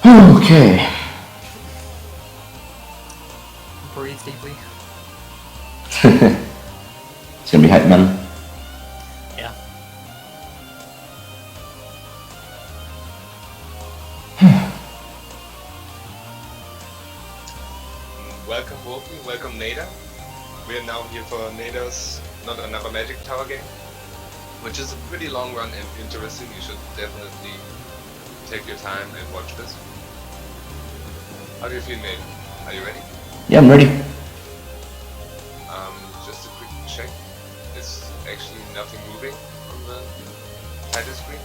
Okay. Breathe deeply. It's gonna be hype, man. Yeah. Welcome Wolfi, welcome Nader. We are now here for Nader's Not Another Magic Tower game, which is a pretty long run and interesting. You should definitely take your time and watch this. How do you feel, Nader? Are you ready? Yeah, I'm ready. Just a quick check. It's actually nothing moving on the title screen.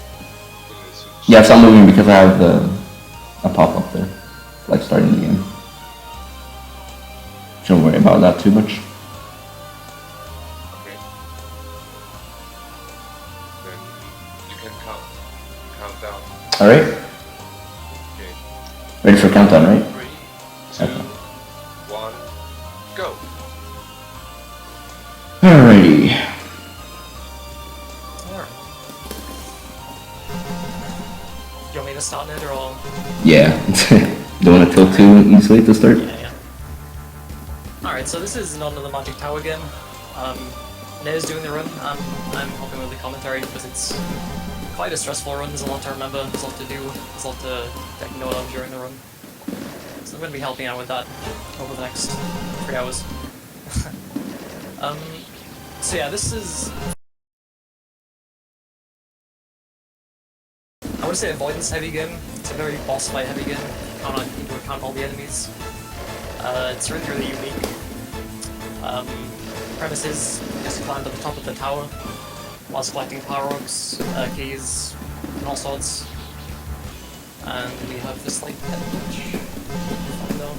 Yeah, it's not moving because I have a pop-up there, like starting the game. Don't worry about that too much. Okay. Then you can count down. All right. Okay. Ready for countdown, right? 3, 2, Okay. 1, go. Alrighty. Alright. Do you want me to start it or? Yeah. Don't want to tilt too easily to start. Yeah. Alright, so this is Not Another Magic Tower game. Nader's doing the run, I'm helping with the commentary because it's quite a stressful run. There's a lot to remember, there's a lot to do, there's a lot to take note of during the run. So I'm going to be helping out with that over the next 3 hours. So yeah, this is... I would say avoidance heavy game. It's a very boss fight heavy game. You can't into account all the enemies. It's really unique. Premise is just climb to the top of the tower whilst collecting power-ups, keys, and all sorts. And we have this like pet glitch. No.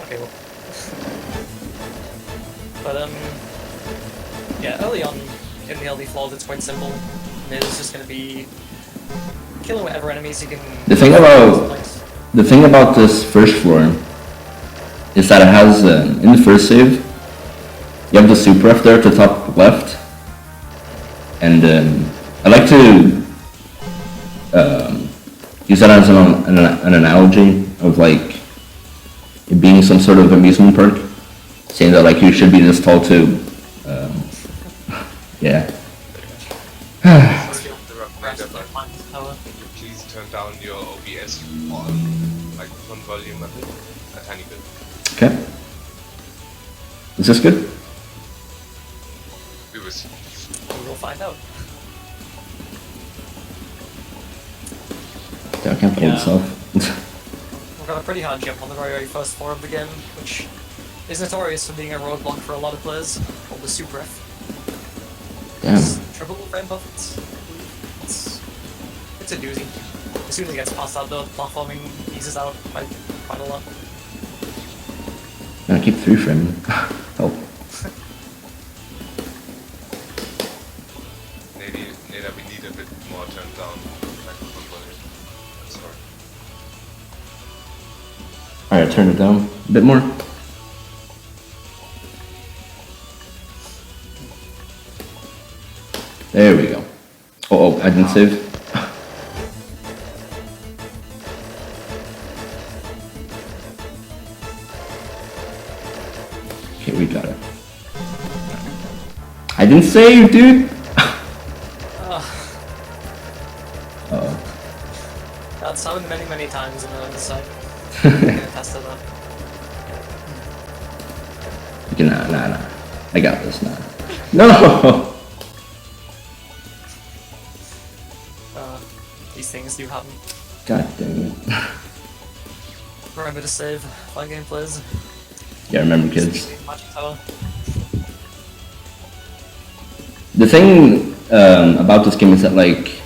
Okay, well. But yeah, early on in the LD floors it's quite simple. It's just gonna be killing whatever enemies you can. The thing about this first floor is that it has in the first save you have the super F there at the top left, and I like to use that as an analogy of like it being some sort of amusement park, saying that like you should be this tall too. Yeah. Could you please turn down your OBS microphone volume a tiny bit? Okay. Is this good? We will see. We'll find out. Yeah, I can't pull this off. We've got a pretty hard jump on the very first floor of the game, which is notorious for being a roadblock for a lot of players, called the Super F. Damn. It's triple frame buffets. It's a doozy. As soon as it gets past that though, the platforming eases out quite a lot. I keep 3 framing. Help. Nader, we need a bit more turned down microphone volume. Sorry. Alright, turn it down a bit more. There we go. Oh, I didn't save. Okay, we got it. I didn't save, dude! Uh-oh. That's happened many times on the other side. I'm gonna test it out. Okay, nah. I got this, nah. No! These things do happen. God dang it. Remember to save Fangame plays. Yeah, remember kids. Magic Tower. The thing about this game is that like,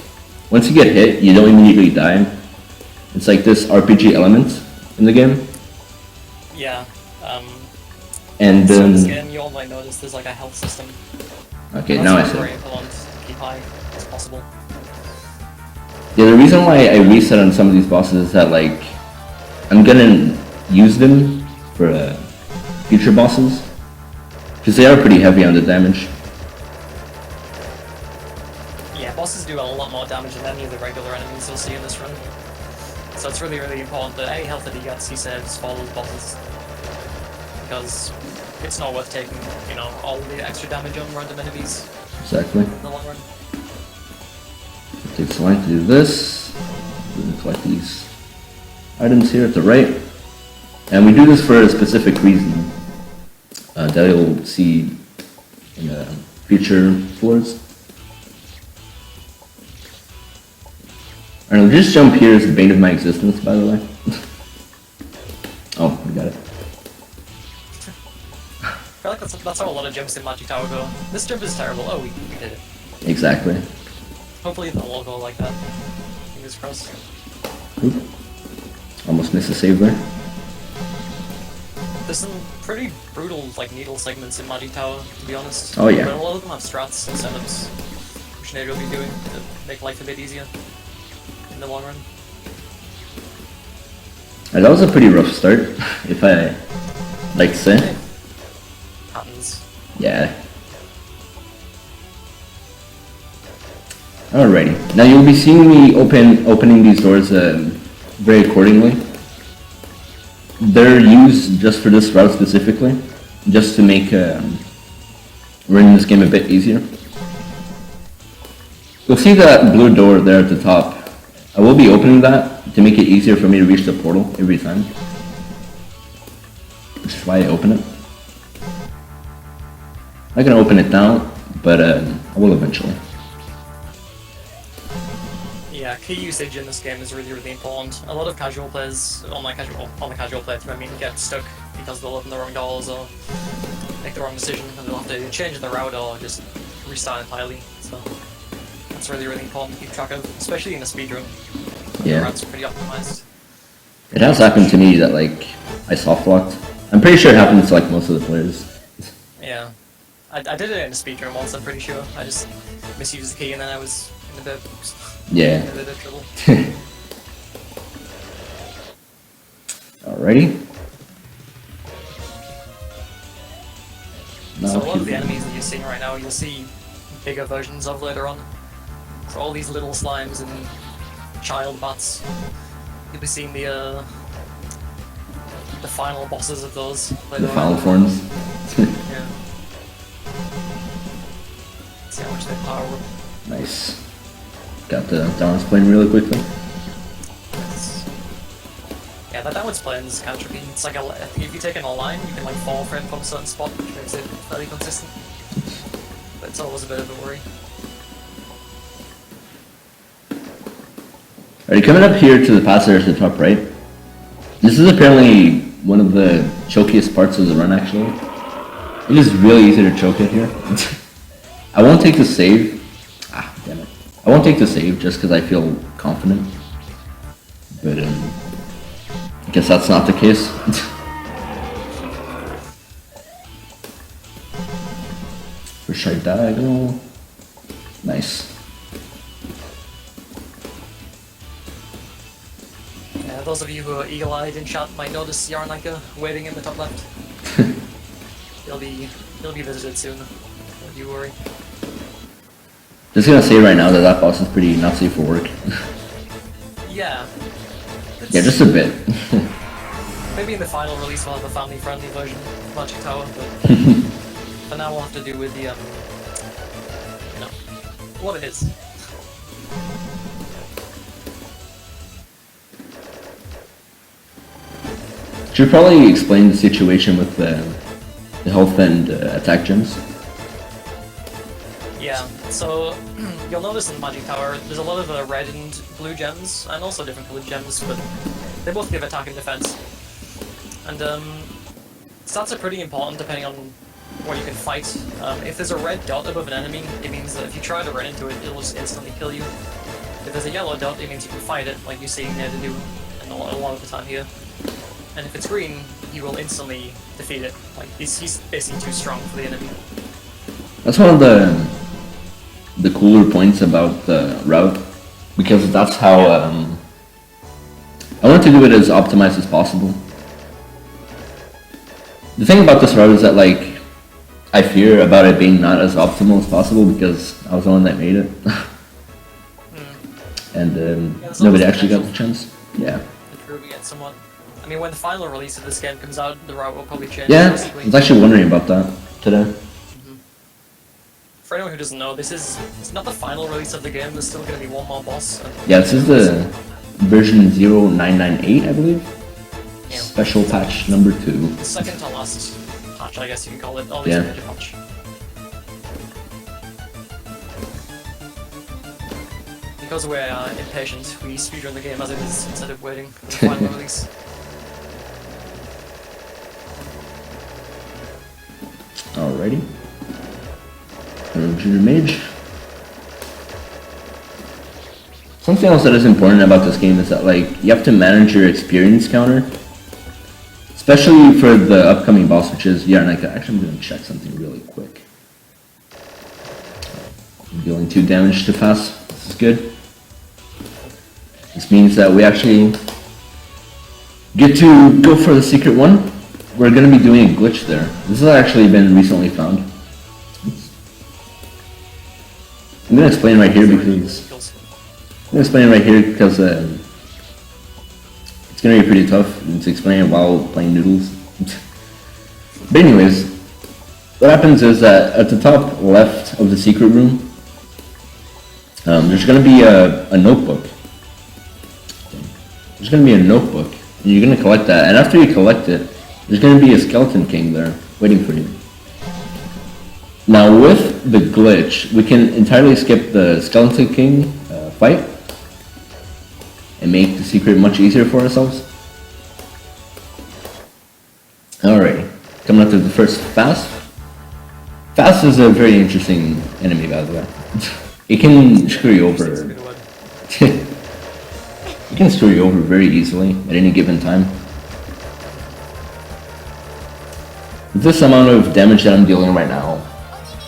once you get hit, you don't immediately die. It's like this RPG element in the game. Yeah. And so in this game, you all might notice there's like a health system. okay, now I see. Very important to keep high as possible. Yeah, the reason why I reset on some of these bosses is that like, I'm gonna use them for future bosses, because they are pretty heavy on the damage. Yeah, bosses do a lot more damage than any of the regular enemies you'll see in this run. So it's really, really important that any health that he gets, he saves for those bosses. Because it's not worth taking, you know, all the extra damage on random enemies Exactly. in the long run. It takes a while to do this. We're gonna collect these items here at the right. And we do this for a specific reason that you'll see in future floors. Alright, just jump here is the bane of my existence, by the way. Oh, we got it. I feel like that's how a lot of jumps in Magic Tower go. This jump is terrible. Oh, we did it. Exactly. Hopefully they'll all go like that. Fingers crossed. Oop. Almost missed a save there. There's some pretty brutal like needle segments in Magic Tower, to be honest. Oh, yeah. But a lot of them have strats and setups, which Nader will be doing to make life a bit easier in the long run. That was a pretty rough start, if I like to say. Hey. Happens. Yeah. Alrighty. Now you'll be seeing me opening these doors very accordingly. They're used just for this route specifically, just to make running this game a bit easier. You'll see that blue door there at the top. I will be opening that to make it easier for me to reach the portal every time. Which is why I open it. I'm not gonna open it now, but I will eventually. Yeah, key usage in this game is really, really important. A lot of casual players, on the casual playthrough, I mean, get stuck because they'll open the wrong doors or make the wrong decision and they'll have to change their route or just restart entirely. So that's really, really important to keep track of, especially in a speedrun. Yeah. The route's pretty optimized. It has happened to me that like I soft locked. I'm pretty sure it happens to like most of the players. Yeah. I did it in a speedrun once, I'm pretty sure. I just misused the key and then I was in a bit, Yeah. in a bit of trouble. Alrighty. So a lot of the enemies that you're seeing right now, you'll see bigger versions of later on. So all these little slimes and child bats, you'll be seeing the final bosses of those later The on. final forms. Yeah. See how much they power up. Nice. Got the downwards plane really quickly. Yeah, that downwards plane is kind of tricky. It's like if you take in a line, you can like fall from a certain spot, which makes it fairly consistent. But it's always a bit of a worry. Alright, coming up here to the passage at the top right. This is apparently one of the chokiest parts of the run actually. It is really easy to choke it here. I won't take the save. Ah, damn it. I won't take the save just because I feel confident. But I guess that's not the case. First try diagonal. Nice. Yeah, those of you who are eagle-eyed in chat might notice Yarnanka waiting in the top left. He'll be visited soon. Don't you worry. Just gonna say right now that that boss is pretty not safe for work. Yeah. Yeah, just a bit. Maybe in the final release we'll have a family-friendly version of Magic Tower, but for now we'll have to do with the, you know, what it is. Should probably explain the situation with the health and attack gems. Yeah, so you'll notice in Magic Tower there's a lot of red and blue gems, and also different colored gems, but they both give attack and defense. And stats are pretty important depending on what you can fight. If there's a red dot above an enemy, it means that if you try to run into it, it'll just instantly kill you. If there's a yellow dot, it means you can fight it, like you see Nader do a lot of the time here. And if it's green, you will instantly defeat it. Like he's basically too strong for the enemy. That's one of the cooler points about the route, because that's how I want to do it as optimized as possible. The thing about this route is that like I fear about it being not as optimal as possible because I was the one that made it, and nobody actually got the chance. Yeah. improving it somewhat. I mean, when the final release of this game comes out, the route will probably change Yeah, I drastically. was actually wondering about that today. For anyone who doesn't know, it's not the final release of the game. There's still going to be one more boss. Yeah, this is the version 0998, I believe. Yeah. Special patch number 2. The second to last patch, I guess you can call it. At least Yeah. major patch. Because we're impatient, we speedrun the game as it is instead of waiting for the final release. Alrighty. Junior Mage. Something else that is important about this game is that, like, you have to manage your experience counter. Especially for the upcoming boss, which is Yarnica. Actually, I'm going to check something really quick. I'm dealing 2 damage too fast. This is good. This means that we actually get to go for the secret one. We're going to be doing a glitch there. This has actually been recently found. I'm going to explain right here because it's going to be pretty tough to explain it while playing Noodles. But anyways, what happens is that at the top left of the secret room, there's going to be a notebook. There's going to be a notebook, and you're going to collect that. And after you collect it, there's going to be a skeleton king there waiting for you. Now with the glitch, we can entirely skip the skeleton king fight and make the secret much easier for ourselves. Alright, coming up to the first Fast. Fast is a very interesting enemy, by the way. It can screw you over. It can screw you over very easily at any given time. With this amount of damage that I'm dealing right now,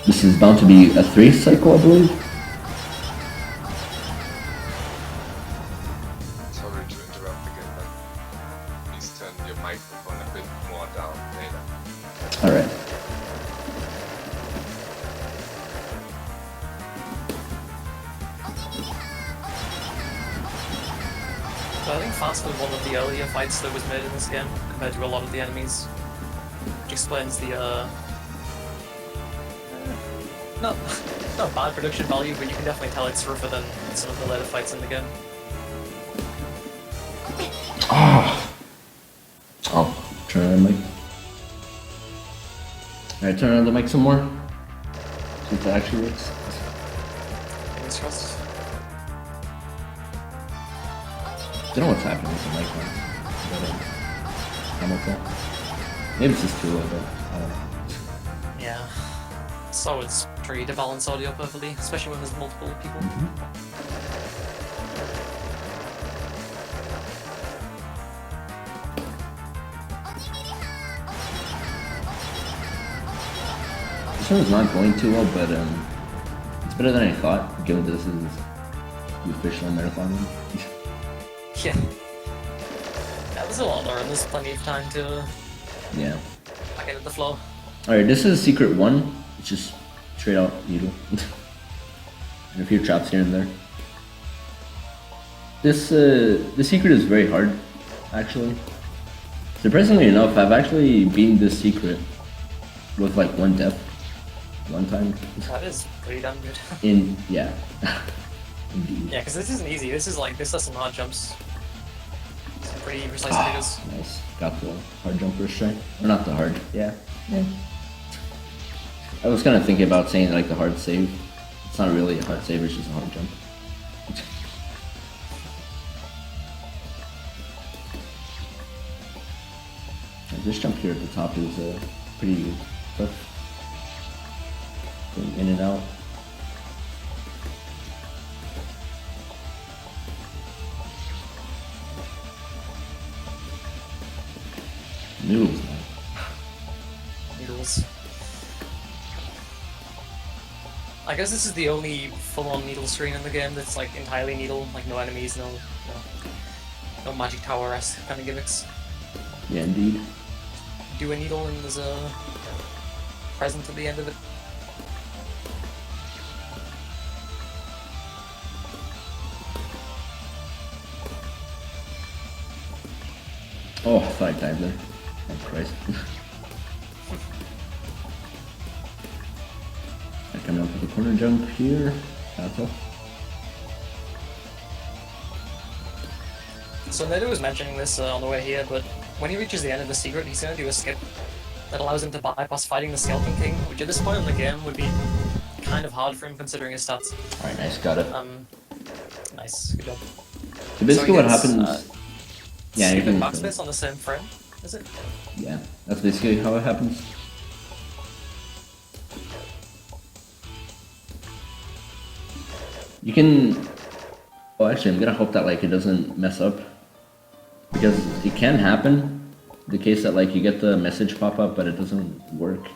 this is bound to be a 3 cycle, I believe. Sorry to interrupt again, but please turn your microphone a bit more down later. Alright. So I think Fast was one of the earlier fights that was made in this game, compared to a lot of the enemies. Which explains the, not bad production value, but you can definitely tell it's rougher than some of the later fights in the game. I'll turn on the mic. Alright, turn on the mic some more. See if that actually works. Fingers crossed. I don't know what's happening with the mic now. How about that? Maybe it's just too low, but I don't know. Yeah. So it's tricky to balance audio perfectly, especially when there's multiple people. This one's not going too well, but it's better than I thought, given that this is the official marathon one. Yeah. Yeah, there's a lot to learn, there's plenty of time to Yeah. get into the flow. Alright, this is secret 1. It's just straight out needle. And a few traps here and there. This the secret is very hard, actually. Surprisingly enough, I've actually beaten this secret with like 1 death. 1 time. That is pretty damn good. Yeah. Indeed. Yeah, because this isn't easy, this does some hard jumps. Some pretty precise figures. Nice. Got the hard jump first try. Or not the hard. Yeah. I was kind of thinking about saying like the hard save. It's not really a hard save, it's just a hard jump. This jump here at the top is pretty tough. Going in and out. Noodles, man. Needles. I guess this is the only full-on needle screen in the game that's like entirely needle, like no enemies, no magic tower-esque kind of gimmicks. Yeah, indeed. Do a needle and there's a present at the end of it. Oh, I thought I died there. Oh, Christ. I come up with a corner jump here. That's all. So Nader was mentioning this on the way here, but when he reaches the end of the secret, he's going to do a skip that allows him to bypass fighting the Skeleton King, which at this point in the game would be kind of hard for him considering his stats. Alright, nice, got it. Nice, good job. So basically what happens... yeah, you can... backspace on the same frame, is it? Yeah, that's basically how it happens. You can... Oh, actually, I'm gonna hope that, like, it doesn't mess up. Because it can happen. The case that, like, you get the message pop up, but it doesn't work.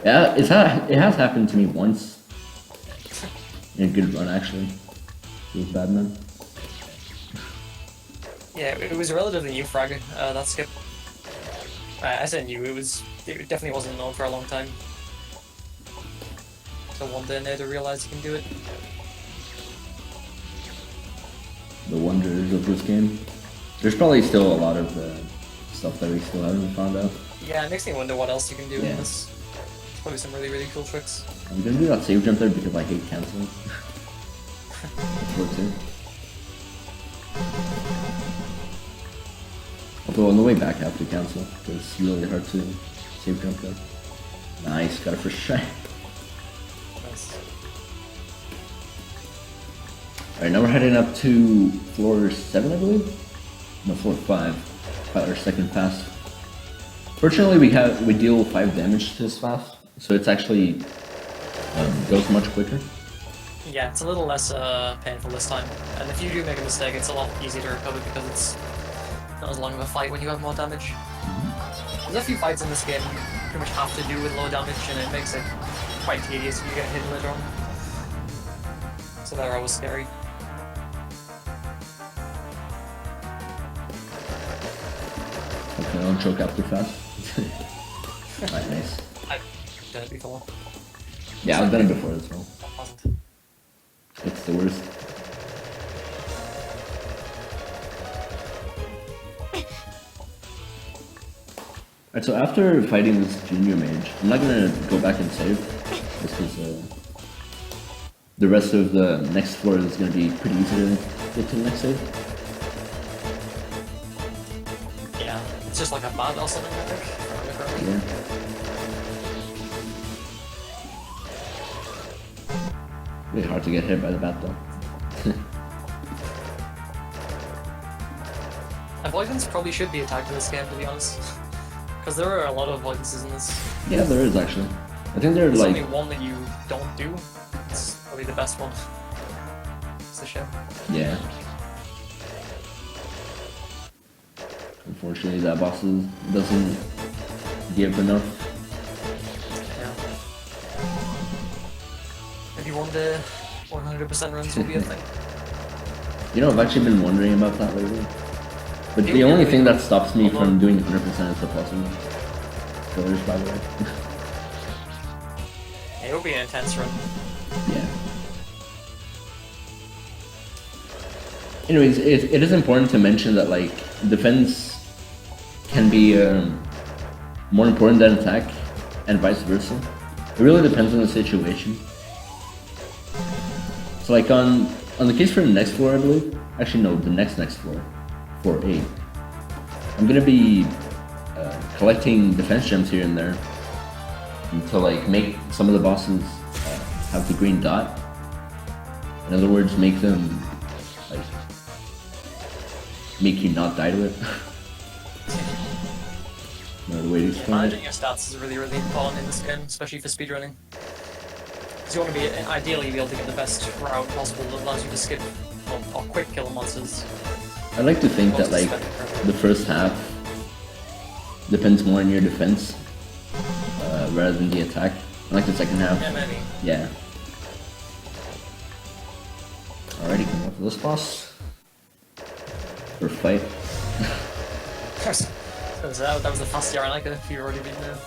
Yeah, it has happened to me once. In a good run, actually. It was bad, man. Yeah, it was a relatively new frag, that skip. I said new, it definitely wasn't known for a long time. So one day Nader realized he can do it. The wonders of this game. There's probably still a lot of stuff that we still haven't found out. Yeah, it makes me wonder what else you can do Yeah. in this. There's probably some really, really cool tricks. I'm gonna do that save jump there because I hate canceling. That's what too. Although on the way back I have to cancel because it's really hard to save jump there. Nice, got it for shy. Nice. Alright, now we're heading up to floor 7, I believe? No, floor 5. Our second pass. Fortunately, we deal 5 damage to this pass, so it's actually goes much quicker. Yeah, it's a little less painful this time. And if you do make a mistake, it's a lot easier to recover because it's not as long of a fight when you have more damage. There's a few fights in this game you pretty much have to do with low damage, and it makes it quite tedious if you get hit later on. So they're always scary. Okay, don't choke up too fast. Alright, nice. I've done it before. Yeah, I've done it before as well. It wasn't. It's the worst. Alright, so after fighting this junior mage, I'm not gonna go back and save, just because the rest of the next floor is gonna be pretty easy to get to the next save. Yeah, it's just like a bad or something, I think. if I remember correctly. Yeah. Really hard to get hit by the bat though. Avoidance probably should be attacked in this game, to be honest. Because there are a lot of avoidances in this. Yeah, there is actually. I think there's There's like... only one that you don't do. It's probably the best one. It's a shame. Yeah. Unfortunately, that boss doesn't give enough. Yeah. Maybe one day 100% runs will be a thing. You know, I've actually been wondering about that lately. But the only thing that stops me from doing 100% is the puzzle. Fillers, by the way. It will be an intense run. Yeah. Anyways, it is important to mention that, like, defense can be more important than attack, and vice versa. It really depends on the situation. So, like, on the case for the next floor, I believe. Actually, no, the next floor. Floor 8. I'm gonna be collecting defense gems here and there to, like, make some of the bosses have the green dot. In other words, make them, like, make you not die to it. Another way to explain Managing it. your stats is really, really important in this game, especially for speedrunning. Because you want to be, ideally, be able to get the best route possible that allows you to skip or quick kill monsters. I like to think that, like, the first half depends more on your defense rather than the attack. I like the second half. Yeah, maybe. Yeah. Alrighty, come up for this boss. Or fight. That was the fast Yaranaka, if you've already been there.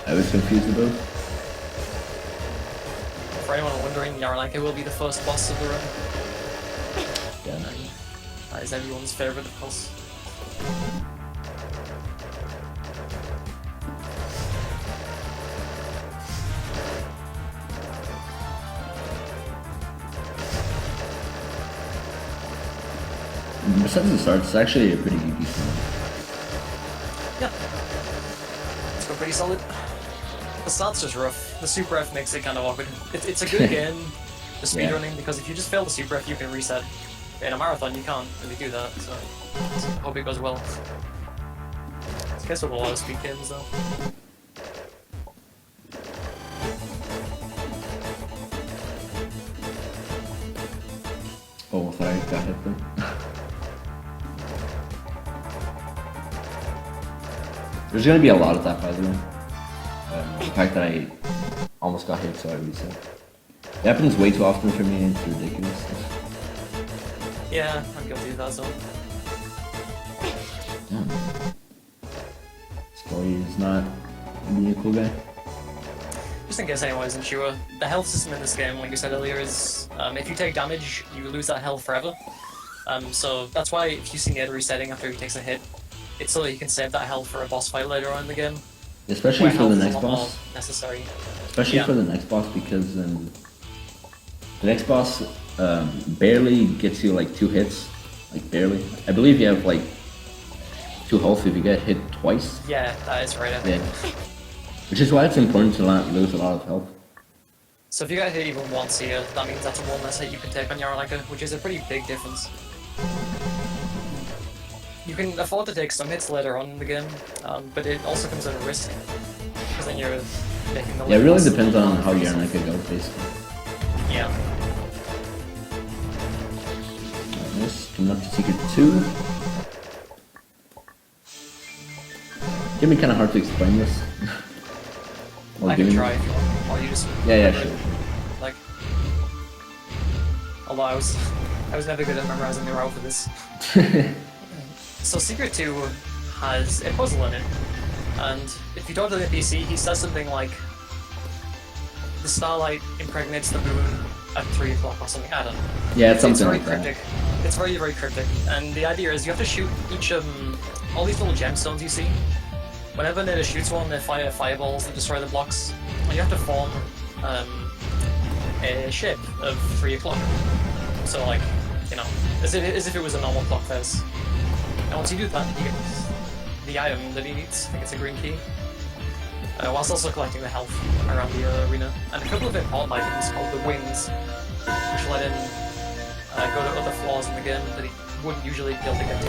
I was confused about. For anyone wondering, Yaranaka will be the first boss of the run. Yeah. That is everyone's favourite, of course. Besides the start, it's actually a pretty decent one. Yeah. It's got pretty solid. The start's just rough. The Super F makes it kind of awkward. It's a good game, the speedrunning, because if you just fail the Super F, you can reset. In a marathon, you can't really do that, so I hope it goes well. I guess with a lot of speed games, though. Oh, sorry, I got hit there. There's gonna be a lot of that, by the way. The fact that I almost got hit, so I reset. It happens way too often for me, it's ridiculous. Yeah, I'm guilty of that, so. Yeah. Story is not being a cool guy. Just in case anyone isn't sure, the health system in this game, like you said earlier, is if you take damage, you lose that health forever. So that's why if you see Nader resetting after he takes a hit, it's so that you can save that health for a boss fight later on in the game. Especially for the next boss. Necessary. Especially for the next boss, because the next boss barely gets you like 2 hits, like barely. I believe you have like 2 health if you get hit twice. Yeah, that is right, I think. Yeah. Which is why it's important to not lose a lot of health. So if you get hit even once here, that means that's one less hit you can take on Yarlaika, which is a pretty big difference. You can afford to take some hits later on in the game, but it also comes at a risk, because then you're making the Yeah, it really depends on how Yarlaika goes, basically. Yeah. Nice, coming up to Secret 2. It's gonna be kind of hard to explain this. I can try if you want, while you just... Yeah, sure. Like... Although I was never good at memorizing the route for this. So Secret 2 has a puzzle in it, and if you talk to the NPC, he says something like, the starlight impregnates the moon at 3 o'clock or something, I don't know. Yeah, it's something very like cryptic. that. It's very, very cryptic, and the idea is you have to shoot each all these little gemstones you see. Whenever Nader shoots one, they fire fireballs that destroy the blocks, and you have to form a shape of 3 o'clock. So like, you know, as if it was a normal clock face. And once you do that, you get the item that he needs. I think it's a green key. Whilst also collecting the health around the arena. And a couple of important items called the wings, which let him go to other floors in the game that he wouldn't usually be able to get to.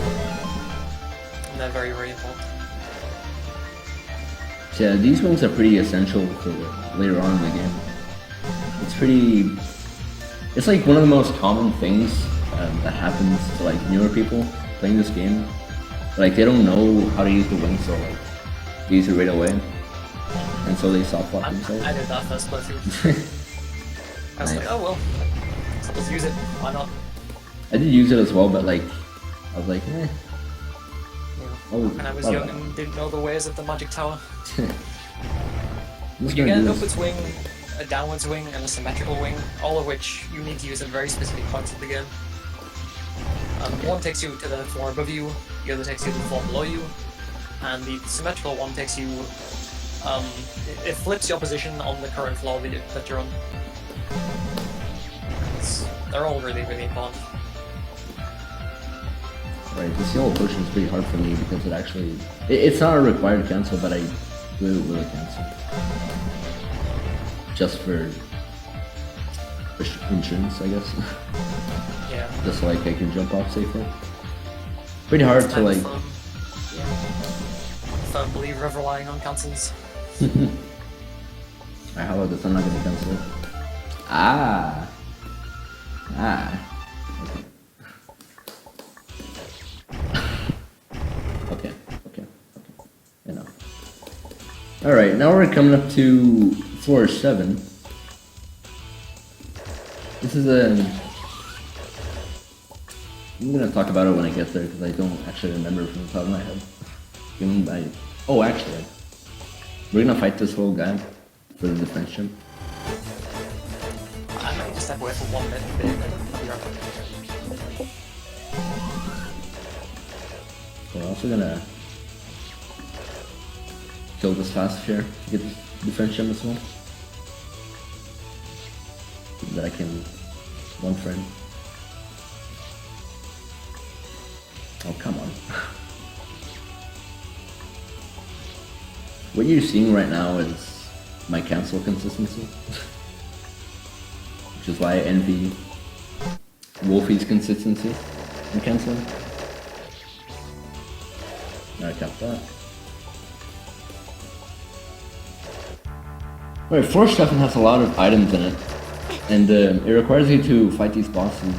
And they're very, very important. Yeah, these wings are pretty essential for later on in the game. It's like one of the most common things that happens to like newer people playing this game. Like they don't know how to use the wings, so like they use it right away, and so they soft lock themselves. I did that first playthrough. I was like, oh well, so let's use it. Why not? I did use it as well, but like I was like, eh. Yeah. Oh, when I was young and didn't know the ways of the magic tower. You get an upwards wing, a downwards wing, and a symmetrical wing, all of which you need to use at very specific points of the game. One takes you to the floor above you, the other takes you to the floor below you, and the symmetrical one takes you... it flips your position on the current floor that you're on. They're all really, really important. Right, this yellow potion is pretty hard for me because it actually... It's not a required cancel, but I will cancel. Just for insurance, I guess. Yeah. Just so like I can jump off safely. Pretty hard to like... Firm believer of relying on cancels. Alright, how about this? I'm not gonna cancel it. Ah! Okay. Okay. Enough. Alright, now we're coming up to floor 7. This is I'm gonna talk about it when I get there because I don't actually remember from the top of my head. Oh, actually, we're gonna fight this little guy for the defense jump. I might just step away for 1 minute. I'll be right back. So I'm also gonna kill this fast here to get the French gem as well. That I can one friend. Oh, come on. What you're seeing right now is my cancel consistency. Which is why I envy Wolfi's consistency in canceling. Now I got that. Alright, floor stuffing has a lot of items in it. And it requires you to fight these bosses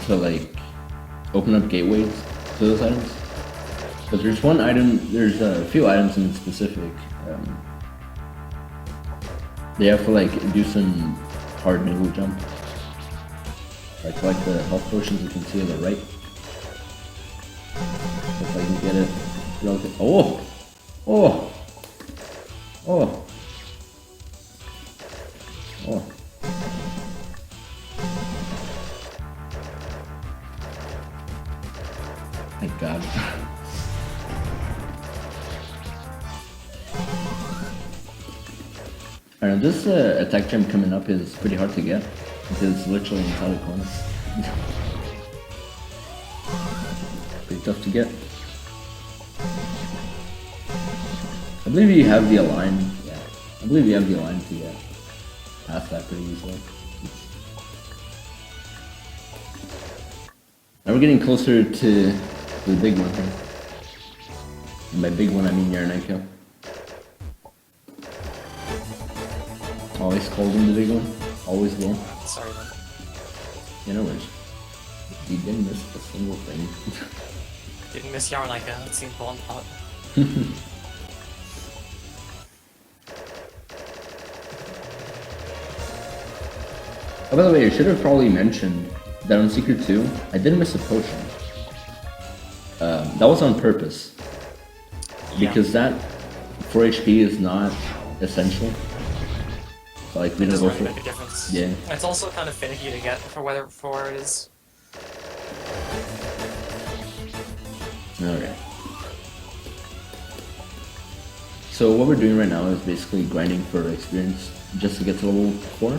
to like open up gateways to those items. But there's one item, there's a few items in specific. They have to like do some hard noodle jump. I collect the health potions you can see on the right. If I can get it relative. Oh! Oh! Oh! Oh. Thank God. Alright, this attack gem coming up is pretty hard to get because it's literally inside the corner. Pretty tough to get. I believe you have the align. Yeah, I believe you have the align to get past that pretty easily. Now we're getting closer to the big one here. And by big one I mean Yarniko. Always called him the big one. Always will. Sorry then. You know what? You didn't miss a single thing. Didn't miss Yarnika, that's the important part. Oh, by the way, I should have probably mentioned that on Secret 2, I did miss a potion. That was on purpose. Because that 4 HP is not essential. So like, we It don't doesn't go really for make a difference. Yeah. It's also kind of finicky to get for where it is. Alright. So what we're doing right now is basically grinding for experience just to get to level 4.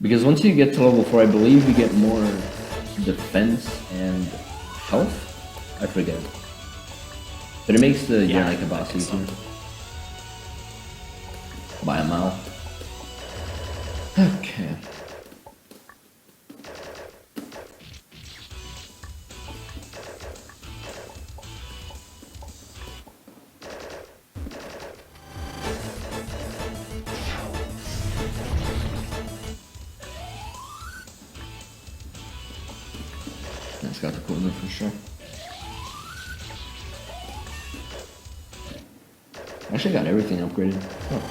Because once you get to level 4, I believe you get more defense and health? I forget. But it makes the Yarnika boss easier. By a mile. Okay. That's got the corner for sure. I actually got everything upgraded. Oh.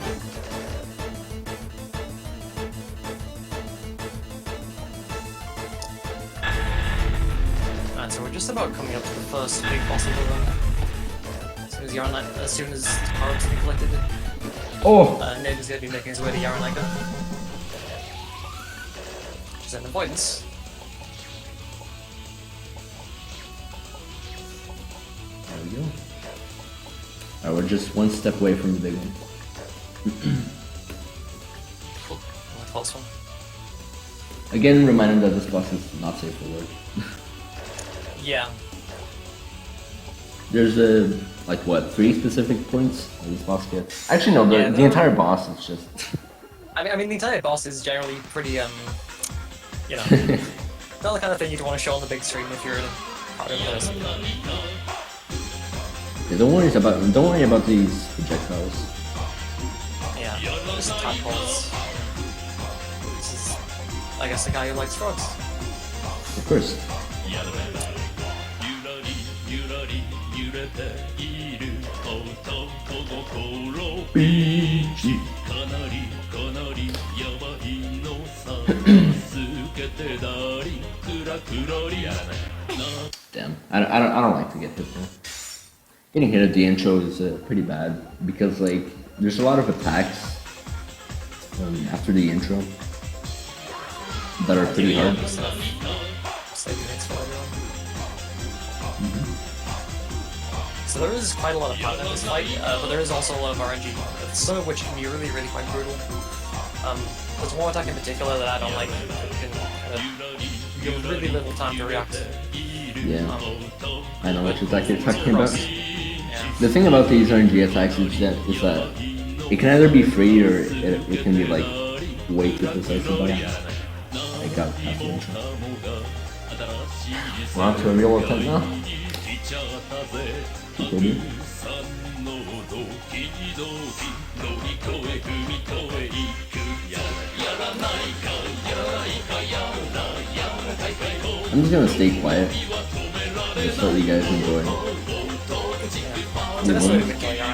Alright, so we're just about coming up to the first big boss of the run. As soon as cards are collected, Oh! Nader's gonna be making his way to Yarnika. Which is an avoidance. There we go. Alright, we're just one step away from the big one. Cool. Close one. Again, reminding that this boss is not safe for work. Yeah. There's like what, 3 specific points that this boss gets? Actually no, Yeah, the entire boss is just... I mean the entire boss is generally pretty, you know, not the kind of thing you'd want to show on the big screen if you're a harder person. Yeah, don't worry about these projectiles. Yeah, just tadpoles. This is, I guess, the guy who likes frogs. Of course. Damn, I don't like to get hit there. Getting hit at the intro is pretty bad because like there's a lot of attacks after the intro that are pretty hard. Save units for everyone. So there is quite a lot of pattern in this fight, but there is also a lot of RNG, some of which can be really, really quite brutal. There's one attack in particular that I don't like. You can give really little time to react. Yeah, I know which attack you're talking about. Yeah. The thing about these RNG attacks is that it can either be free or it can be like way too decisive by it. I got half the intro. We're on to a real attempt now. Maybe. I'm just gonna stay quiet. Just let you guys enjoy. So this way we can kill your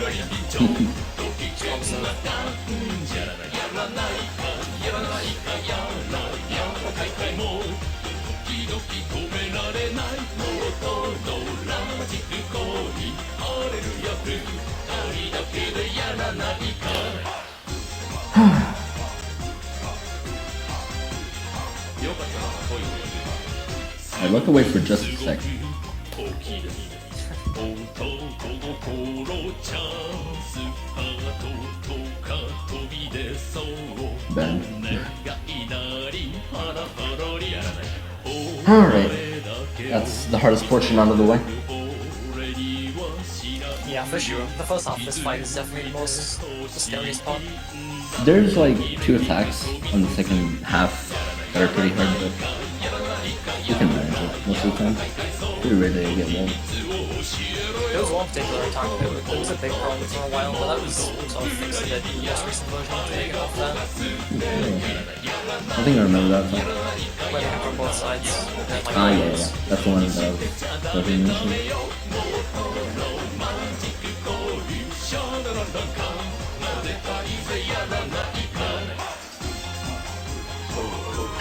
I look away for just a sec. Ben. Alright. That's the hardest portion out of the way. Yeah, for sure. The first half of this fight is definitely the scariest part. There's like 2 attacks on the second half that are pretty hard, but you can manage it most of the time. Pretty rare that you get one. There was one particular attack that was a big problem for a while, but that was sort of fixed in the most recent version to take it off there. I think I remember that attack. Where they come from both sides. And, like, Yeah. That's the one that I was mentioning.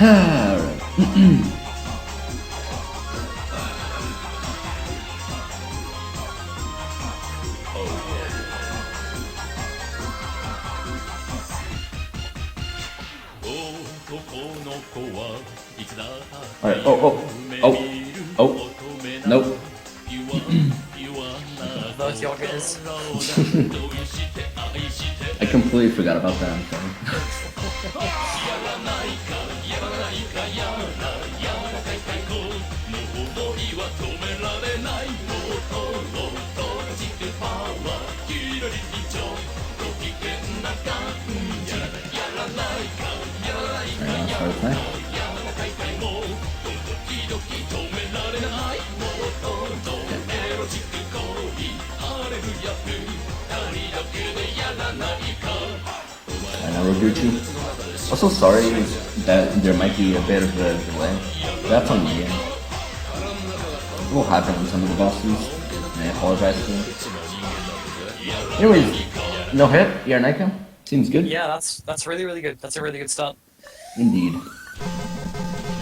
Alright. Alright, oh, nope. Both yoggers. I completely forgot about that, I'm sorry. Alright, I'll start attack. And now Roguchi. Also sorry that there might be a bit of a delay. That's on me. It will happen on some of the bosses, and I apologize for it. Anyways, no hit, you're Nico. Seems good. Yeah, that's really, really good. That's a really good start. Indeed.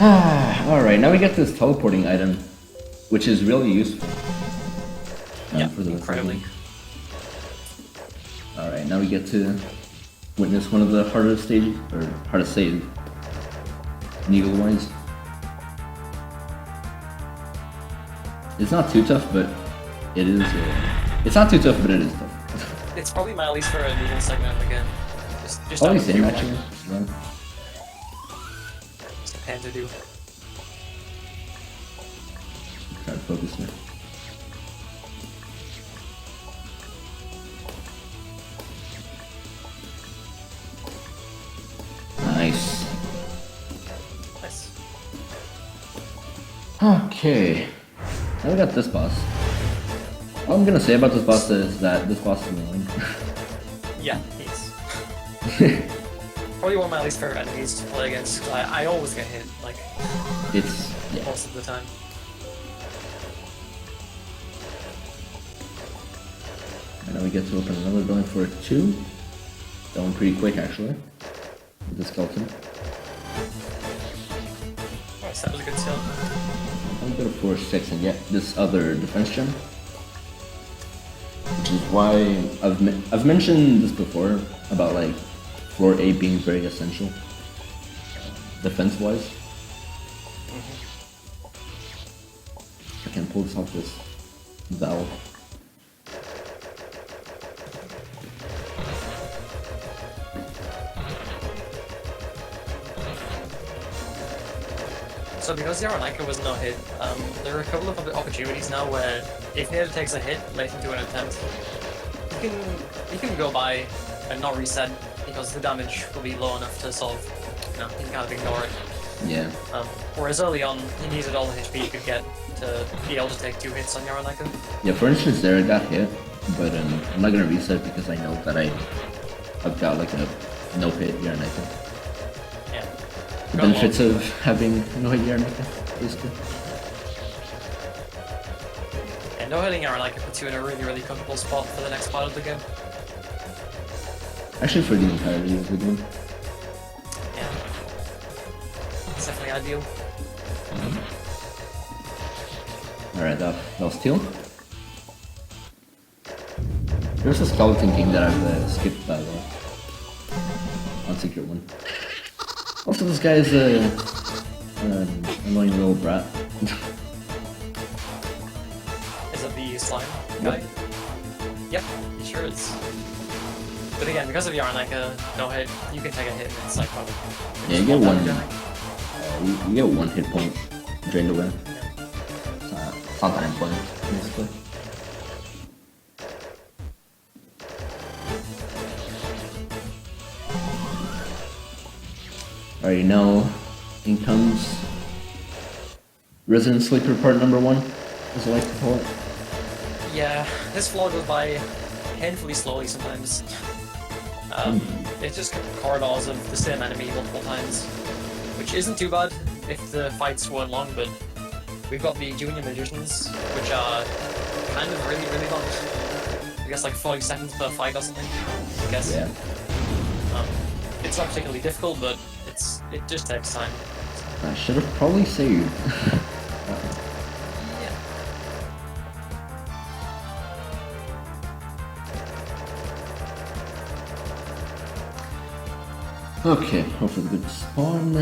Alright, now we get this teleporting item, which is really useful. Yeah, for the incredibly. Alright, now we get to witness one of the hardest save needle-wise. It's not too tough, but it is. It's not too tough, but it is tough. It's probably my least favorite needle segment again. Just Probably out of same pure, actually. like, Yeah. Just a pain to do. Try to focus here. Nice. Nice. Okay. Now we got this boss. All I'm gonna say about this boss is that this boss is annoying. Yeah, he's probably one of my least favorite enemies to play against. I always get hit, like, It's yeah. most of the time. And now we get to open another building for 2. That one pretty quick actually. With the skeleton. Nice, that was a good skill. I'm gonna for 6 and get this other defense gem. Which is why I've mentioned this before about like floor 8 being very essential. Defense wise. I can pull this off this valve. So because Yaronika was no hit, there are a couple of opportunities now where if Nader takes a hit late into an attempt, he can go by and not reset because the damage will be low enough to sort of, he can kind of ignore it. Yeah. Whereas early on, he needed all the HP he could get to be able to take 2 hits on Yaronika. Yeah, for instance, there I got hit, but I'm not gonna reset because I know that I've got like a no hit Yaronika. Yeah. The benefits of having no hit Yaronika, basically. Yeah, no hitting Yaronika puts you in a really, really comfortable spot for the next part of the game. Actually, for the entirety of the game. Yeah. It's definitely ideal. Alright, that was teal. There's a skeleton king that I've skipped, by the way. On secret one. Also, this guy is an annoying little brat. Is it the slime guy? Yep, he sure is. But again, because of Yaronika, no hit, you can take a hit and it's like probably. Yeah, you get one. You get 1 hit point drained away. It's not that important, basically. Alright, now in comes Resident Sleeper Part number 1, as I like to call it. Yeah, this floor goes by painfully slowly sometimes. It's just corridors of the same enemy multiple times, which isn't too bad if the fights weren't long, but we've got the Junior Magicians, which are kind of really, really long. I guess like 40 seconds per fight or something, I guess. Yeah. It's not particularly difficult, but it just takes time. I should have probably saved. Yeah. Okay, hopefully good spawn.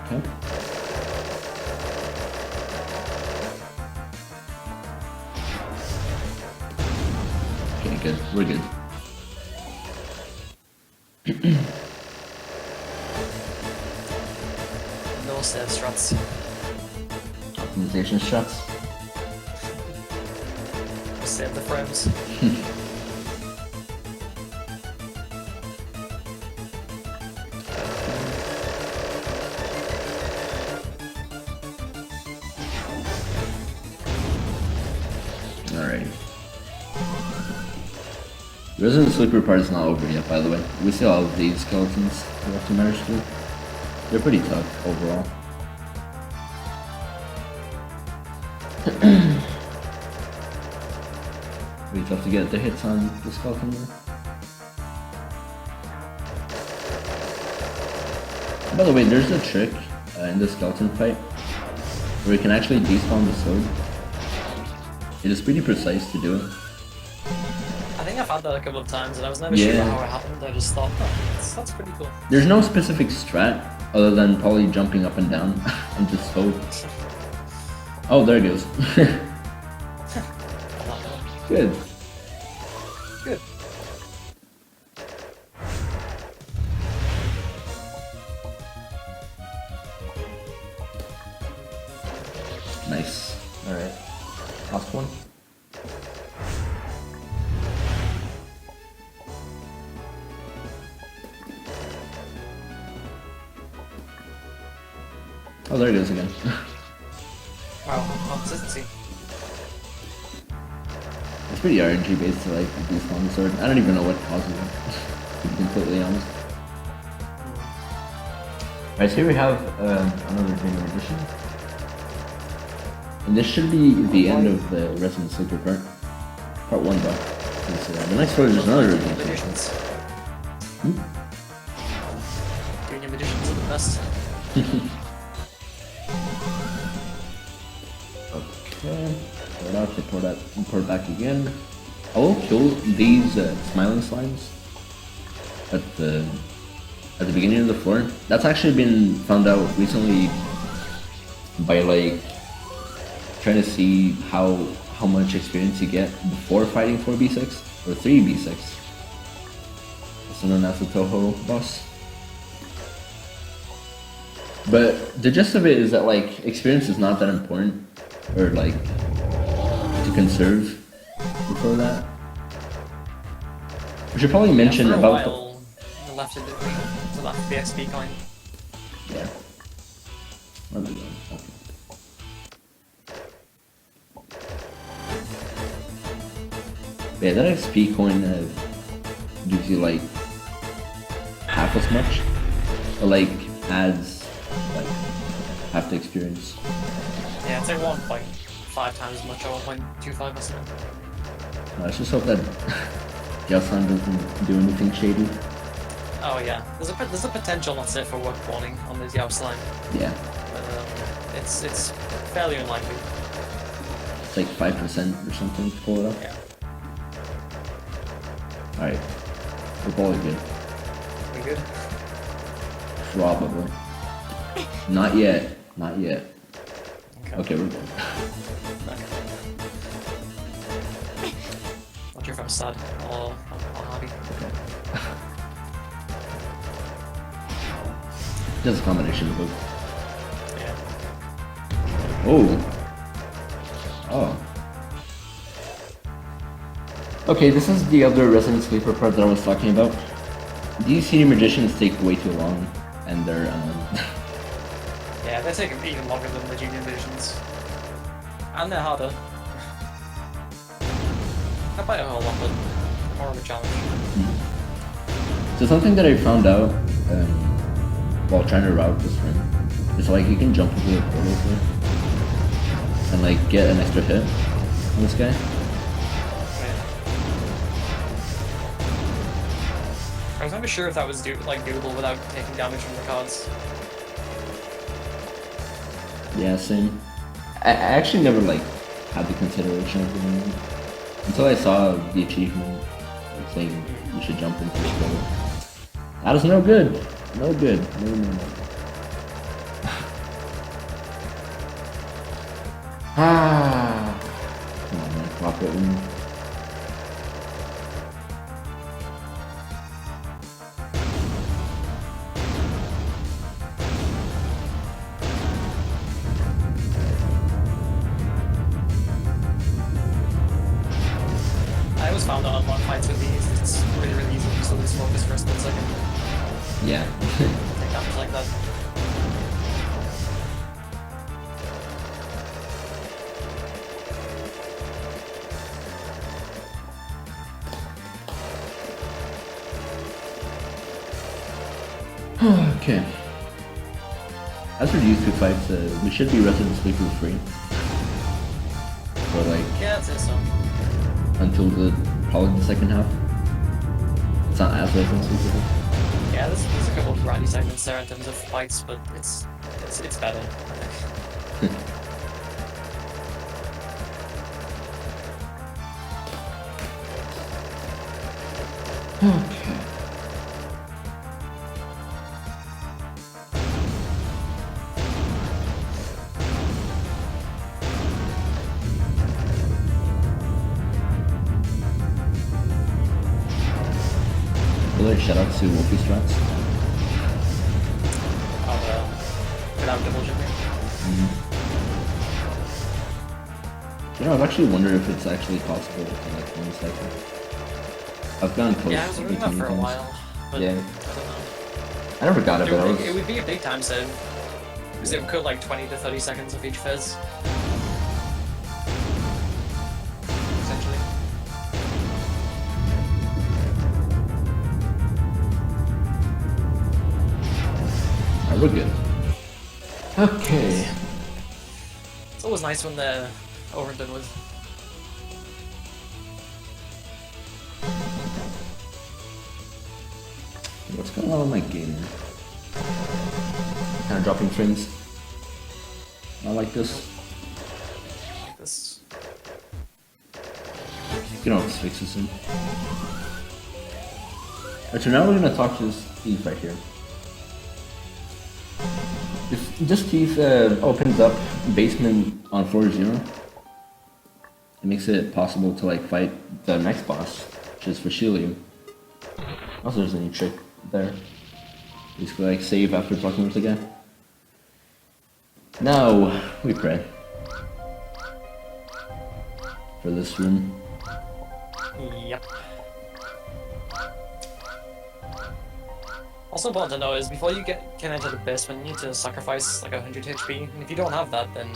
Okay. Okay, good. We're good. No save struts. Optimization shots. Save the frames. Alright. The Resident Sleeper part is not over yet, by the way. We still have these skeletons we have to manage through. They're pretty tough overall. Pretty tough to get the hits on the skeleton there. By the way, there's a trick in the skeleton fight where you can actually despawn the sword. It is pretty precise to do it. I think I've had that a couple of times and I was never sure how it happened. I just thought, that's pretty cool. There's no specific strat other than probably jumping up and down and just hope. Oh, there it goes. Good. Good. Nice. Alright. Last one. Oh, there it goes again. Wow, consistency. It's pretty RNG based to like despawn the sword. I don't even know what causes it, to be completely honest. Alright, so here we have another Junior Magician. And this should be the end of the Resident Sleeper part. Part 1 though. Because, the next part is another Junior Magicians. Junior Magicians are the best. Okay, pour it out, they pour it back again. I will kill these smiling slimes at the beginning of the floor. That's actually been found out recently by like trying to see how much experience you get before fighting 4b6 or 3b6. Also known as the Toho boss. But the gist of it is that like experience is not that important, or like to conserve before that. We should probably mention for a about while, the left it the left the XP coin. yeah. Where are we going? Okay. Yeah, that XP coin gives you like half as much, or like adds like half the experience. Yeah, it's like 1.5 times as much or 1.25 or something. Let's just hope that Gelson doesn't do anything shady. Oh yeah, there's a potential, let's say, for work warning on the Yao slime, Yeah, but it's fairly unlikely. it's like 5% or something to pull it up. Yeah. Alright, we're probably good. We good? Probably. Not yet. Not yet. Okay, we're good. Okay. Not sure if I'm sad or happy. Okay. Just a combination of both. Yeah. Oh. Oh. Okay, this is the other Resident Sleeper part that I was talking about. These senior magicians take way too long, and they're Yeah, they take even longer than the junior versions. And they're harder. Not by a whole lot, but more of a challenge. So something that I found out while trying to route this run is like you can jump into the portal here and like get an extra hit on this guy. I was never sure if that was doable without taking damage from the cards. Yeah, same. I actually never like had the consideration of doing it until I saw the achievement saying you should jump into the portal. That is no good. No good. No. Ah. Come on, man. Rock it in. I always found out on long fights with these, it's really easy to just lose focus for a split second. Yeah. Take damage like that. Okay. As for these two fights, we should be Resident Sleeper free. For like Yeah, I'd say so. until probably the second half. It's not as Resident Sleeper. Yeah, there's a couple of grindy segments there in terms of fights, but it's better, I think. Okay. Really shout out to Wolfi Strats. Without double jumping. You know, I've actually wondered if it's actually possible to like one cycle. I've gone close. Yeah, I was wondering that for a while, but Yeah. I don't know. I never got it, but I was. It would be a big time save, because it would cut like 20 to 30 seconds of each phase. Essentially. Alright, we're good. Okay. It's always nice when they're over and done with. What's going on with my game? Kind of dropping frames. Not like this. Like this. You can always fix this in. Alright, so now we're gonna talk to this thief right here. If this thief opens up basement on floor 0, it makes it possible to like fight the next boss, which is Fashilium. Also, there's a new trick there. Basically, like save after talking with the guy. Now we pray for this room. Yep. Also important to know is before you can enter the basement, you need to sacrifice like 100 HP, and if you don't have that, then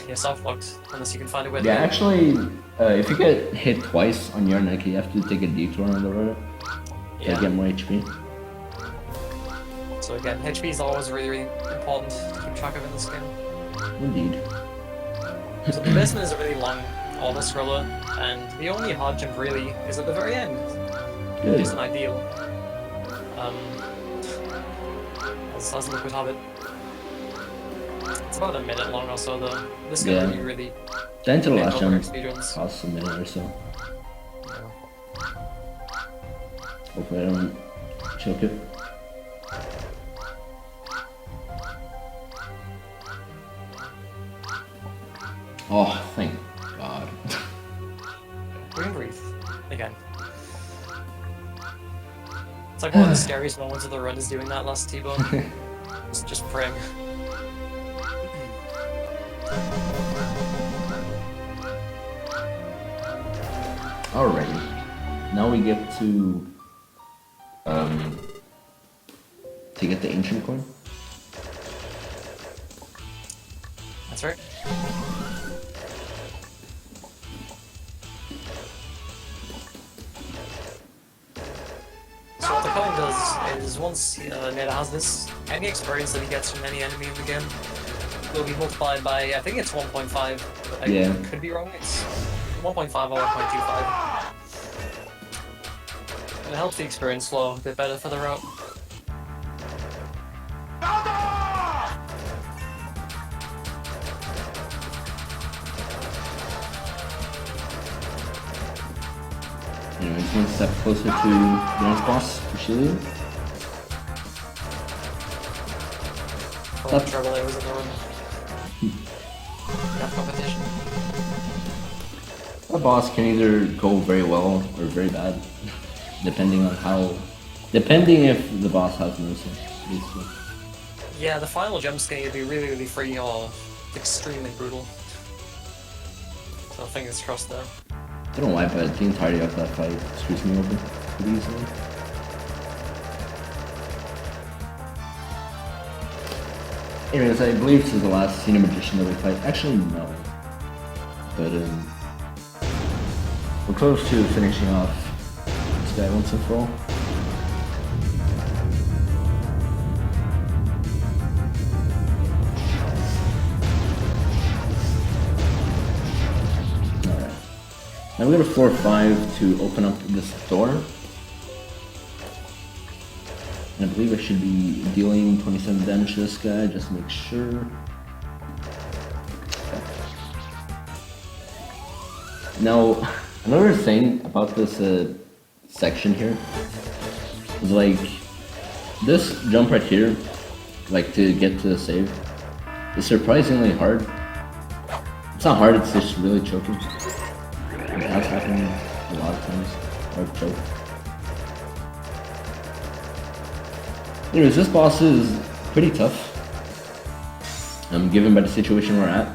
you're soft locked unless you can find a way to Yeah, get in. actually, if you get hit twice on your neck, you have to take a detour on the road to get more HP. So again, HP is always really, really important to keep track of in this game. Indeed. So the basement is a really long auto scroller, and the only hard jump really is at the very end, Good. which isn't ideal. As a liquid habit. It's about a minute long or so though. This can Yeah. really Then to the make last over jump speedruns. costs a minute or so. Yeah. Hopefully I don't choke it. Oh, thank God. We can breathe. Again. It's like one of the scariest moments of the run is doing that last T-bone. just praying. Alrighty. Now we get to get the ancient coin. That's right. So what the coin does is once Nader has this, any experience that he gets from any enemy in the game will be multiplied by, I think it's 1.5, but I Yeah. could be wrong, it's 1.5 or 1.25. And it helps the experience flow a bit better for the route. Anyways, one step closer to the next boss, Shilia. All the trouble there was in the run. Enough competition. A boss can either go very well or very bad, depending if the boss has mercy, basically. Yeah, the final jump scare would be really, really free or extremely brutal. So fingers crossed there. I don't know why, but the entirety of that fight screws me over pretty easily. Anyways, I believe this is the last Senior Magician that we fight. Actually, no. But, we're close to finishing off this guy once and for all. Alright. Now we go to floor 5 to open up this door. And I believe I should be dealing 27 damage to this guy, just to make sure. Okay. Now, another thing about this section here is like, this jump right here, like to get to the save, is surprisingly hard. It's not hard, it's just really choking. It has happened a lot of times, I've choked. Anyways, this boss is pretty tough, given by the situation we're at.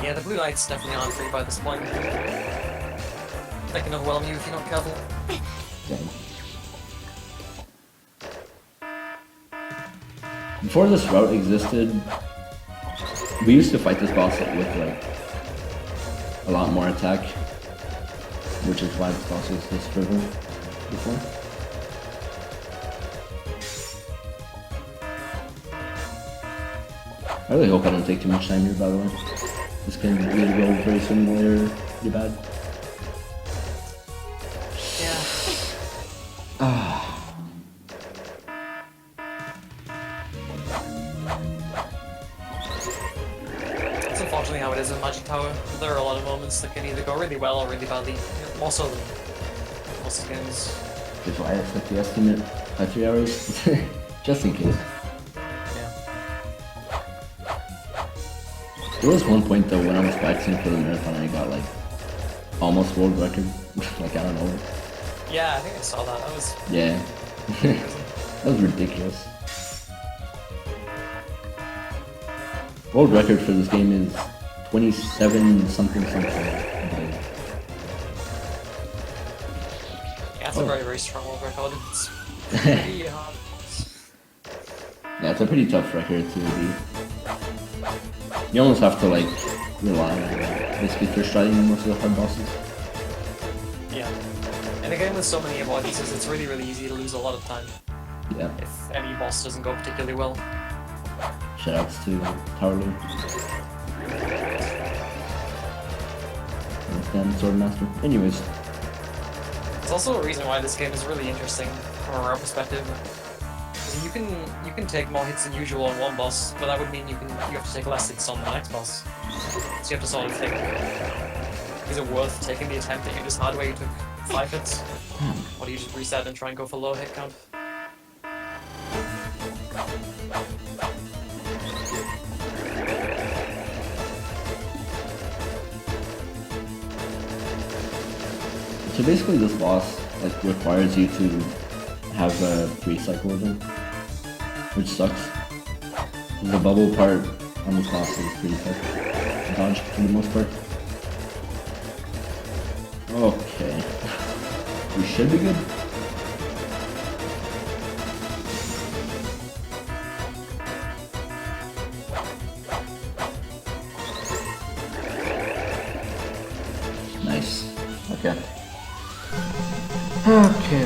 Yeah, the blue lights definitely aren't free by this point. They can overwhelm you if you're not careful. Dang. Before this route existed, we used to fight this boss with like a lot more attack, which is why this boss is this prevalent before. I really hope I don't take too much time here, by the way. This can really go very similar, pretty bad. Yeah. That's unfortunately how it is in Magic Tower. There are a lot of moments that can either go really well or really badly. More so than most games. That's why I set the estimate by 3 hours, just in case. There was one point though when I was practicing for the marathon and I got like almost world record, like I don't know. Yeah, I think I saw that. That was Yeah, that was ridiculous. World record for this game is 27 something something, I believe. Yeah, it's a very, very strong world record. It's pretty hard. Yeah, it's a pretty tough record to beat. You almost have to like rely on basically first trying most of the hard bosses. Yeah. In a game with so many avoidances, it's really, really easy to lose a lot of time Yeah. if any boss doesn't go particularly well. Shoutouts to Towerloo. And Swordmaster. Anyways. It's also a reason why this game is really interesting from a rare perspective. You can take more hits than usual on one boss, but that would mean you have to take less hits on the next boss. So you have to sort of think, is it worth taking the attempt that you just had where you took 5 hits? Or do you just reset and try and go for low hit count? So basically this boss like requires you to have a free cycle of them, which sucks. The bubble part on this boss is pretty tough to dodge for the most part. Okay. We should be good. Nice. Okay. Okay.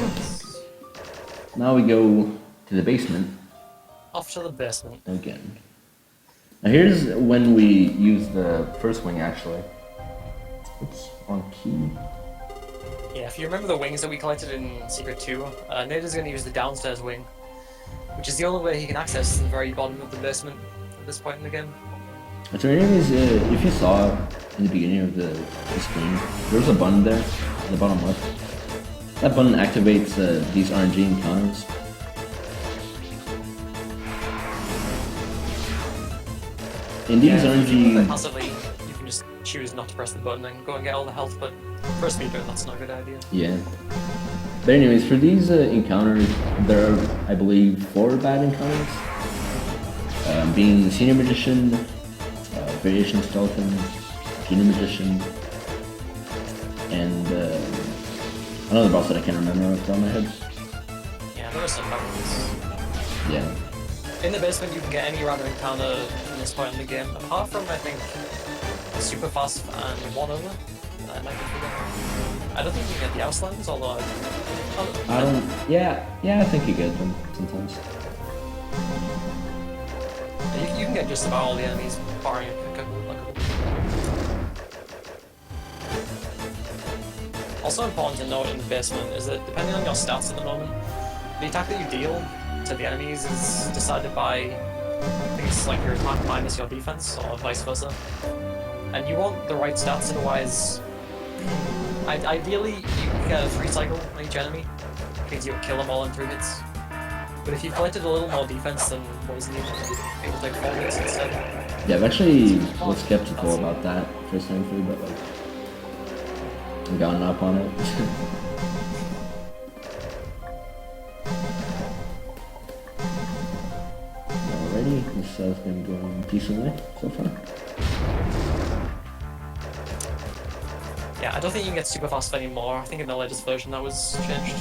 Now we go to the basement Off to the basement. again. Now here's when we use the first wing actually. Oops, on key. Yeah, if you remember the wings that we collected in Secret 2, Nader's going to use the downstairs wing, which is the only way he can access the very bottom of the basement at this point in the game. So anyways, if you saw in the beginning of the screen, there's a button there, at the bottom left. That button activates these RNG encounters. In these RNG... Passively, you can just choose not to press the button and go and get all the health, but for a speedrun, that's not a good idea. Yeah. But anyways, for these encounters, there are, I believe, 4 bad encounters. Being Senior Magician, Variation Skeleton, Junior Magician, and another boss that I can't remember off the top of my head. Yeah, there are some bad ones. Yeah. In the basement, you can get any random encounter from this point in the game, apart from, I think, Super Fast and Wannabes. I might be forgetting. I don't think you can get the Auslands, although I don't... Yeah, I think you get them sometimes. You can get just about all the enemies, barring a couple. Also important to note in the basement is that depending on your stats at the moment, the attack that you deal to the enemies is decided by, I think it's like your attack minus your defense, or vice versa. And you want the right stats, otherwise, ideally you get a 3 cycle on each enemy, because you'll kill them all in 3 hits. But if you collected a little more defense than what was needed, it would take 4 hits instead. Yeah, I've actually was skeptical about that first time through, but like, I've gotten up on it. Alrighty, this has been going decently so far. Yeah, I don't think you can get super fast anymore. I think in the latest version that was changed.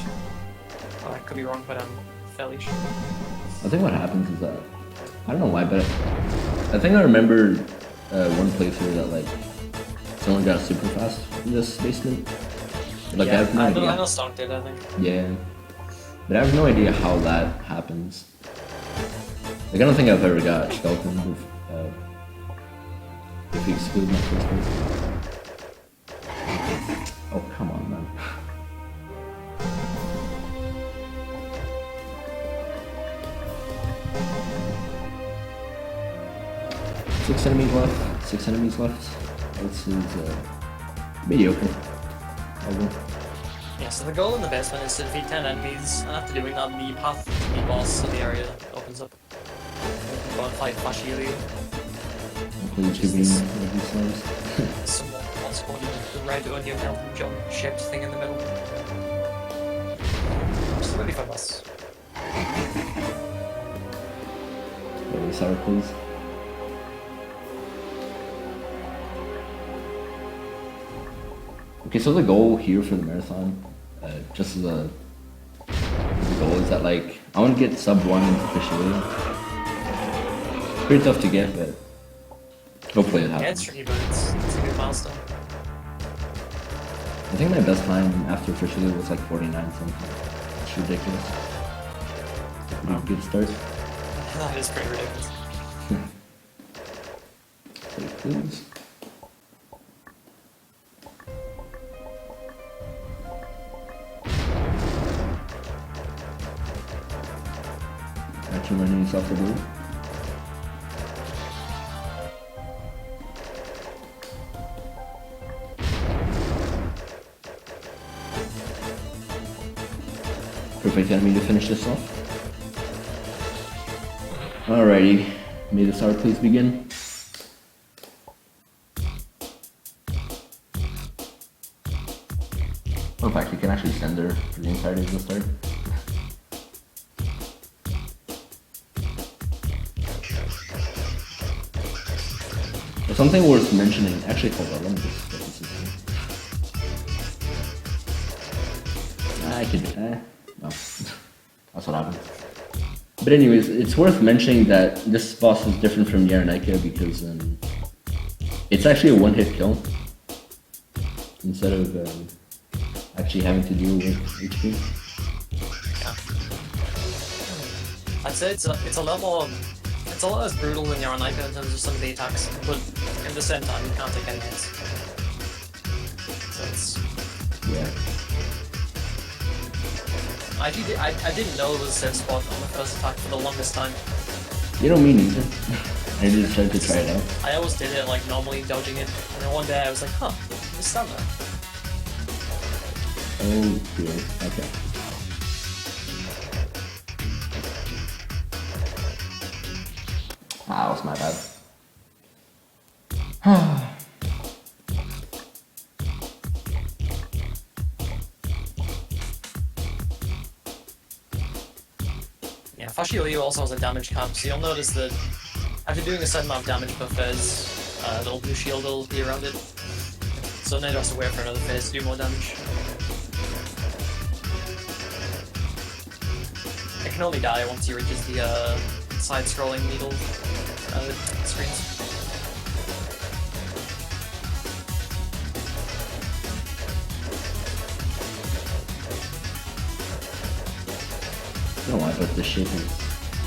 I could be wrong, but I'm fairly sure. I think what happens is that, I don't know why, but I think I remember one playthrough that like someone got super fast in this basement. Like Yeah, I have no idea. I know Stonk did, I think. Yeah, but I have no idea how that happens. Like I don't think I've ever got skeleton if you exclude my first person. Oh come on, man. 6 enemies left. 6 enemies left. This is mediocre. Yeah, so the goal in the basement is to defeat 10 enemies, and after doing that, the path to the boss of the area opens up. You can go and fight Fashilia. Please give me one of these slaves. Someone wants to the red onion Elton John shaped thing in the middle. It's a really fun boss. Very sour, please. Okay, so the goal here for the marathon, just as a the goal is that like I want to get sub 1 officially. Pretty tough to get, but hopefully it Yeah, it's happens. tricky, but it's a good milestone. I think my best time after officially was like 49 something. It's ridiculous. It's a pretty good start. That is pretty ridiculous. Save please. Actually running yourself the blue. Perfect enemy to finish this off. Alrighty, may the start please begin. Oh, in fact, you can actually send her for the entirety of the start. But something worth mentioning, actually, hold on, let me just get this in. I could, no, that's what happened. But anyways, it's worth mentioning that this boss is different from Yarenika because it's actually a one-hit kill instead of actually having to deal with HP. Yeah. I'd say it's a lot more, it's a lot less brutal than Yarenika in terms of some of the attacks, but at the same time you can't take any hits. So it's... Yeah. I didn't know there was a safe spot on the first attack for the longest time. You don't mean either. I just tried to try it out. I always did it like normally dodging it, and then one day I was like, huh, it's stand there. Oh dear, okay. Ah, that was my bad. Yeah, Fashiolio also has a damage cap, so you'll notice that after doing a certain amount of damage per phase, the little blue shield will be around it. So Nader has to wait for another phase to do more damage. It can only die once he reaches the side-scrolling needle screens. I don't know why, but this shape is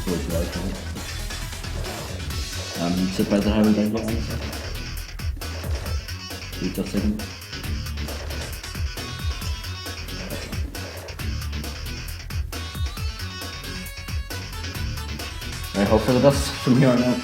really large. I'm surprised I haven't done it honestly. Wait a second. I hope for the best from here on out.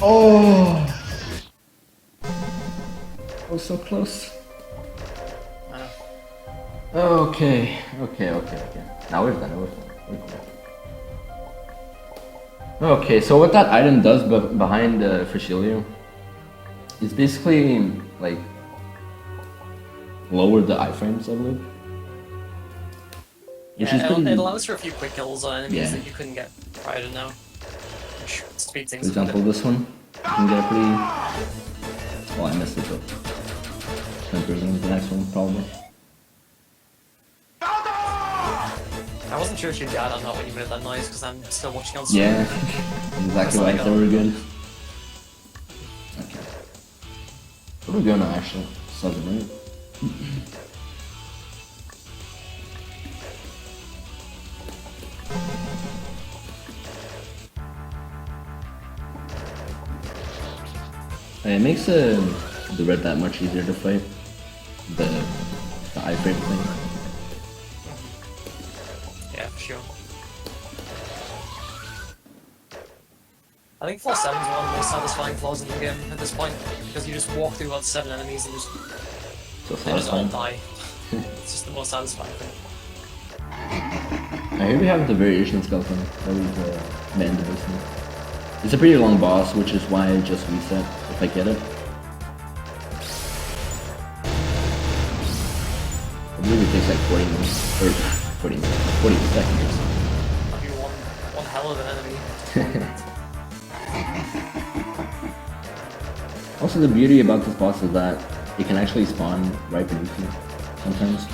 Oh! Oh, so close. Okay. Now we're done. We're done. Okay, so what that item does behind Frashilio is basically like lower the iframes, I believe. Which is pretty... it allows for a few quick kills on enemies that you couldn't get prior to now. Which speeds things For example, this one, you can get a pretty... Oh, I missed it, but... the next one, probably. I wasn't sure if you died or not when you made that noise because I'm still watching on stream. Yeah, exactly why I thought we were good. Okay. What are we going to actually? 7, right? It makes the red that much easier to fight. The iframe thing. Yeah, for sure. I think floor 7 is one of the most satisfying floors in the game at this point, because you just walk through about 7 enemies and So they just all satisfying. die. It's just the most satisfying thing. I hear we have the variation skeleton that we met in the basement. It's a pretty long boss, which is why I just reset if I get it. It really takes like 40 minutes, or 40 minutes, 40 seconds. That'd be one hell of an enemy. Also, the beauty about this boss is that it can actually spawn right beneath you sometimes.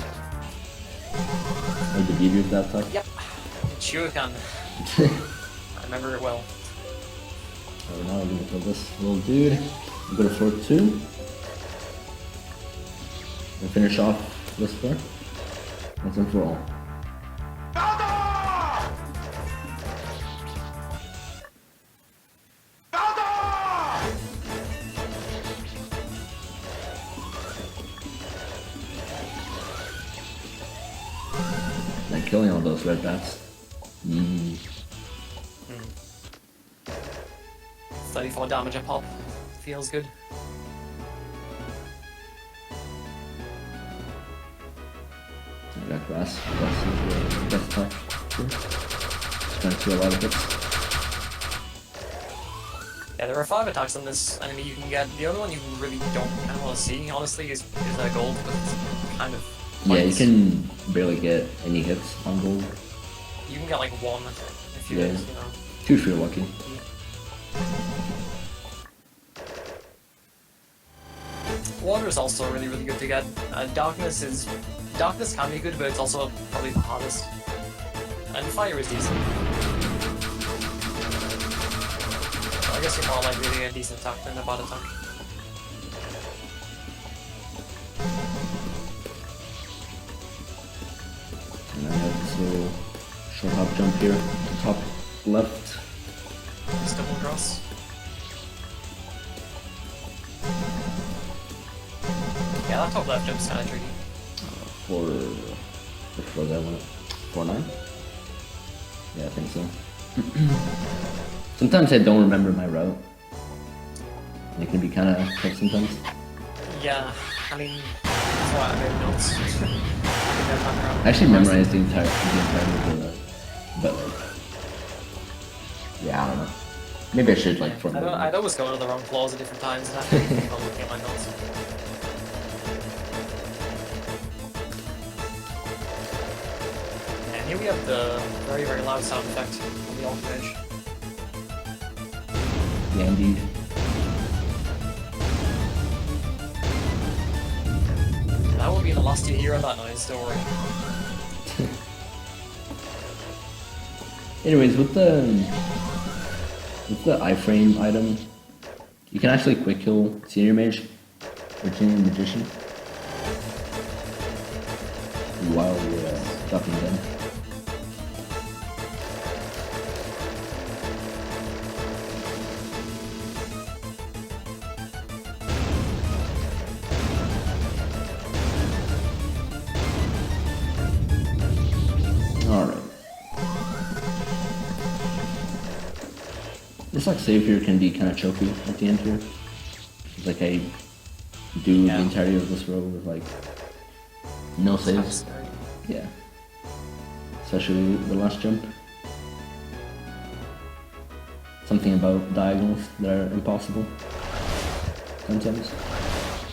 Like the beauty of that type. Yep. Sure can. I remember it well. So now we're gonna kill this little dude. We'll go to floor 2. And finish off this floor. Once and for all. Like killing all those red bats. 34 damage a pop. Feels good. I got grass. Grass is the best attack. Just trying to do a lot of hits. Yeah, there are 5 attacks on this enemy you can get. The only one you really don't kind of want to see, honestly, is that gold, but it's kind of Yeah, you pointless. can barely get any hits on gold. You can get like 1 if you, Yeah. you know. 2 if you're lucky. Water is also really, really good to get. Darkness can be good, but it's also probably the hardest. And fire is decent. So I guess you're more likely to get a decent attack than a bad attack. And I have this little short hop jump here. Top left. Just double cross. Yeah, that top left jump's kinda tricky. For which floor that one? 4-9? Yeah, I think so. Sometimes I don't remember my route. It can be kind of tough sometimes. Yeah, I mean, that's why I made notes. I actually memorized the entire movie, but like, yeah, I don't know. Maybe I should like from. I'd always go to the wrong floors at different times and have to keep on looking at my notes. And here we have the very, very loud sound effect on the alt edge. Yeah, indeed. That will be the last you hear of that noise, don't worry. Anyways, with the iframe item, you can actually quick kill senior mage or junior magician while you're dropping them. Alright. This like save here can be kind of choky at the end here. It's like I do the entirety of this row with like no saves. Scary. Yeah. Especially the last jump. Something about diagonals that are impossible. Sometimes.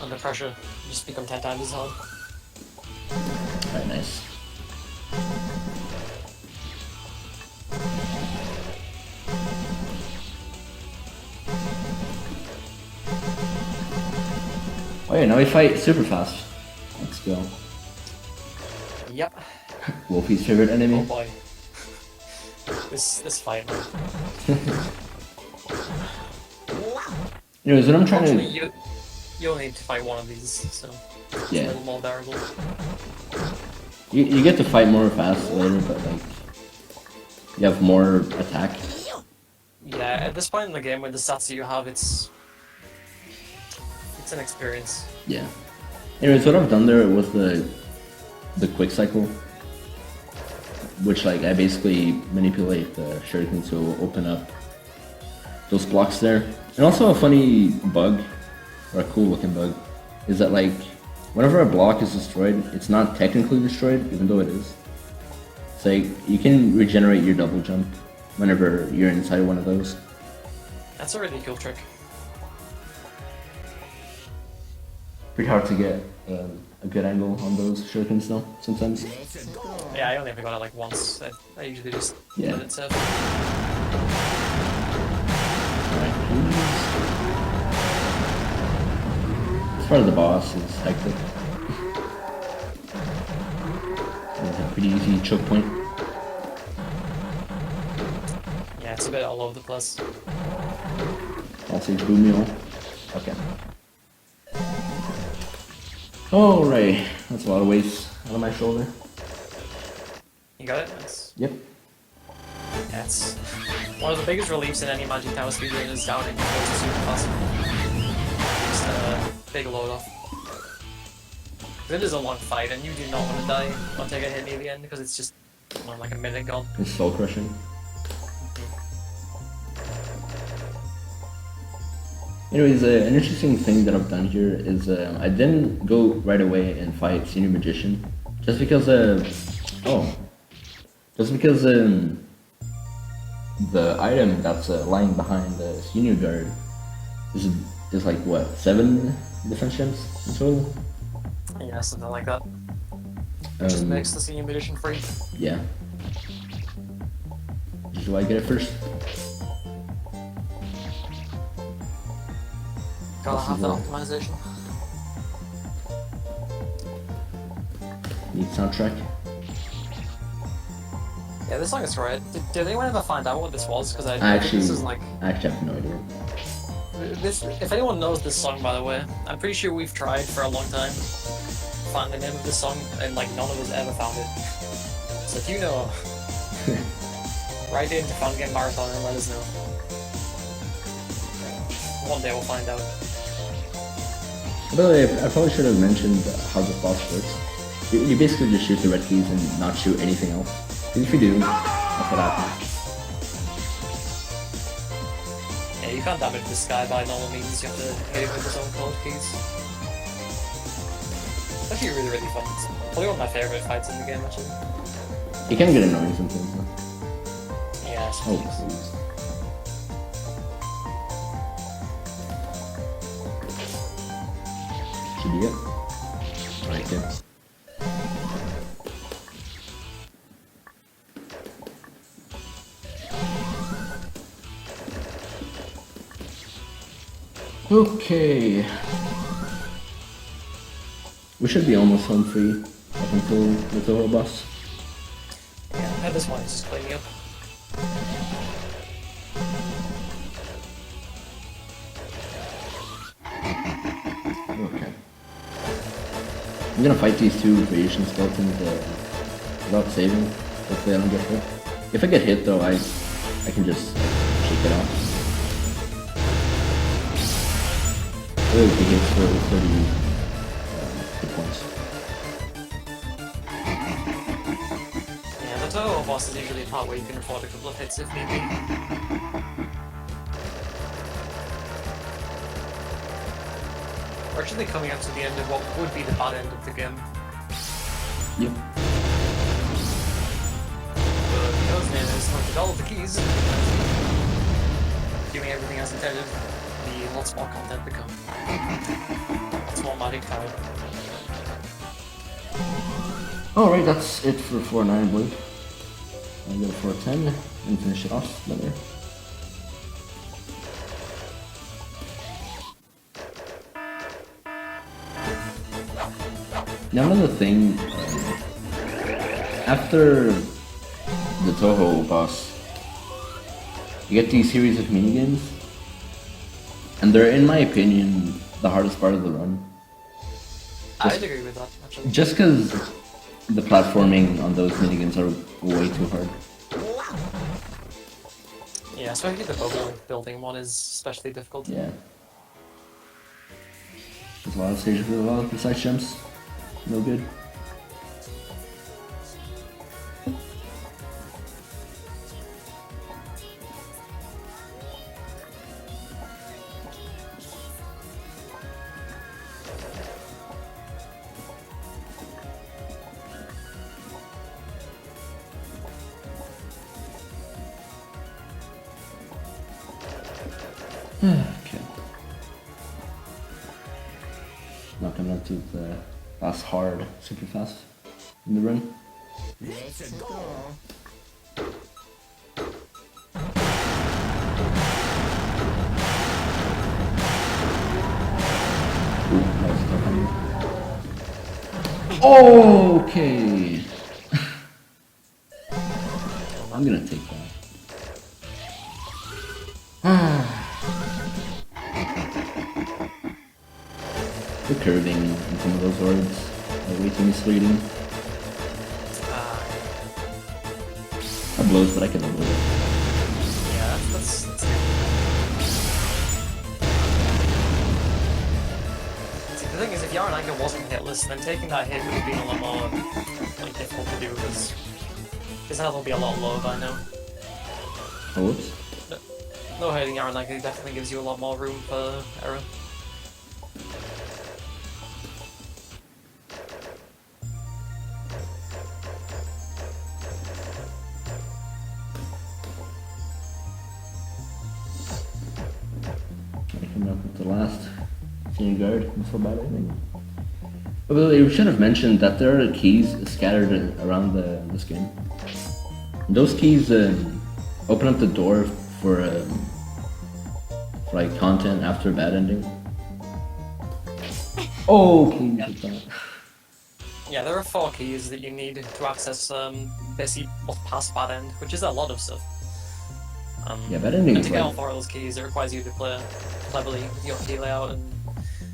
Under pressure, you just become 10 times as hard. Alright, nice. Oh yeah, now we fight super fast. Let's go. Yep. Wolfi's favorite Oh enemy. boy. This fight. Anyways, what I'm trying Actually, to... you only need to fight one of these, so it's Yeah. a little more bearable. You get to fight more fast later, but like... You have more attack. Yeah, at this point in the game, with the stats that you have, it's an experience. Yeah. Anyways, what I've done there was the quick cycle, which like I basically manipulate the shuriken to open up those blocks there. And also a funny bug, or a cool looking bug, is that like whenever a block is destroyed, it's not technically destroyed, even though it is. It's like you can regenerate your double jump whenever you're inside one of those. That's a really cool trick. Pretty hard to get a good angle on those shurikens though, sometimes. Yeah, I only ever got it like once. I usually just Yeah. let it serve. This part of the boss is hectic. It's a pretty easy choke point. Yeah, it's a bit all over the place. I'll say boom. Okay. Alright, that's a lot of weight out of my shoulder. You got it? Nice. Yep. Yeah, it's one of the biggest reliefs in any Magic Tower speedrun is down in your super fast. Just a big load off. It is a long fight and you do not want to die or take a hit near the end because it's just like a minute gone. It's soul crushing. Anyways, an interesting thing that I've done here is I didn't go right away and fight Senior Magician, just because the item that's lying behind the Senior Guard is like what, 7 defense gems in total? Yeah, something like that. Just makes the Senior Magician free. Yeah. Which is why I get it first. Gotta have that optimization. Need soundtrack. Yeah, this song is great. Did anyone ever find out what this was? Because I think I this is like... actually have no idea. If anyone knows this song, by the way, I'm pretty sure we've tried for a long time to find the name of this song, and like none of us ever found it. So if you know, write into Fangame Marathon and let us know. One day we'll find out. By the way, I probably should have mentioned how this boss works. You basically just shoot the red keys and not shoot anything else. And if you do, that's what happens. Yeah, you can't damage this guy by normal means, you have to hit him with his own code keys. It's actually really, really fun. It's probably one of my favourite fights in the game, actually. It can get annoying sometimes though. Yeah, Oh, sometimes. please. Should be it. Right there. Okay. We should be almost home free up until the Toho boss. Yeah, at this point it's just cleaning up. Okay. I'm gonna fight these 2 creation skeletons without saving. Hopefully I don't get hit. If I get hit though, I can just shake it off. Really big hits for 30 hit points. Yeah, the Toho boss is usually a part where you can afford a couple of hits if need be. We're actually coming up to the end of what would be the bad end of the game. Yep. But because Nader has collected all of the keys, doing everything as intended, the lots more content to come. Lots more Magic Tower. Alright, that's it for 4-9, I believe. I'll go for 10 and finish it off later. Now another thing, after the Toho boss, you get these series of minigames, and they're, in my opinion, the hardest part of the run. I'd agree with that, actually. Just because the platforming on those minigames are way too hard. Yeah, especially the bubble building one is especially difficult. Yeah. There's a lot of stages with a lot of precise jumps. No good. Okay. Now coming up to the last hard, super fast in the run. Let's go. Ooh, that was tough on you. Oh, okay. I'm gonna take that. The curving in some of those orbs are way too misleading. That blows, but I can avoid it. Yeah, that's See, the thing is, if Yaranaka wasn't hitless, then taking that hit would have been a lot more like difficult to do because his health will be a lot lower by now. Oh, whoops. No hitting Yaranaka definitely gives you a lot more room for error. Coming up with the last senior guard before battling. By the way, we should have mentioned that there are keys scattered around this game. And those keys open up the door for like content after a bad ending. Oh, keys with that. Yeah, there are 4 keys that you need to access basically what's past bad end, which is a lot of stuff. Yeah, bad ending And is to get all like, 4 of those keys, it requires you to play cleverly with your key layout and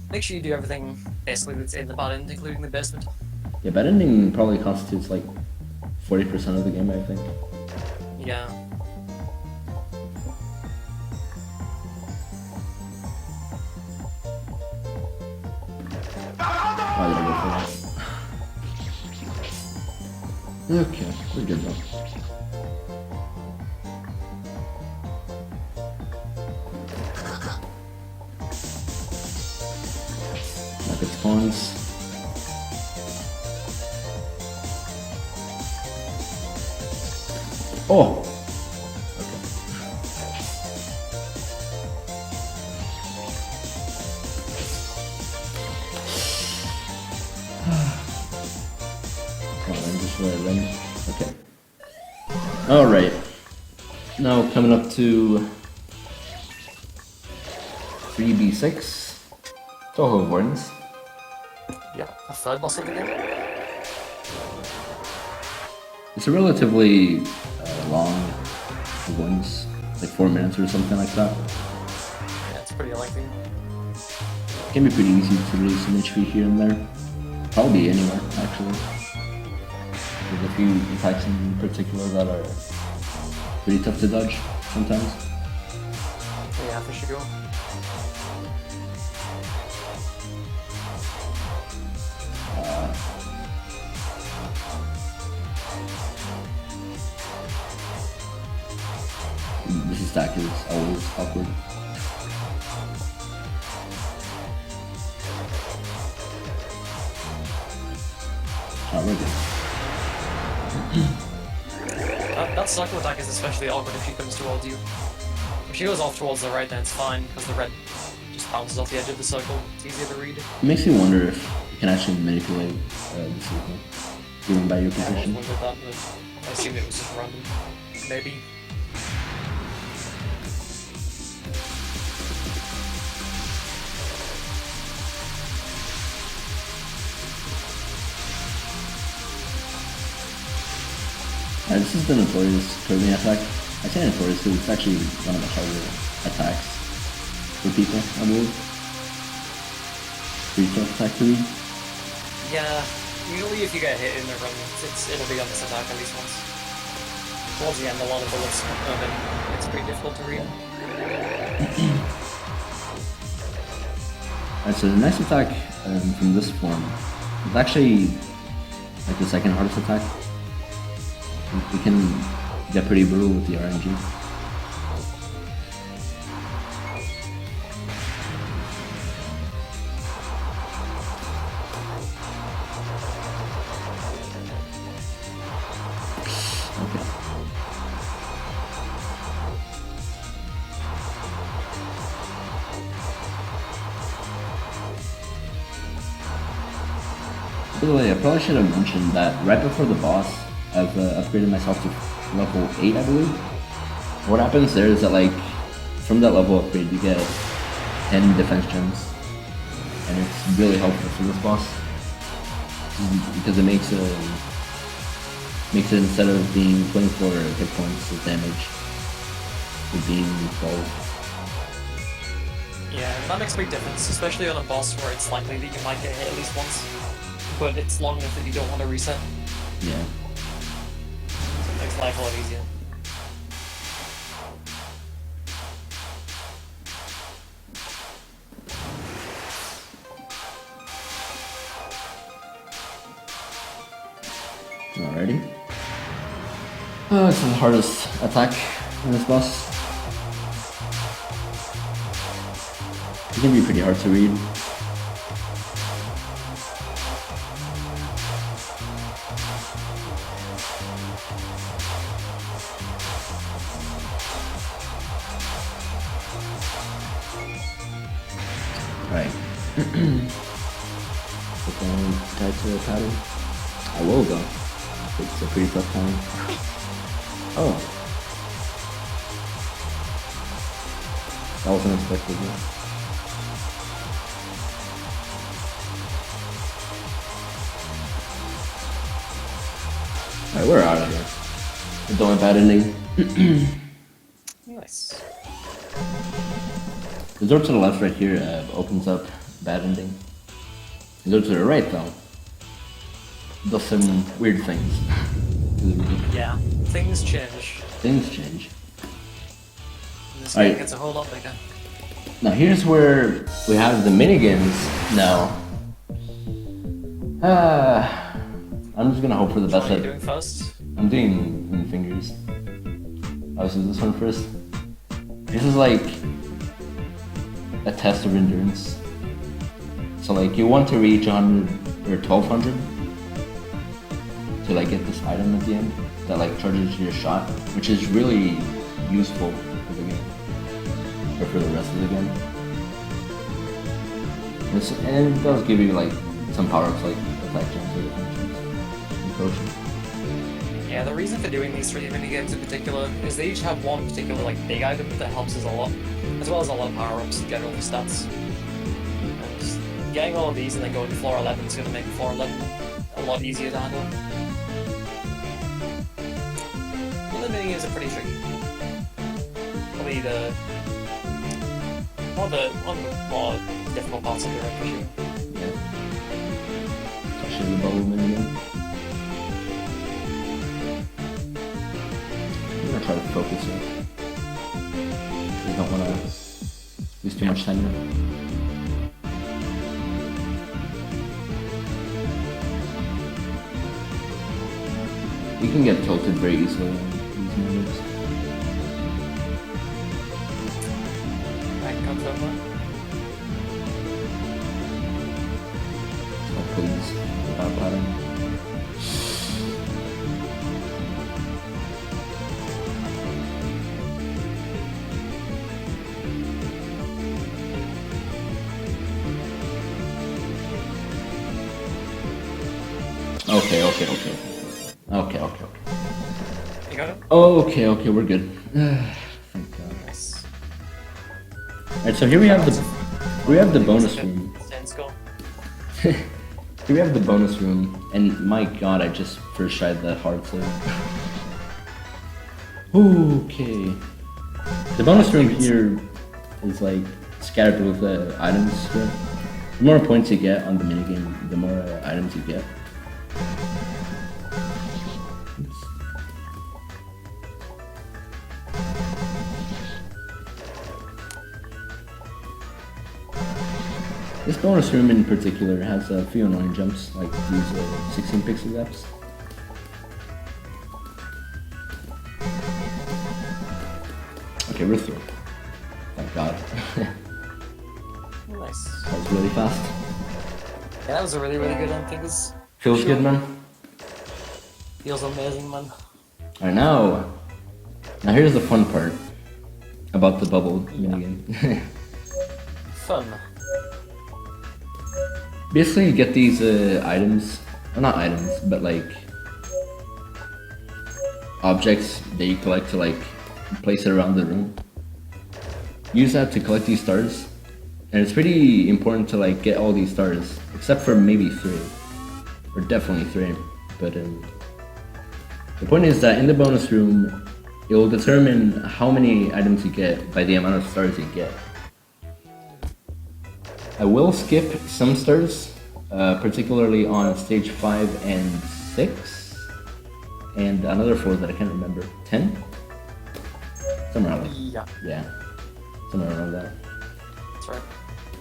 make sure you do everything basically that's in the bad end, including the basement. yeah, bad ending probably constitutes like 40% of the game, I think. Yeah. Why did I go for that? Okay, we're good though. Rocket spawns. Oh! Come on, just let it run. Okay. Alright. Now coming up to 3B6. Toho of Wardens. Yeah, a third boss of the game. It's a relatively long Wardens, like 4 minutes or something like that. Yeah, it's pretty lengthy. It can be pretty easy to lose some HP here and there. Probably anywhere, actually. There's a few attacks in particular that are pretty tough to dodge sometimes. Yeah, for sure. This stack is always awkward. Not really. That cycle attack is especially awkward if she comes towards you. If she goes off towards the right, then it's fine, because the red just bounces off the edge of the circle. It's easier to read. It makes me wonder if you can actually manipulate the circle, even by your Yeah, I position. wondered that, but I assumed it was just random. Maybe. This is the notorious curving attack. I say notorious because it's actually one of the harder attacks for people, I believe. Pretty tough attack to read. Yeah, usually if you get hit in the run, it'll be on this attack at least once. Towards the end, a lot of bullets come in. It's pretty difficult to read. Alright, so the next attack from this form is actually like the second hardest attack. It can get pretty brutal with the RNG. Okay. By the way, I probably should have mentioned that right before the boss, I've upgraded myself to level 8, I believe. What happens there is that, like, from that level upgrade, you get 10 defense gems, and it's really helpful for this boss because it makes it instead of being 24 hit points of damage, it being 12. Yeah, that makes a big difference, especially on a boss where it's likely that you might get hit at least once, but it's long enough that you don't want to reset. Yeah. So it makes life a lot easier. Alrighty. It's the hardest attack in this boss. It can be pretty hard to read. Right. Put down tied to a pattern. I will go. It's a pretty tough time. Oh. That was unexpected. Yeah. Alright, we're out of here. We're doing bad ending. Nice. The door to the left right here opens up bad ending. The door to the right though does some weird things. Yeah, things change. Things change. And this game Alright. gets a whole lot bigger. Now here's where we have the minigames now. I'm just gonna hope for the best. What are you doing first? I'm doing fingers. I'll do this one first. This is like a test of endurance. So like you want to reach 100 or 1200 to like get this item at the end that like charges your shot, which is really useful for the game or for the rest of the game. And it does give you like some power-ups like attack gems or defense and potion. Yeah, the reason for doing these 3 minigames in particular is they each have one particular like big item that helps us a lot, as well as a lot of power-ups and general stats. And just getting all of these and then going to floor 11 is going to make floor 11 a lot easier to handle. The minigames are pretty tricky. Probably one of the more difficult parts of the run for sure. Yeah. Especially the bubble minigame. I'm gonna try to focus here. We don't wanna lose too much time here. You can get tilted very easily on these moves. Right, confirm that. So please, without pattern. Okay. You got it? Okay, we're good. Thank God. Nice. Alright, so here we have the bonus room. Stand skull. Here we have the bonus room, and my God, I just first tried the hard save. Okay. The bonus room here is like scattered with items here. The more points you get on the minigame, the more items you get. This bonus room in particular has a few annoying jumps, like these 16 pixel gaps. Okay, we're through. Thank God. Nice. That was really fast. Yeah, that was a really, really good one. I think this Feels good, man. feels amazing, man. I know. Now here's the fun part about the bubble minigame. Fun. Basically, you get these items well, not items, but like objects that you collect to like place it around the room. Use that to collect these stars, and it's pretty important to like get all these stars, except for maybe 3, or definitely 3. But the point is that in the bonus room, it will determine how many items you get by the amount of stars you get. I will skip some stars, particularly on stage 5 and 6, and another 4 that I can't remember. 10? Somewhere around there. Yeah, somewhere around that. That's right.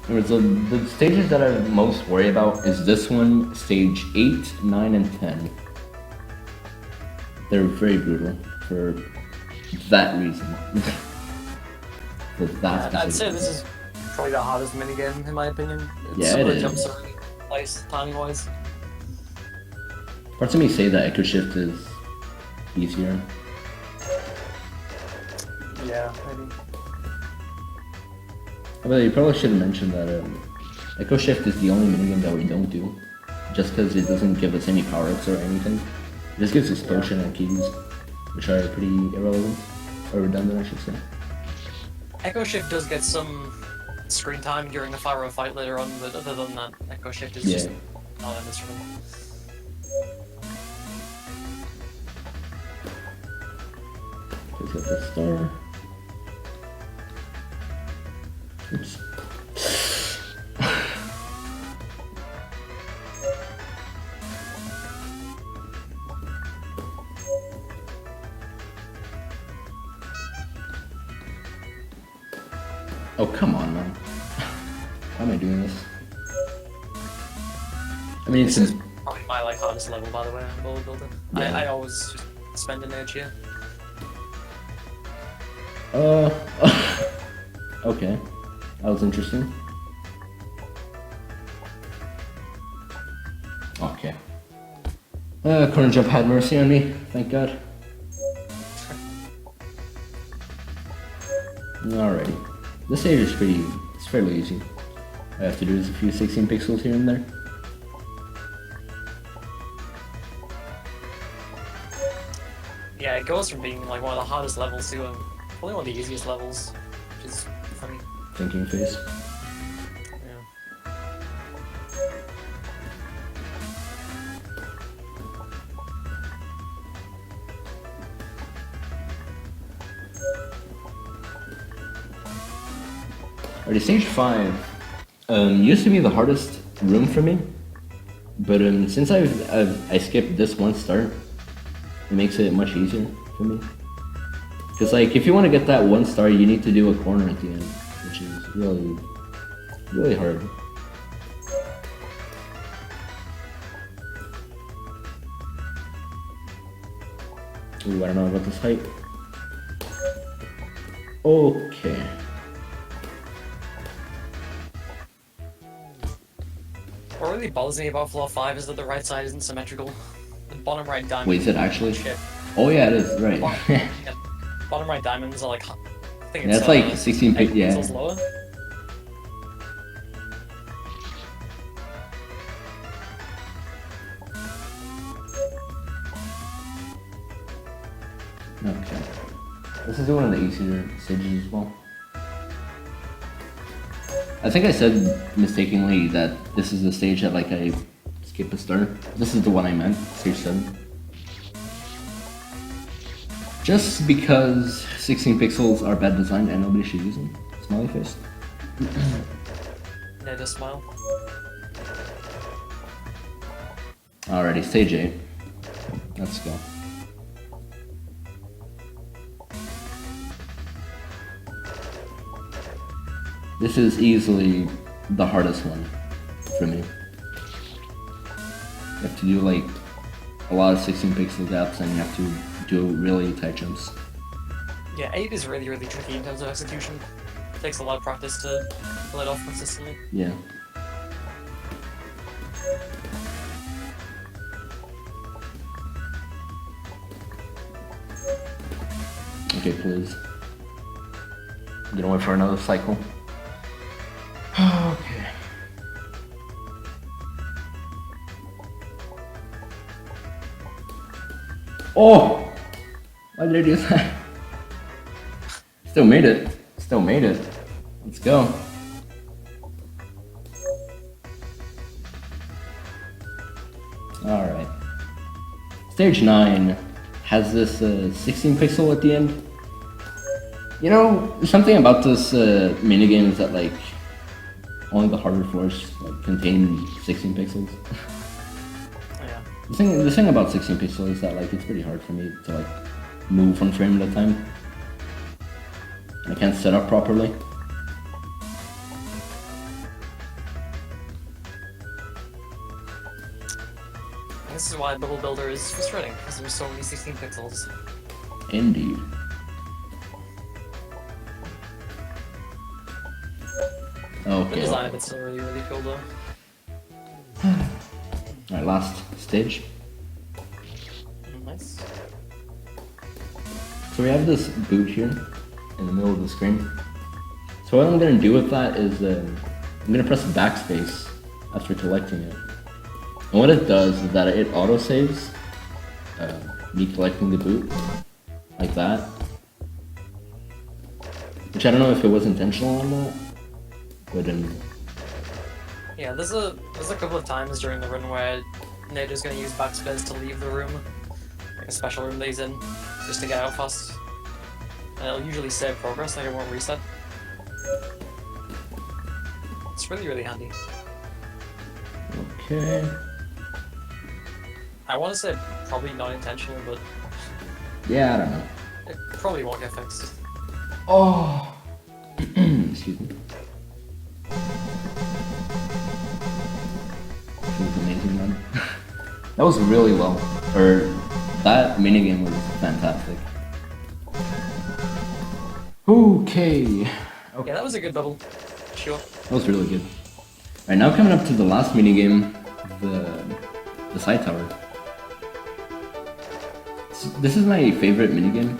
Anyways, the stages that I'm most worried about is this one, stage 8, 9, and 10. They're very brutal for that reason. For that I'd say specific this is probably the hardest minigame in my opinion. Yeah, Some of it the is. jumps are really nice, timing wise. Parts of me say that Echo Shift is easier. Yeah, maybe. But you probably should have mentioned that Echo Shift is the only minigame that we don't do, just because it doesn't give us any power-ups or anything. It just gives us potion and keys, which are pretty irrelevant, or redundant I should say. Echo Shift does get some screen time during the Fyro fight later on, but other than that, Echo Shift is just not in this room. Let's get the star. Oops. Oh, come on, man. Why am I doing this? I mean, This it's is probably my like hardest level, by the way, on Bullet Builder. Yeah. I always just spend an edge here. okay. That was interesting. Okay. Corner jump had mercy on me, thank God. Alrighty. This stage is it's fairly easy. All I have to do is a few 16 pixels here and there. Yeah, it goes from being like one of the hardest levels to probably one of the easiest levels, which is funny. Thinking face. Yeah. Alrighty, stage 5 used to be the hardest room for me, but since I skipped this one start, it makes it much easier for me. Because like, if you want to get that 1 star, you need to do a corner at the end, which is really, really hard. Ooh, I don't know about this height. Okay. What really bothers me about floor 5 is that the right side isn't symmetrical. The bottom right diamond. Wait, is it actually? Shit. Oh yeah, it is, right. Yeah, bottom right diamonds are like, I think Yeah, it's it's like 16 8 yeah. pixels lower. Okay. This is one of the easier stages as well. I think I said mistakenly that this is the stage that like I skip a star. This is the one I meant, stage 7. Just because 16 pixels are bad design and nobody should use them. Smiley face. Nader smile. Alrighty, stage 8. Let's go. This is easily the hardest one for me. You have to do like a lot of 16 pixel gaps and you have to do really tight jumps. Yeah, 8 is really, really tricky in terms of execution. It takes a lot of practice to pull it off consistently. Yeah. Okay, please. I'm gonna wait for another cycle. Okay. Oh! Why did I do that? Still made it. Still made it. Let's go. Alright. Stage 9 has this 16 pixel at the end. You know, something about this minigame is that like only the harder floors like contain 16 pixels. Yeah. The thing about 16 pixels is that like it's pretty hard for me to like move one frame at a time. And I can't set up properly. This is why Bubble Builder is frustrating, because there's so many 16 pixels. Indeed. The Okay. design of it's still really, really cool though. Alright, last stage. Nice. So we have this boot here in the middle of the screen. So what I'm going to do with that is I'm going to press backspace after collecting it. And what it does is that it autosaves me collecting the boot, like that. Which I don't know if it was intentional or not, but Yeah, there's a couple of times during the run where Nader's gonna use backspace to leave the room, like a special room that he's in, just to get out fast. And it'll usually save progress, like it won't reset. It's really, really handy. okay. I want to say probably not intentionally, but Yeah, I don't know. it probably won't get fixed. Oh, excuse me. It was amazing, man. That was really well. That minigame was fantastic. Okay. Yeah, that was a good bubble. Sure. That was really good. Alright, now coming up to the last minigame, the side tower. This is my favorite minigame.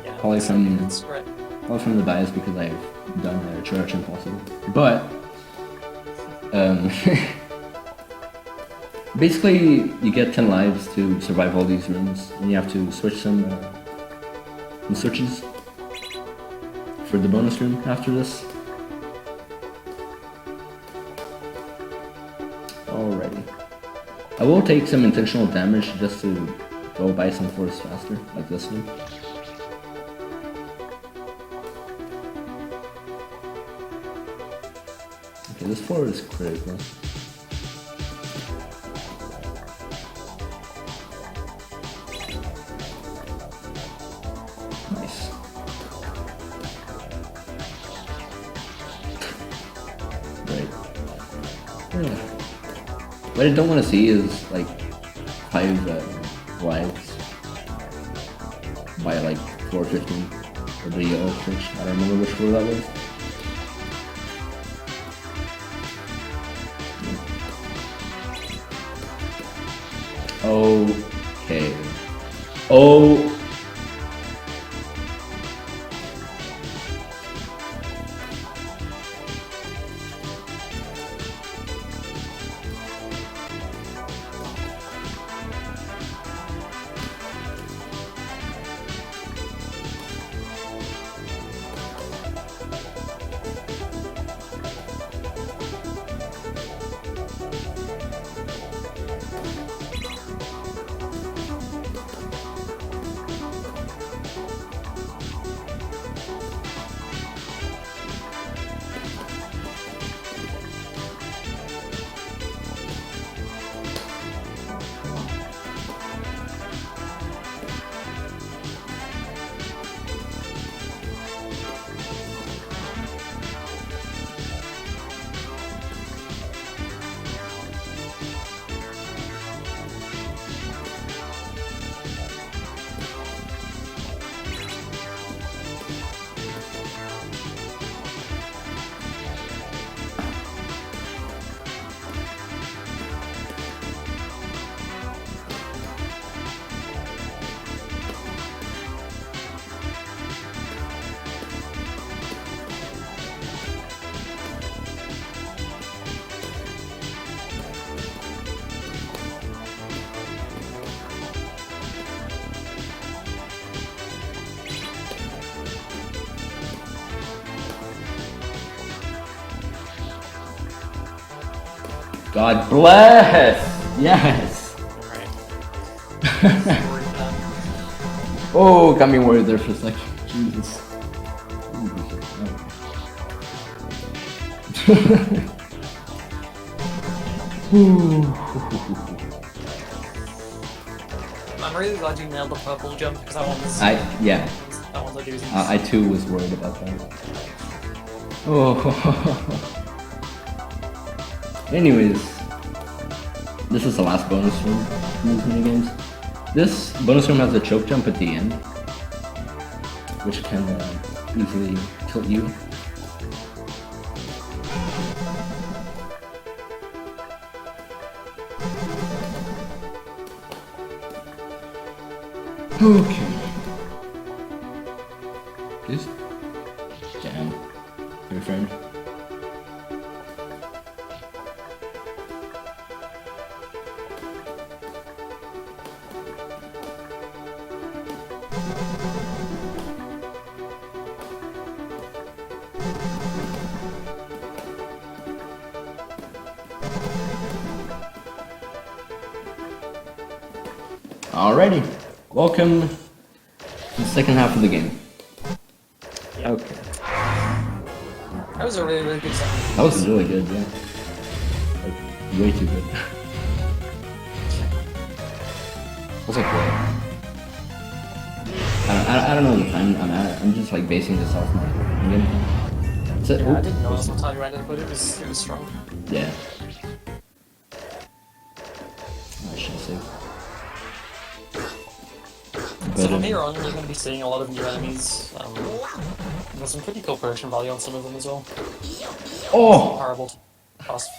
Yeah, Probably from it's great. the bias because I've done Church Impossible. But basically you get 10 lives to survive all these rooms, and you have to switch some switches for the bonus room after this. Alrighty. I will take some intentional damage just to go by some floors faster, like this one. Okay, this floor is critical. Nice. Right. Yeah. What I don't want to see is like 5 lives by like floor 15 or the yellow switch. I don't remember which floor that was. Okay. Oh. God bless! Yes! Alright. Oh, got me worried there for a second. Jesus. I'm really glad you nailed the purple jump because that one's Yeah. that one's a doozy. I too was worried about that. Oh. Anyways, this is the last bonus room in these minigames. This bonus room has a choke jump at the end, which can easily tilt you. Okay. Please? Damn. Your friend. Alrighty. Welcome to the second half of the game. Okay. That was a really, really good sound. That was really good, yeah. Like, way too good. What's up, boy? I don't know the time I'm at. I'm just like basing this off my game. Is it? Yeah, I didn't notice what time you ended, but it was strong. Yeah. I should say. So from here on, you're going to be seeing a lot of new enemies. There's some pretty cool production value on some of them as well. Oh! Horrible cost.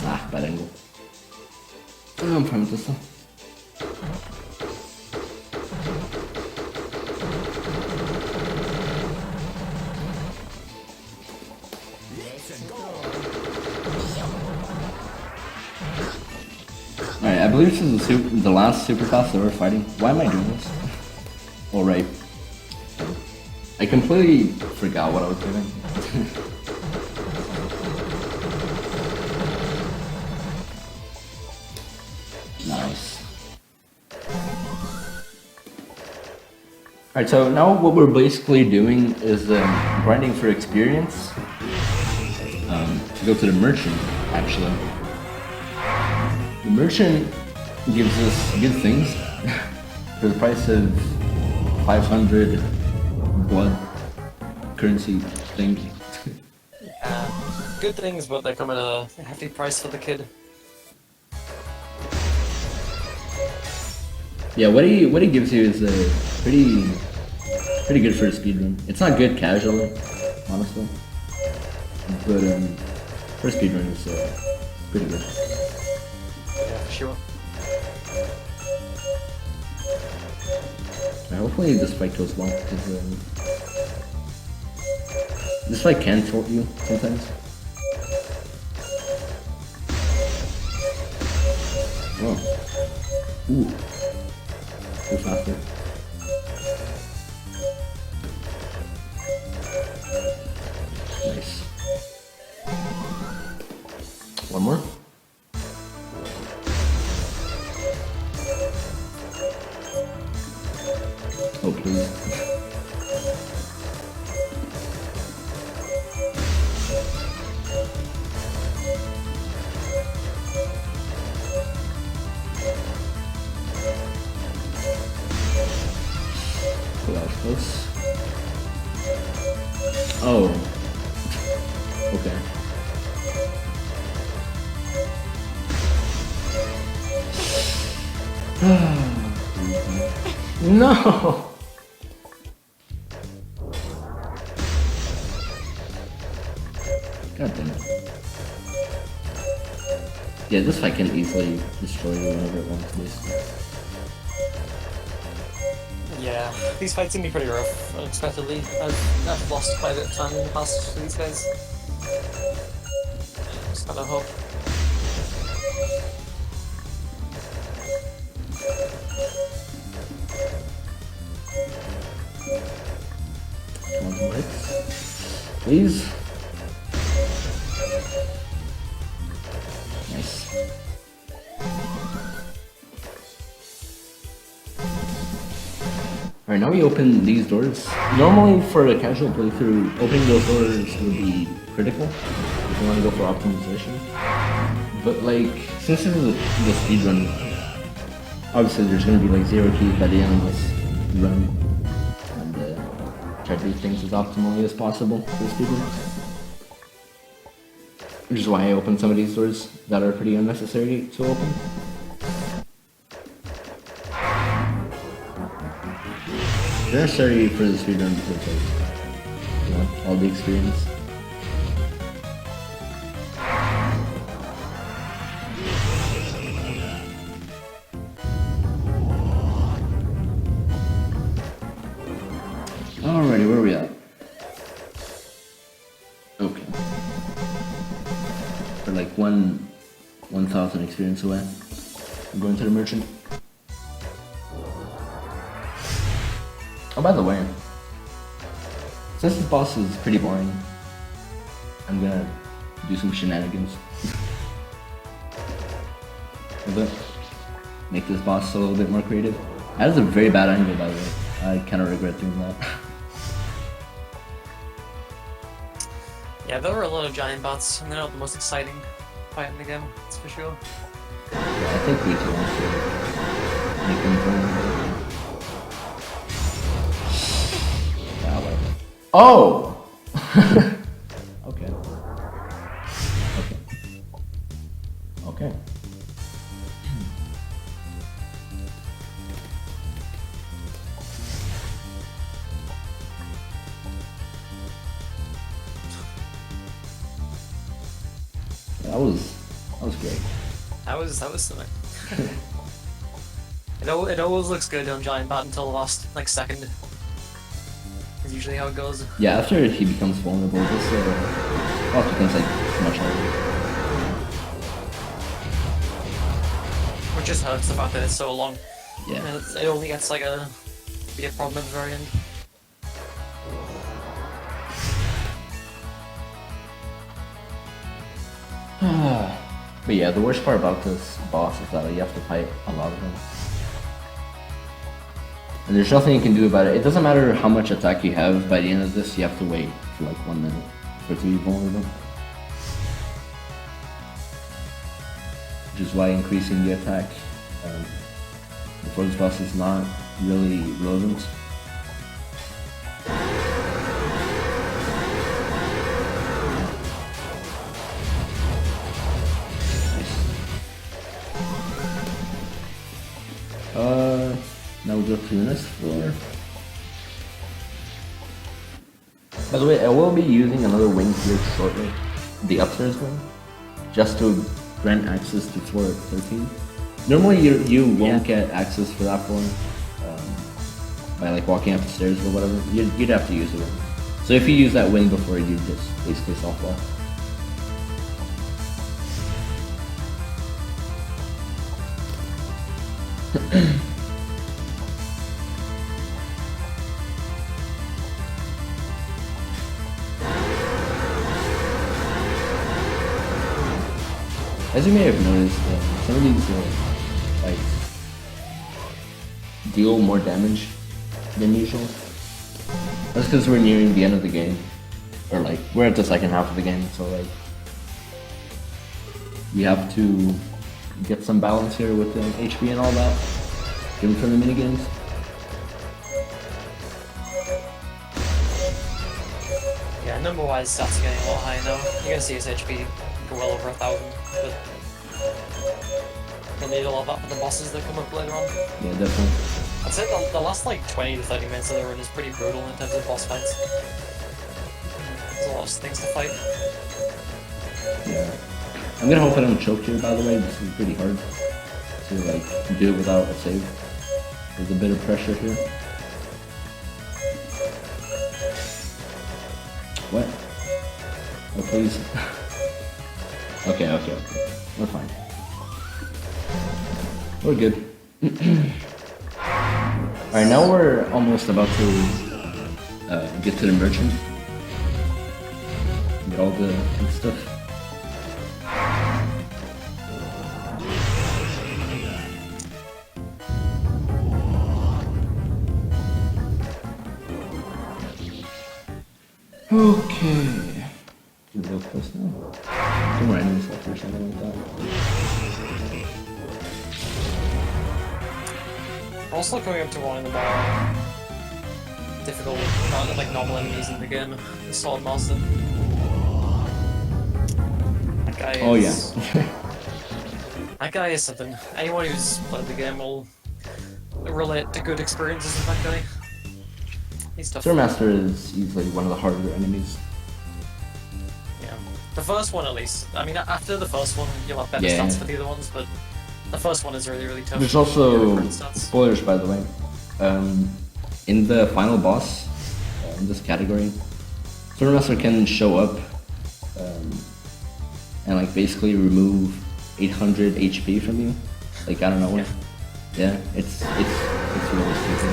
Ah, bad angle. I'm fine with this one. Alright, I believe this is the last super class that we're fighting. Why am I doing this? Alright. I completely forgot what I was doing. Nice. Alright, so now what we're basically doing is grinding for experience. To go to the merchant, actually. The merchant gives us good things for the price of 500 blood currency thing. Good things, but they come at a hefty price for the kid. Yeah, what he gives you is pretty good for a speedrun. It's not good casually, honestly, but for a speedrun it's pretty good. Yeah, for sure. Right, hopefully this fight goes well, because this fight can tilt you sometimes. Oh. Ooh. Too fast there. Nice. One more. Oh, please. Oh, that was close. Oh. Okay. No! God damn it. Yeah, this fight can easily destroy you whenever it wants, basically. Yeah, these fights can be pretty rough, unexpectedly. I've lost quite a bit of time in the past to these guys. Just gotta hope. Please. Nice. Alright, now we open these doors. Normally for a casual playthrough, opening those doors would be critical if you want to go for optimization. But like, since this is the speedrun, obviously there's going to be like 0 keys by the end of this run. And try to do things as optimally as possible for the speedrun. Which is why I opened some of these doors that are pretty unnecessary to open. They're necessary for the speedrun because like, you know, all the experience. Alrighty, where are we at? Okay. We're like 1,000 experience away. I'm going to the merchant. Oh, by the way, since this boss is pretty boring, I'm gonna do some shenanigans. Make this boss a little bit more creative. That is a very bad angle, by the way. I kind of regret doing that. Yeah, there were a lot of giant bots, and they're not the most exciting fight in the game, that's for sure. Yeah, I think we too want to make them fun. Oh! Okay. Okay. That was great. That was something. It always looks good on giant bot until the last like second. Is usually how it goes. Yeah, after he becomes vulnerable, this boss becomes like much harder. Which just hurts the fact that it's so long. Yeah. And it only gets like be a problem at the very end. But yeah, the worst part about this boss is that you have to fight a lot of them. And there's nothing you can do about it. It doesn't matter how much attack you have, by the end of this you have to wait for like 1 minute for it to be vulnerable. Which is why increasing the attack before this boss is not really relevant. Now we go to the next floor. By the way, I will be using another wing here shortly, the upstairs wing, just to grant access to floor 13. Normally you won't get access for that floor by like walking up the stairs or whatever. You'd have to use a wing. So if you use that wing before, you just basically softball. As you may have noticed, some of these like deal more damage than usual. That's because we're nearing the end of the game, or like we're at the second half of the game, so like we have to get some balance here with the HP and all that, given from the minigames. Yeah, number-wise, stats are getting a lot higher now. You're gonna see his HP go well over 1,000, but we'll need a lot of that for the bosses that come up later on. Yeah, definitely. I'd say the last like 20 to 30 minutes of the run is pretty brutal in terms of boss fights. There's a lot of things to fight. Yeah. I'm gonna hope I don't choke here, by the way. This is pretty hard to like do it without a save. There's a bit of pressure here. What? Oh, please. Okay. We're fine. We're good. Alright, now we're almost about to get to the merchant. get all the good stuff. Okay. Real close now. 2 more enemies left or something like that. We're also going up to one of the more difficult, not like normal enemies in the game, the Sword Master. That guy is... Oh yeah. That guy is something. Anyone who's played the game will relate to good experiences with that guy. He's tough. Sword Master is easily one of the harder enemies. Yeah. The first one at least. I mean, after the first one, you'll have better Yeah. stats for the other ones, but the first one is really, really tough. There's also Different stats. spoilers, by the way. In the final boss, in this category, Sword Master can show up and like basically remove 800 HP from you. Like I don't know what. Yeah, it's really stupid.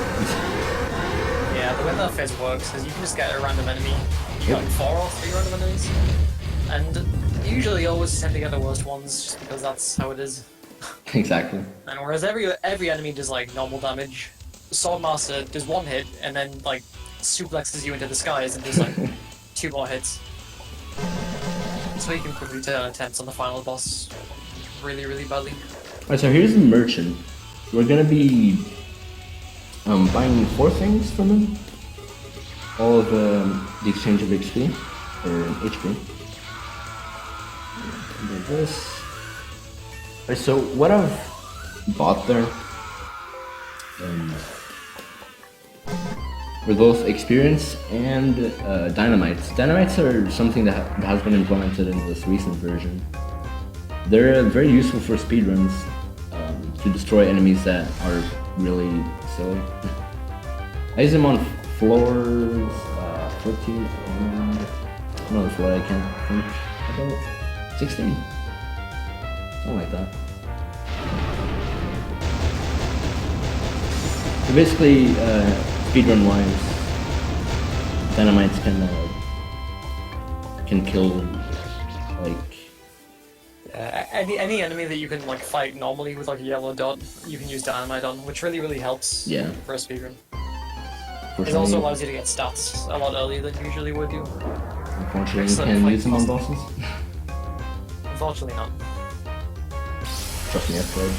Yeah, the way that phase works is you can just get a random enemy. You got 4 or 3 random enemies, and usually you always tend to get the worst ones just because that's how it is. Exactly. And whereas every enemy does like normal damage, Swordmaster does 1 hit and then like suplexes you into the skies and does like 2 more hits. So you can quickly turn attempts on the final boss really, really badly. Alright, so here's the merchant. We're gonna be buying 4 things from him. All of the exchange of XP, or HP. And then this. Alright, so what I've bought there were both experience and dynamites. Dynamites are something that has been implemented in this recent version. They're very useful for speedruns to destroy enemies that are really silly. I use them on floors 14 and another floor I can't think about 16. Something like that. So basically, speedrun wise, dynamites can kill like Any enemy that you can like fight normally with like a yellow dot, you can use dynamite on, which really helps for a speedrun. It also allows you to get stats a lot earlier than you usually would do. Unfortunately, you can't use them on bosses. Unfortunately not. Trust me, I've played.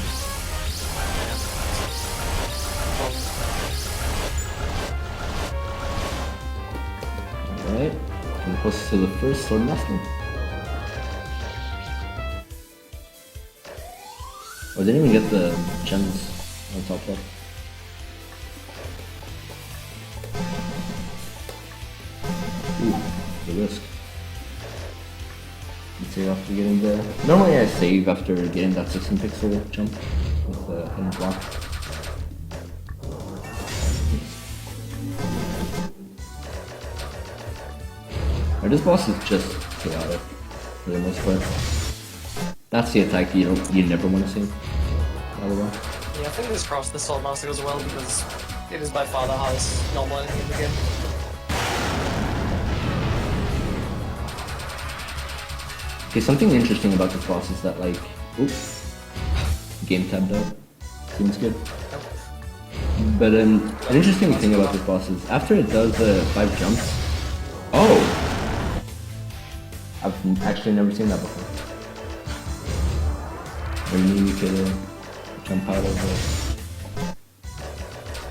Alright, getting close to the first Sword Master. Oh, I didn't even get the gems on top left. Ooh, the risk. Save after getting the... Normally I save after getting that 16 pixel jump with the hidden block. Or this boss is just chaotic for the most part. That's the attack you never want to see, by the way. Yeah, fingers crossed the Sword Master goes well because it is by far the hardest normal enemy in the game. Okay, something interesting about this boss is that like, oops, game tabbed out. Seems good. But an interesting thing about this boss is after it does the 5 jumps. Oh, I've actually never seen that before. Where you could jump out of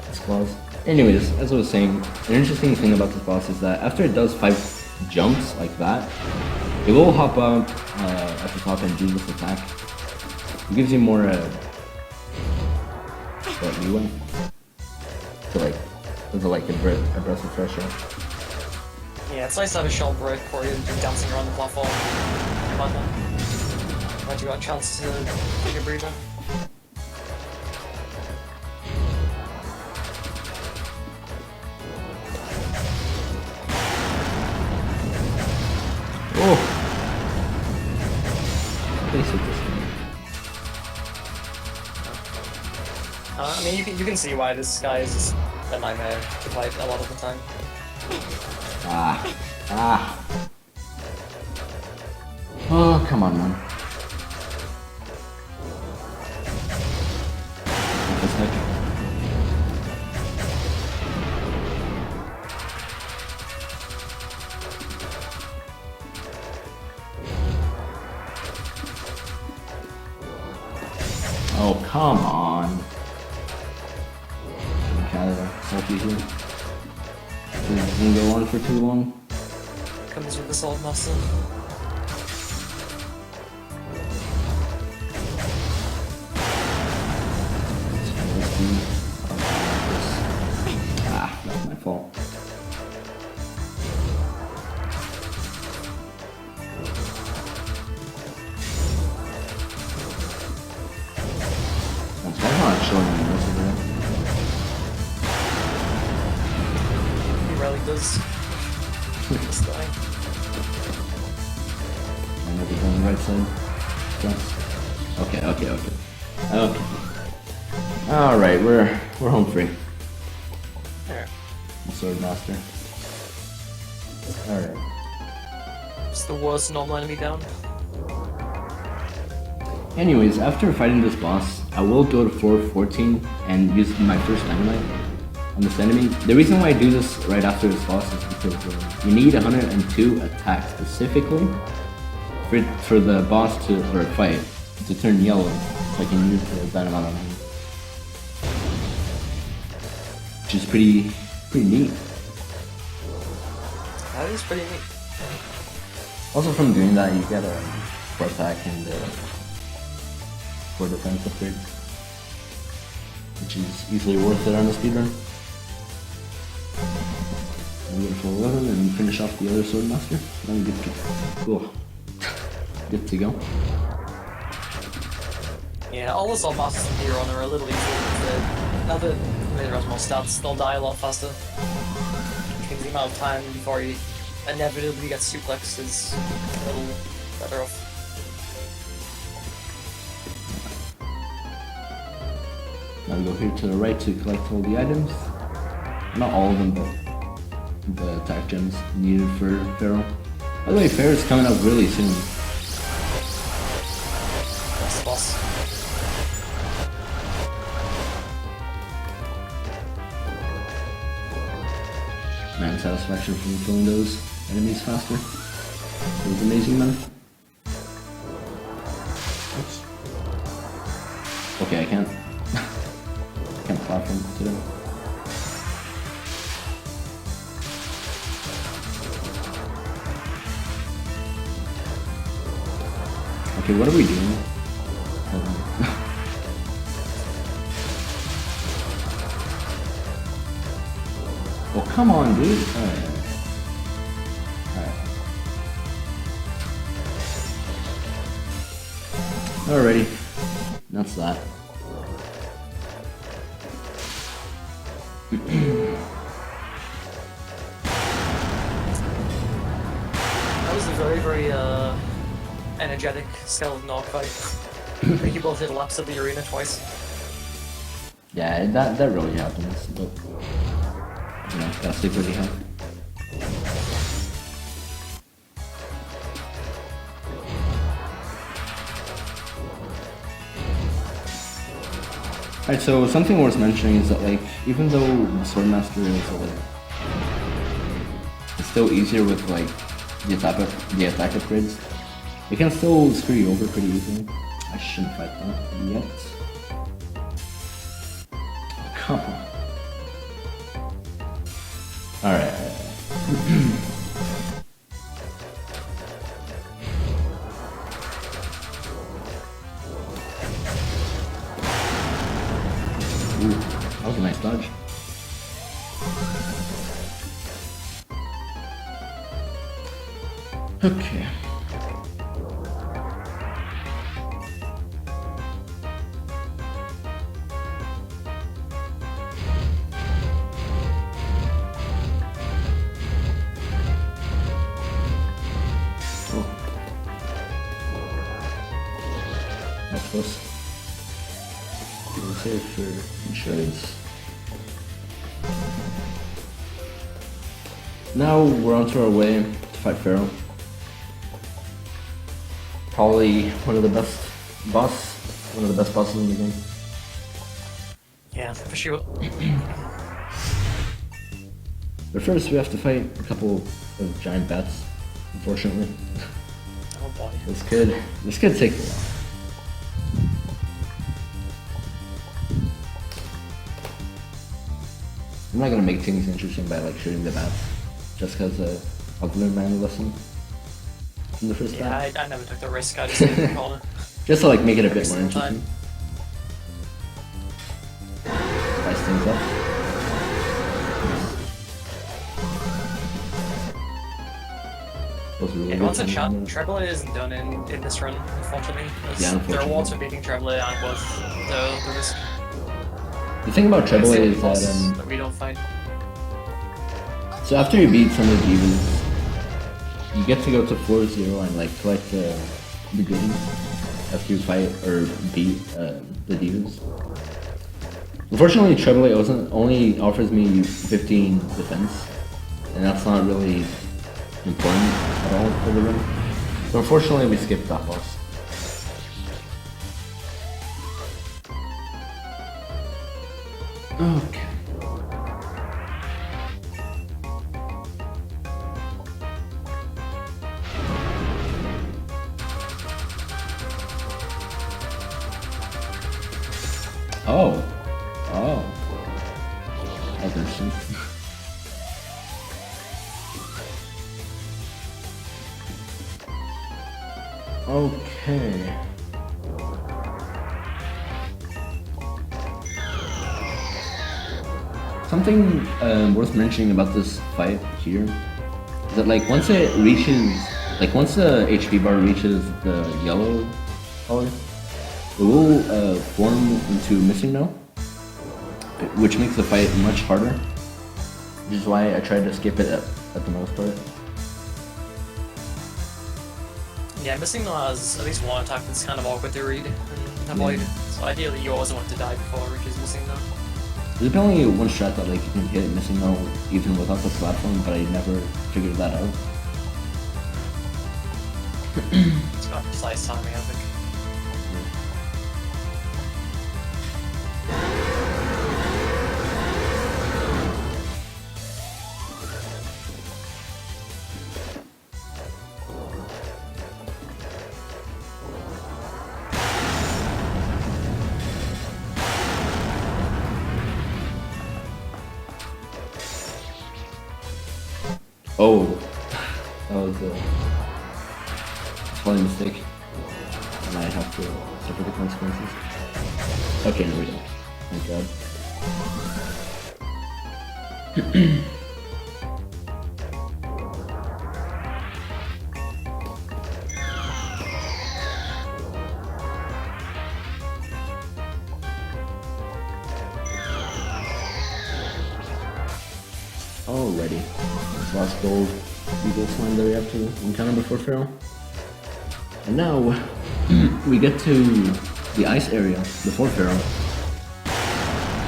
its claws. Anyways, as I was saying, an interesting thing about this boss is that after it does 5 jumps like that, it will hop up at the top and do this attack. It gives you more leeway to like a breath of fresh air. Yeah, it's nice to have a short break where you're just dancing around the platform. Glad you got a chance to take a breather. Oh! Basically. I mean, you can see why this guy is just a nightmare to fight a lot of the time. Ah. come on, man. What the heck? Oh, come on. I'm kind of salty here. This isn't go on for too long. Comes with the Sword Master. Ah, that's my fault. That's not showing me this again. He rarely does. This guy. I'm never going right side. Yes. Okay. Alright, we're home free. There. Sword Master. Alright. Just the worst normal enemy down. Anyways, after fighting this boss, I will go to floor 14 and use my first dynamite on this enemy. The reason why I do this right after this boss is because you need 102 attacks specifically for the boss to, or fight, to turn yellow so I can use the dynamite on him. Which is pretty neat. That is pretty neat. Also from doing that, you get a 4 attack and 4 defense upgrades, which is easily worth it on a speedrun. And we go to 11 and finish off the other Sword Master. Then we get to cool. Good to go. Yeah, all the Sword Masters from here on are a little easier. Now that Nader has more stats, they'll die a lot faster. Which means the amount of time before he inevitably gets suplexed is a little better off. Now we go here to the right to collect all the items. Not all of them, but the attack gems needed for Pharaoh. By the way, Pharaoh's coming up really soon. That's the boss. Man, satisfaction from killing those enemies faster. It was amazing, man. Oops. Okay, I can't. I can't platform today. Okay, what are we doing? Hold on. Oh, come on, dude. Alright. Alrighty. That's that. That was a very energetic skeleton knock fight. I think you both hit laps of the arena twice. Yeah, that really happens, but you know, gotta stay pretty high. Alright, so something worth mentioning is that, like, even though the Swordmaster is it's still easier with like the attack upgrades, it can still screw you over pretty easily. I shouldn't fight that yet. Come on. Alright. Ooh, that was a nice dodge. Okay. That's close. Save for insurance. Now we're on to our way to fight Pharaoh. Probably one of the best bosses in the game. Yeah, for sure. But first, we have to fight a couple of giant bats. Unfortunately, Oh boy. this could take a while. I'm not gonna make things interesting by like shooting the bats, just because I've learned my lesson from the first Yeah, time. I never took the risk. I just stayed in the corner. Just to like make it a Every bit more single interesting. Spice things up. Those are really Yeah, good once a shot, timing. Treble isn't done in this run, unfortunately. Yeah, The unfortunately. rewards for beating Treble aren't worth the risk. The thing about Treble It's the is boss that that we don't fight. so after you beat some of the demons, you get to go to floor 0 and like collect the goodies after you fight or beat the demons. Unfortunately, Treble only offers me 15 defense, and that's not really important at all for the run. So unfortunately, we skipped that boss. Okay. Oh. Oh. That's interesting. Okay. Something worth mentioning about this fight here is that like once the HP bar reaches the yellow color, it will form into missing no, which makes the fight much harder. Which is why I tried to skip it at the most part. Yeah, missing though has at least one attack that's kind of awkward to read and avoid. So ideally you always want to die before it reaches missing though. There's apparently one strat that like you can hit missing no even without the platform, but I never figured that out. It's got precise timing, I think. Oh, that was probably a mistake, and I have to suffer the consequences. Okay, no we don't. Thank God. Alrighty. This last gold eagle slime that we have to encounter before Pharaoh. And now we get to the ice area before Pharaoh.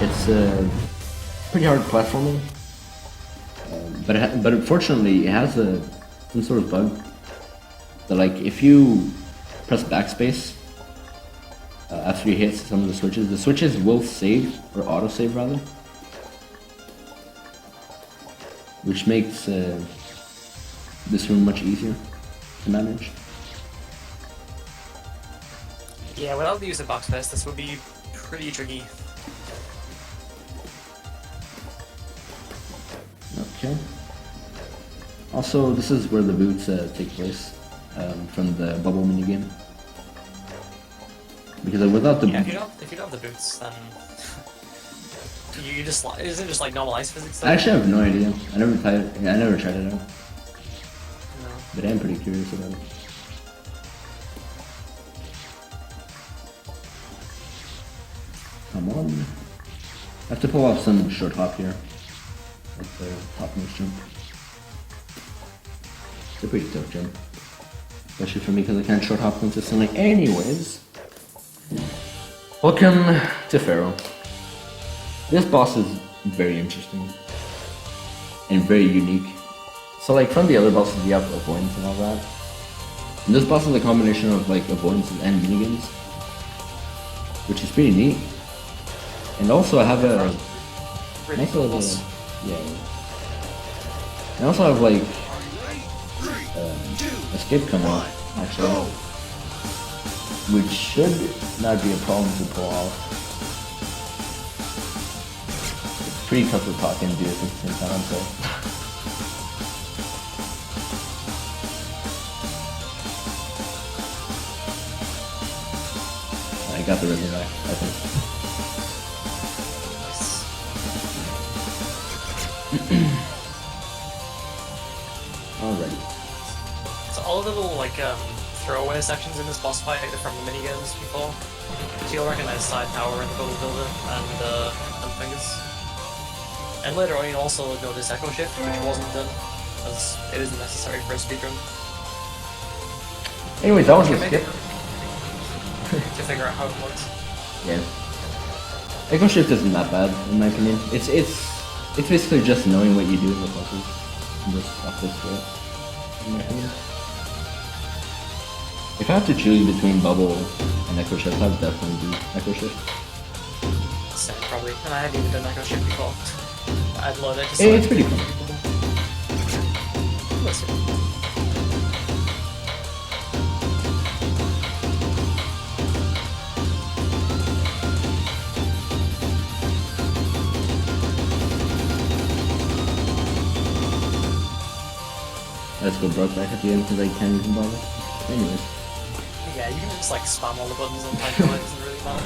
It's pretty hard platforming, but unfortunately it has some sort of bug that like if you press backspace after you hit some of the switches will save or auto save rather. Which makes this room much easier to manage. Yeah, without the use of backspace, this would be pretty tricky. Okay. Also, this is where the boots take place from the bubble minigame. Because without the Yeah, if you don't have the boots, then you just is it just like normal ice physics? I actually have no idea. I never tried it out, No. but I am pretty curious about it. Come on. I have to pull off some short hop here. Like the topmost jump. It's a pretty tough jump. Especially for me because I can't short hop consistently. Anyways. Welcome to Pharaoh. This boss is very interesting. And very unique. So like from the other bosses you have avoidance and all that. And this boss is a combination of like avoidances and minigames, which is pretty neat. And also I have a Really nice cool little, boss. yeah. I also have like escape come out actually, which should not be a problem to pull off. It's pretty tough to talk and do it at the same time, so. I got the rhythm back, I think. Alrighty. So all of the little like throwaway sections in this boss fight are from the minigames before. So you'll recognize Side Tower and the Golden Builder and Fingers. And later on you'll also notice Echo Shift, which wasn't done, as it isn't necessary for a speedrun. Anyways, that was a You can make skip. it to figure out how it works. Yeah. Echo Shift isn't that bad, in my opinion. It's basically just knowing what you do in the puzzles. And just stuff this way, in my opinion. If I have to choose between Bubble and Echo Shift, I'd definitely do Echo Shift. Same, probably. And I hadn't even done Echo Shift before. I'd load it just It's pretty fun. Let's see. Let's go broke back at the end because I can't even bother. Anyways. Yeah, you can just like spam all the buttons and type it doesn't really matter.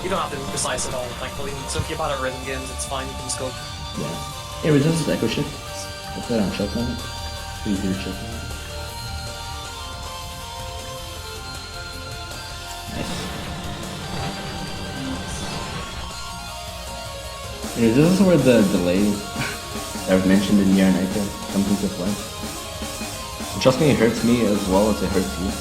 You don't have to be precise at all, thankfully. So if you're bad at rhythm games, it's fine, you can just go. Yeah. Anyways, this is Echo Shift. What's that on check on it? Please do check on it. Nice. Anyways, this is where the delay that I've mentioned in Nier and Ico comes into play. And trust me, it hurts me as well as it hurts you.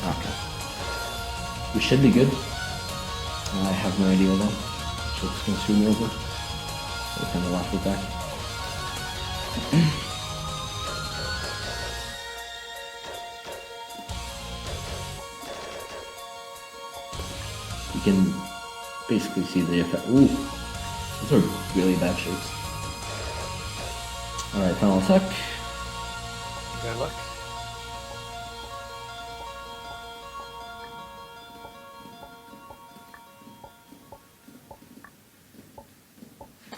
Okay. We should be good. I have no idea though. So it's gonna screw me over. So kind of lost it back. You can basically see the effect. Ooh, those are really bad shapes. Alright, final attack. Good luck.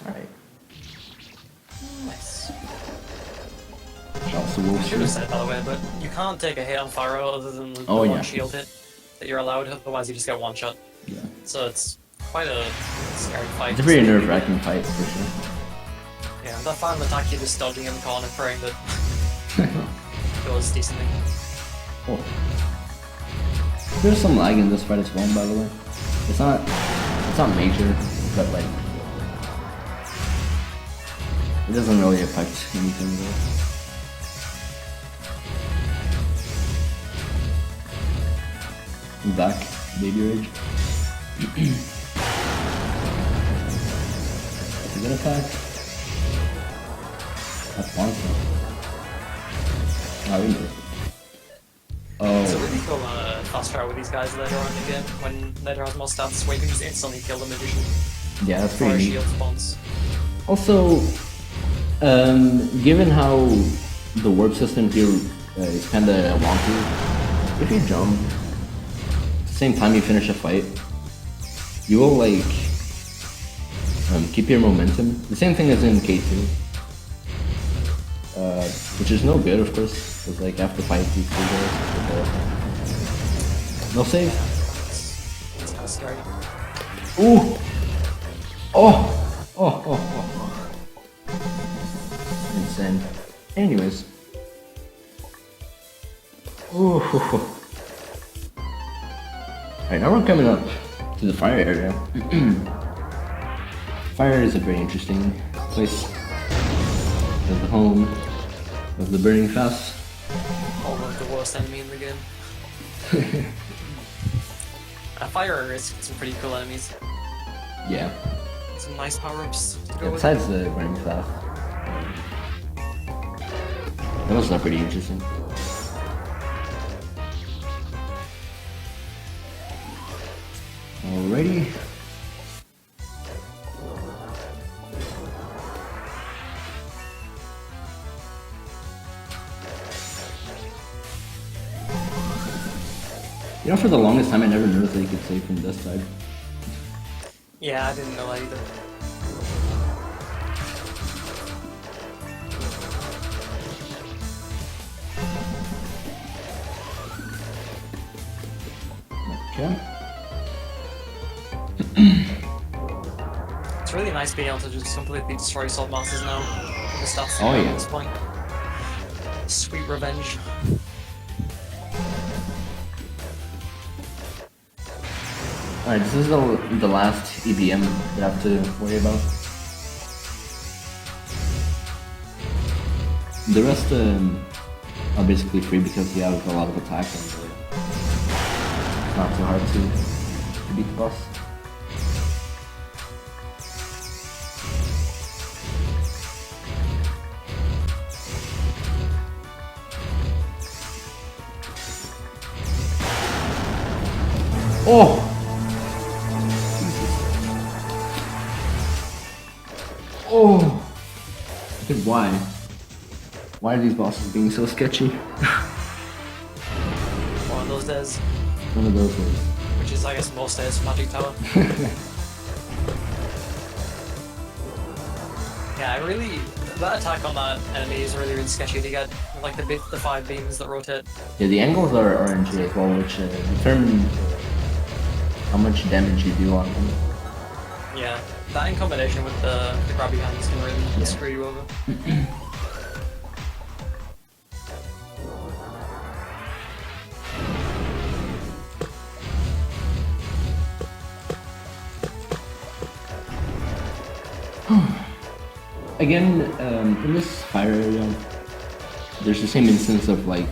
Alright. Nice. Shouts to I should have Wolfi. said by the way, but you can't take a hit on Pharaoh other than the Oh, one yeah. shield hit that you're allowed, otherwise you just get one shot. Yeah. So it's quite a scary fight. It's a very nerve-wracking fight for sure. Yeah, that final attack you're just dodging in the corner praying that it goes decently. Oh. There's some lag in this fight as well, by the way. It's not major, but like it doesn't really affect anything though. I'm back, baby rage. That's a good attack. That's one. Oh, really? It's a Oh, really cool fast travel with these guys later on in the game when Nader has more stats where you can just instantly kill the magician yeah, that's before pretty his neat. shield spawns. Also, given how the warp system here is kind of wonky, if you jump at the same time you finish a fight, you will like keep your momentum. The same thing as in K2, which is no good, of course, because like after fight these two guys, no save. It's kind of scary. Ooh! Oh! Oh! Insane. Anyways. Ooh. Alright, now we're coming up to the fire area. Fire is a very interesting place. It's the home of the burning fast. Almost the worst enemy in the game. Fire is some pretty cool enemies. Yeah. Some nice power-ups to go Yeah, with. besides the burning fast. That was pretty interesting. Alrighty. You know, for the longest time I never noticed that you could save from this side. Yeah, I didn't know that either. Okay. It's really nice being able to just completely destroy Salt Masters now. The stats Oh, yeah. at this point. Sweet revenge. Alright, this is the last EBM that I have to worry about. The rest are basically free because you have a lot of attack and it's not so hard to beat the boss. Oh! Oh! But why? Why are these bosses being so sketchy? One of those days. One of those days. Which is, I guess, most days for Magic Tower. Yeah, I really... That attack on that enemy is really, really sketchy to get. Like the 5 beams that rotate. Yeah, the angles are RNG as well, which determine how much damage you do on them. Yeah, that in combination with the grabby hands can really screw you over. Again, in this fire area, there's the same instance of like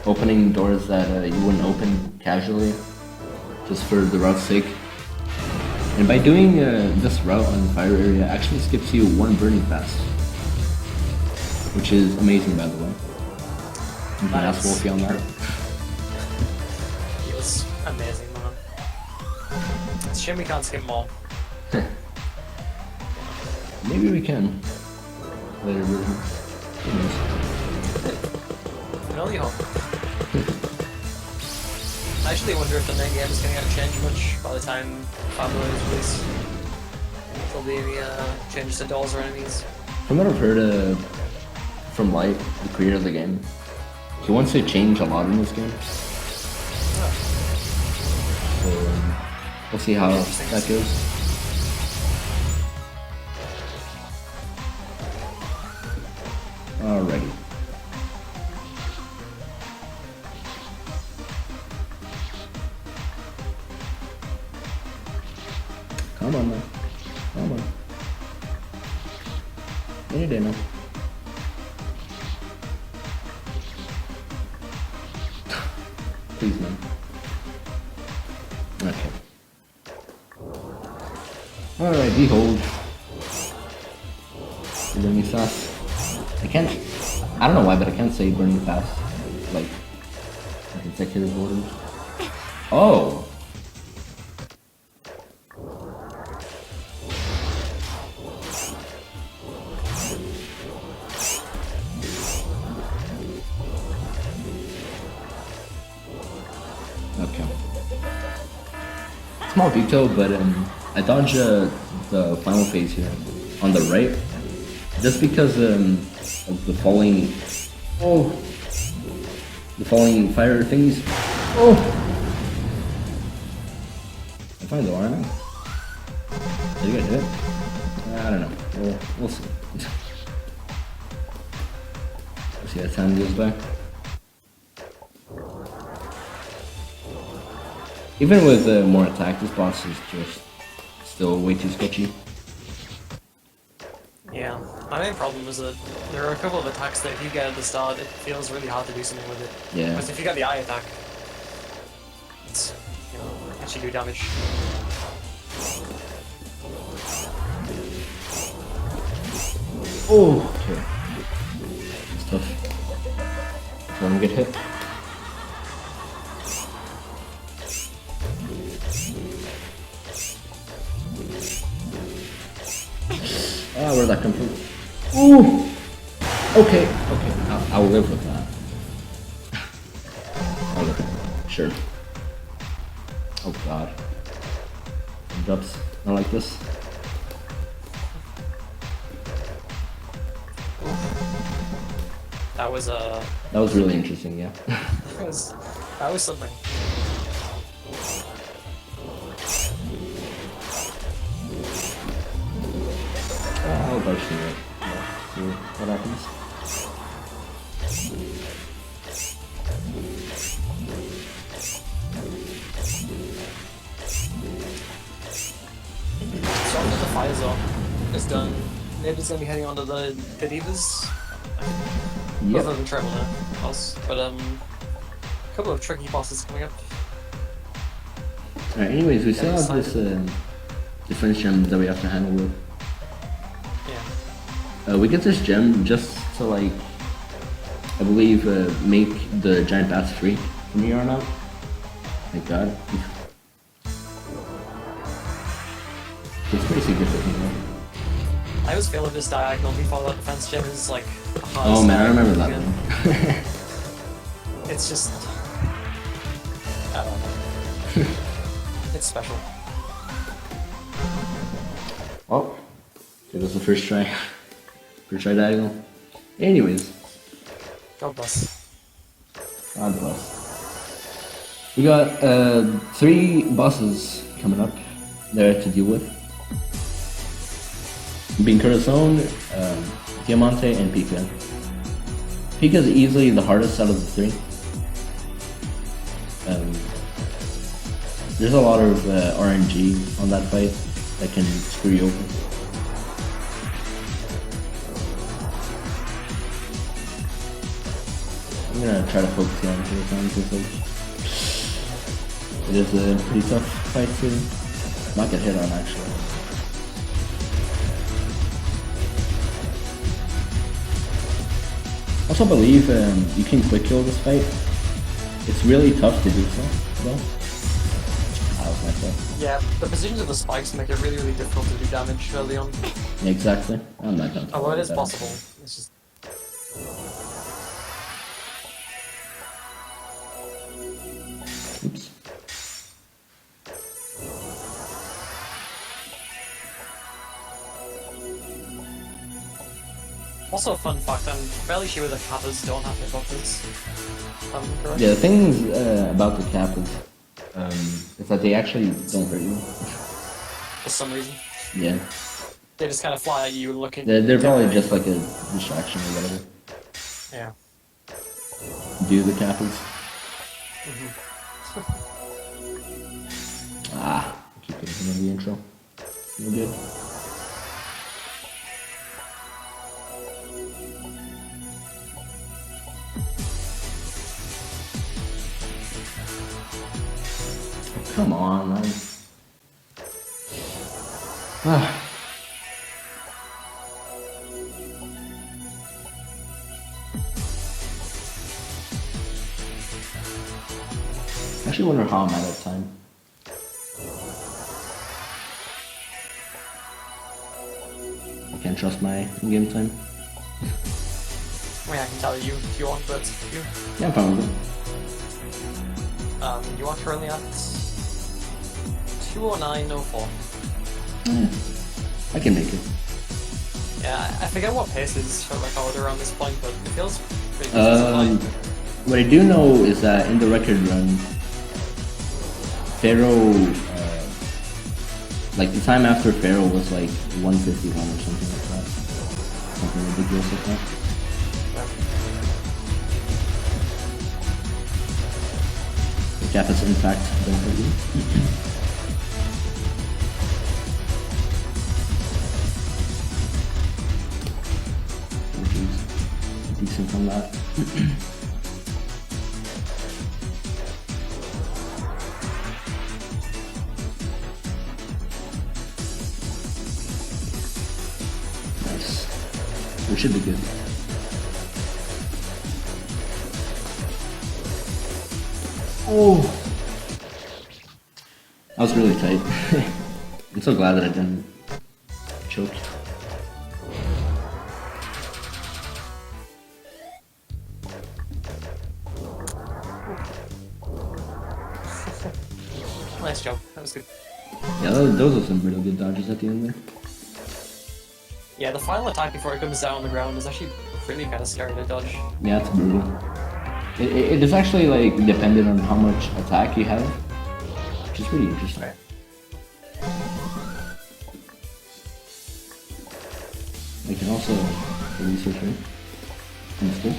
opening doors that you wouldn't open casually, just for the route's sake. And by doing this route on the fire area, actually skips you one burning fast, which is amazing, by the way. You can ask Wolfi on that. He was amazing, man. It's a shame we can't skip more. Maybe we can. Later version. Who knows? Can only hope. I actually wonder if the main game is going to change much by the time Fangame is released. If there'll be any changes to dolls or enemies. From what I've heard from Light, the creator of the game, he wants to change a lot in this game. So we'll see how that goes. Alrighty. Come on, man. Come on. Any day now. Please, man. Okay. Alright, behold. Burning fast. I don't know why, but I can't say burning fast. Like, in consecutive orders. Oh! Okay. Small detail, but I dodge the final phase here on the right, just because of the falling fire things. Oh! I'm fine though, aren't I? Did you guys hit? I don't know. We'll see. We'll see as time goes by. Even with more attack, this boss is just still way too sketchy. Yeah, my main problem is that there are a couple of attacks that if you get at the start, it feels really hard to do something with it. Yeah. Whereas if you get the eye attack, you know, actually do damage. Oh, okay. It's tough. Let him get hit. Ah, where'd that come from? Ooh! Okay, okay, I'll live with that. I'll live with that. Sure. Oh god. Dubs, I like this. That was That was really interesting, yeah. that was something. I'll burst through it. See what happens. So after the fire zone is done, Nader's gonna be heading onto the Divas. Yep. Other than Treble boss, but a couple of tricky bosses coming up. Alright, anyways, we still have this defense gem that we have to handle with. Yeah. We get this gem just to like, I believe, make the giant bats free from here on out. Thank God. It's pretty significant, right? I always feel like this diagonal before that defense gem is like the hardest. Oh man, I remember that again. one. It's just, I don't know. It's special. Oh, it was the first try. First try diagonal. Anyways, God bless. God bless. We got 3 bosses coming up there to deal with. Being Corazon, Diamante, and Pika. Pika is easily the hardest out of the 3. There's a lot of RNG on that fight that can screw you open. I'm gonna try to focus on Corazon because it is a pretty tough fight to not get hit on actually. I also believe you can quick kill this fight. It's really tough to do so, though. That was my fault. Yeah, the positions of the spikes make it really, really difficult to do damage early on. Yeah, exactly. I'm not gonna talk Although it about is that. possible, it's just... Oops. Also a fun fact, I'm fairly sure the Kappas don't have hitboxes. If I'm correct. Yeah, the thing about the cap is that they actually don't hurt you. For some reason. Yeah. They just kind of fly at you and look at They're probably just like a distraction or whatever. Yeah. Do the cappies. Ah, I keep getting him in the intro. No good. Come on, man. Ah. I actually wonder how I'm at that time. I can't trust my game time. I mean, I can tell you if you want, but you... Yeah, I'm fine with it. You are currently at 209.04. I can make it. Yeah, I forget what pace is for record around this point, but it feels pretty good. What I do know is that in the record run, Pharaoh, like the time after Pharaoh was like 151 or something like that. Something ridiculous like that. The cap is in fact don't hurt you. Oh jeez. Decent on that. We should be good. Oh! That was really tight. I'm so glad that I didn't choke. Nice job. That was good. Yeah, those are some really good dodges at the end there. Yeah, the final attack before it comes down on the ground is actually really kind of scary to dodge. Yeah, it's brutal. It is actually like dependent on how much attack you have, which is pretty interesting. Right. I can also research it. That's good.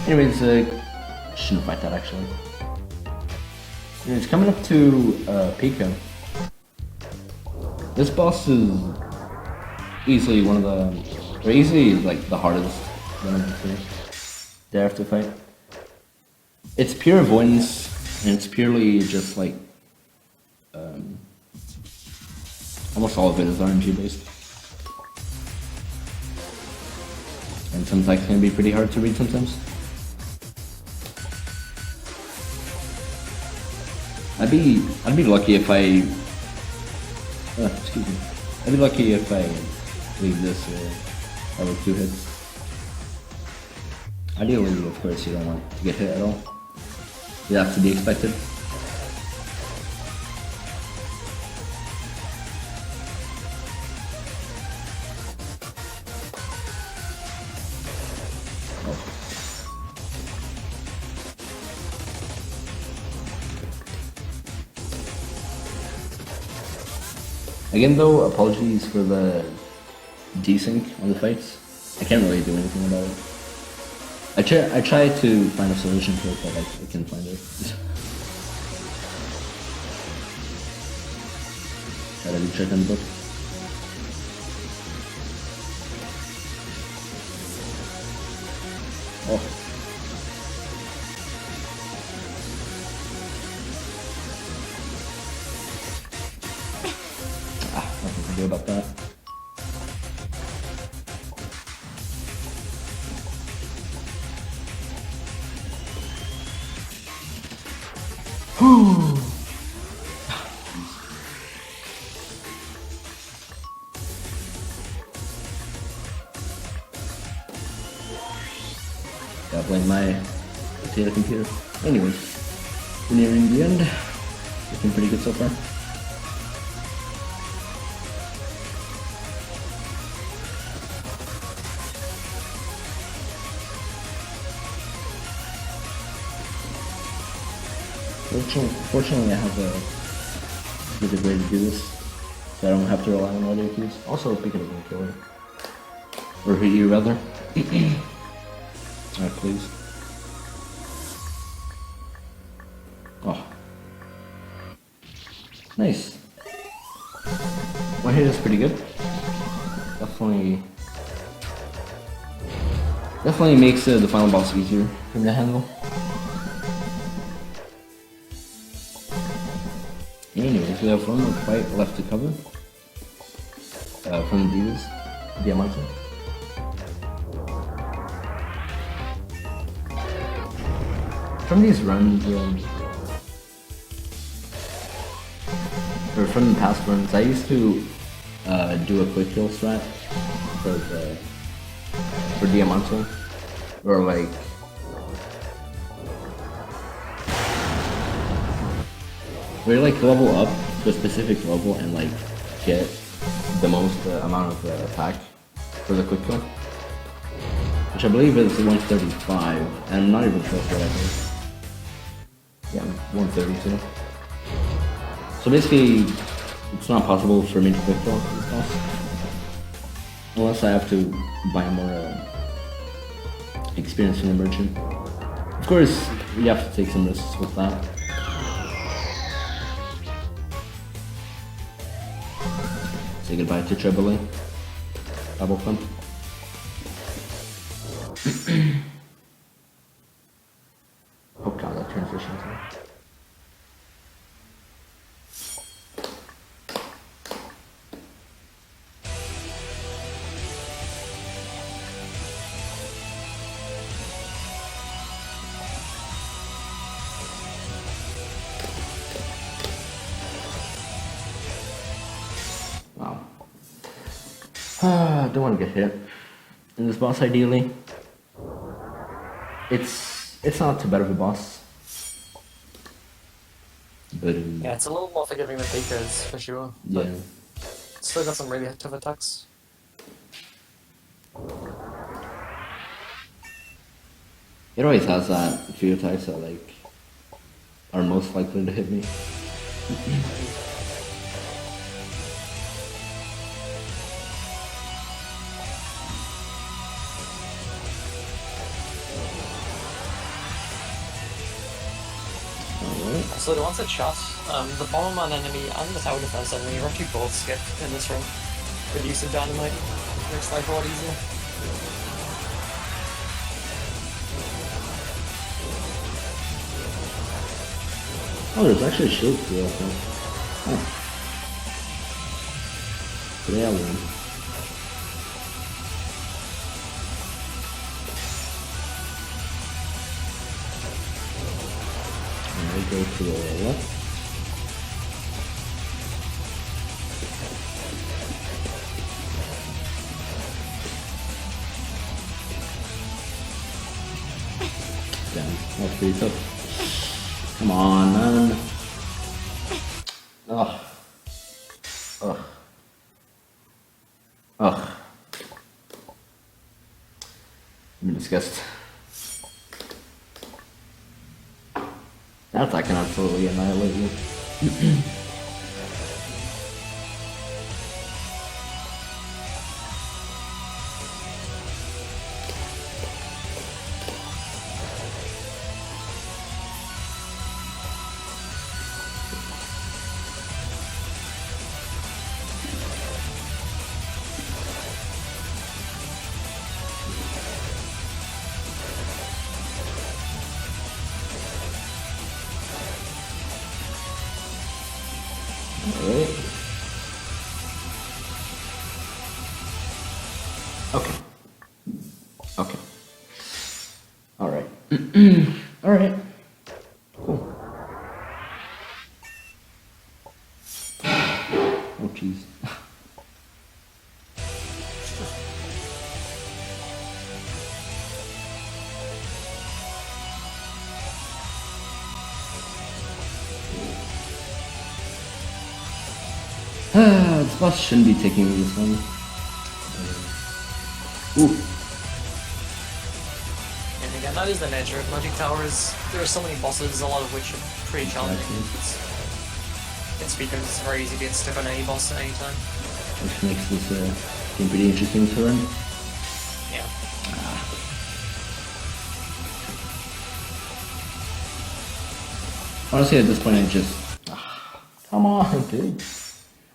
Anyways, shouldn't fight that actually. Anyways, coming up to Pika. This boss is easily one of the, or easily like the hardest one of the three they have to fight. It's pure avoidance, and it's purely just like almost all of it is RNG based. And some attacks can be pretty hard to read sometimes. I'd be lucky if I excuse me. I'd be lucky if I leave this over 2 hits. Ideally, of course, you don't want to get hit at all. That's to be expected. Again though, apologies for the desync on the fights. I can't really do anything about it. I try to find a solution to it, but I can't find it. Gotta be check on the book. Oh. Nothing to do about that. Gotta blame my potato computer. Anyways, we're nearing the end. Looking pretty good so far. Fortunately, I have a good way to do this, so I don't have to rely on audio cues. Also, speaking of gonna kill her. Or hit you, rather. Alright, please. Oh. Nice. One hit is pretty good. Definitely makes the final boss easier for me to handle. Anyways, we have one more fight left to cover. From these Diamante. From these runs, or from the past runs, I used to do a quick kill strat for Diamante, or like where you like level up to a specific level and like get the most amount of attack for the quick kill, which I believe is 135, and I'm not even sure what I think. Yeah, 132. So basically, it's not possible for me to quick kill this boss unless I have to buy more experience from the merchant. Of course, you have to take some risks with that. Say goodbye to Trebly. Double pump. Oh god, that transition too. Don't want to get hit in this boss ideally. It's not too bad of a boss. But Yeah, it's a little more forgiving than Baker's, for sure. But yeah. still got some really tough attacks. It always has that few attacks that like are most likely to hit me. Alright. So the once it's shot, the bomberman enemy and the tower defense enemy are actually both skipped in this run. Good use of dynamite. Makes life a lot easier. Oh, there's actually a shield too, I think. Oh. Today I win. And I go to the left. Damn, that's pretty tough. Come on, man. Ugh. Ugh. Ugh. I'm in disgust. That's I can absolutely annihilate you. Alright. Okay. Okay. Alright. Alright. Cool. Oh jeez. This boss shouldn't be taking this one. Ooh. And again, that is the nature of Magic Towers. There are so many bosses, a lot of which are pretty challenging. It's because it's very easy to get stuck on any boss at any time. Which makes this game pretty interesting to run. Yeah. Honestly, at this point, I just... come on, dude.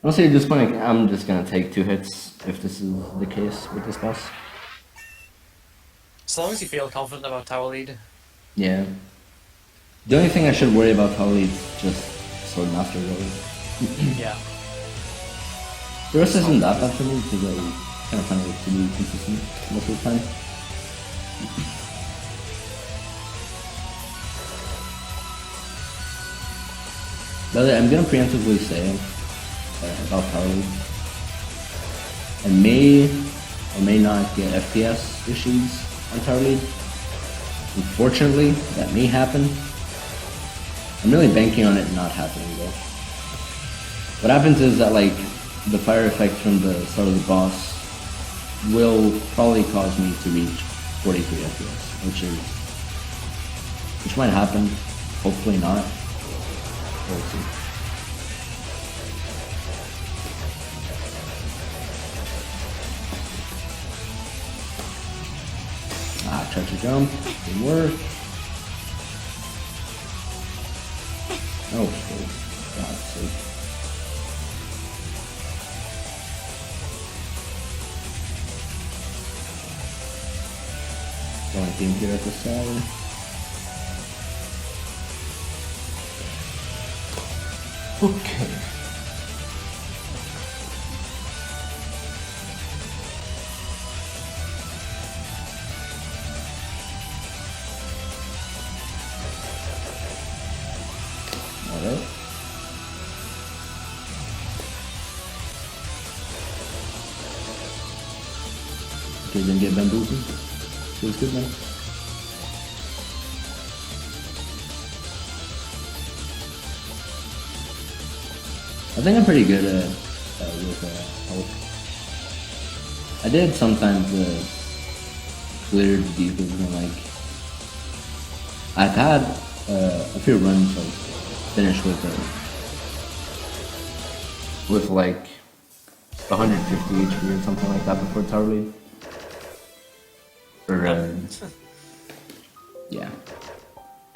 Honestly, at this point, I'm just gonna take 2 hits if this is the case with this boss. As long as you feel confident about tower lead. Yeah. The only thing I should worry about probably is just Sword Master, really. Yeah. The rest isn't that bad for me because I kind of find it to be consistent most of the time. But I'm gonna preemptively say about power lead. I may or may not get FPS issues on tower lead. Unfortunately, that may happen. I'm really banking on it not happening though. What happens is that like the fire effect from the start of the boss will probably cause me to reach 43 FPS, which might happen. Hopefully not. We'll see. Tried to jump, didn't work. Oh, for God's sake. Going team here at the side. Okay. Alright. sure didn't get bamboozled. Feels good, man. I think I'm pretty good with health. I did sometimes clear the defense and like I've had a few runs like finish with like 150 HP or something like that before tower lead. Or yeah. Yeah,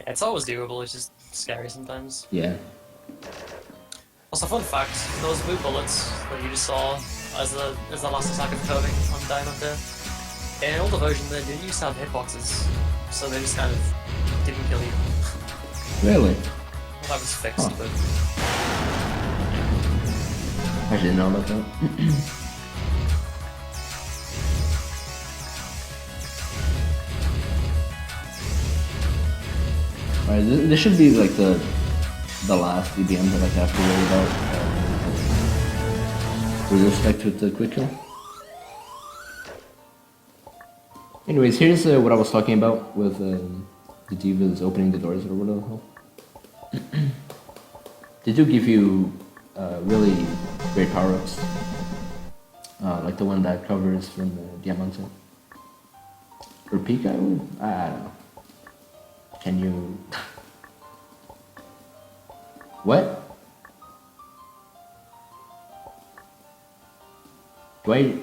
it's always doable, it's just scary sometimes. Yeah. Also, fun fact, those blue bullets that you just saw as the last attack of curving on Diamond there, in an older version they didn't used to have hitboxes, so they just kind of didn't kill you. Really? Well, that was fixed, Huh. but I didn't know about that. Alright, this should be like the last EBM that I have to worry about with respect to the quick kill. Anyways, here's what I was talking about with the divas opening the doors or whatever the hell. They do give you really great power-ups. Like the one that covers from the Diamante. Or Pika? I don't know. Can you... What? Do I...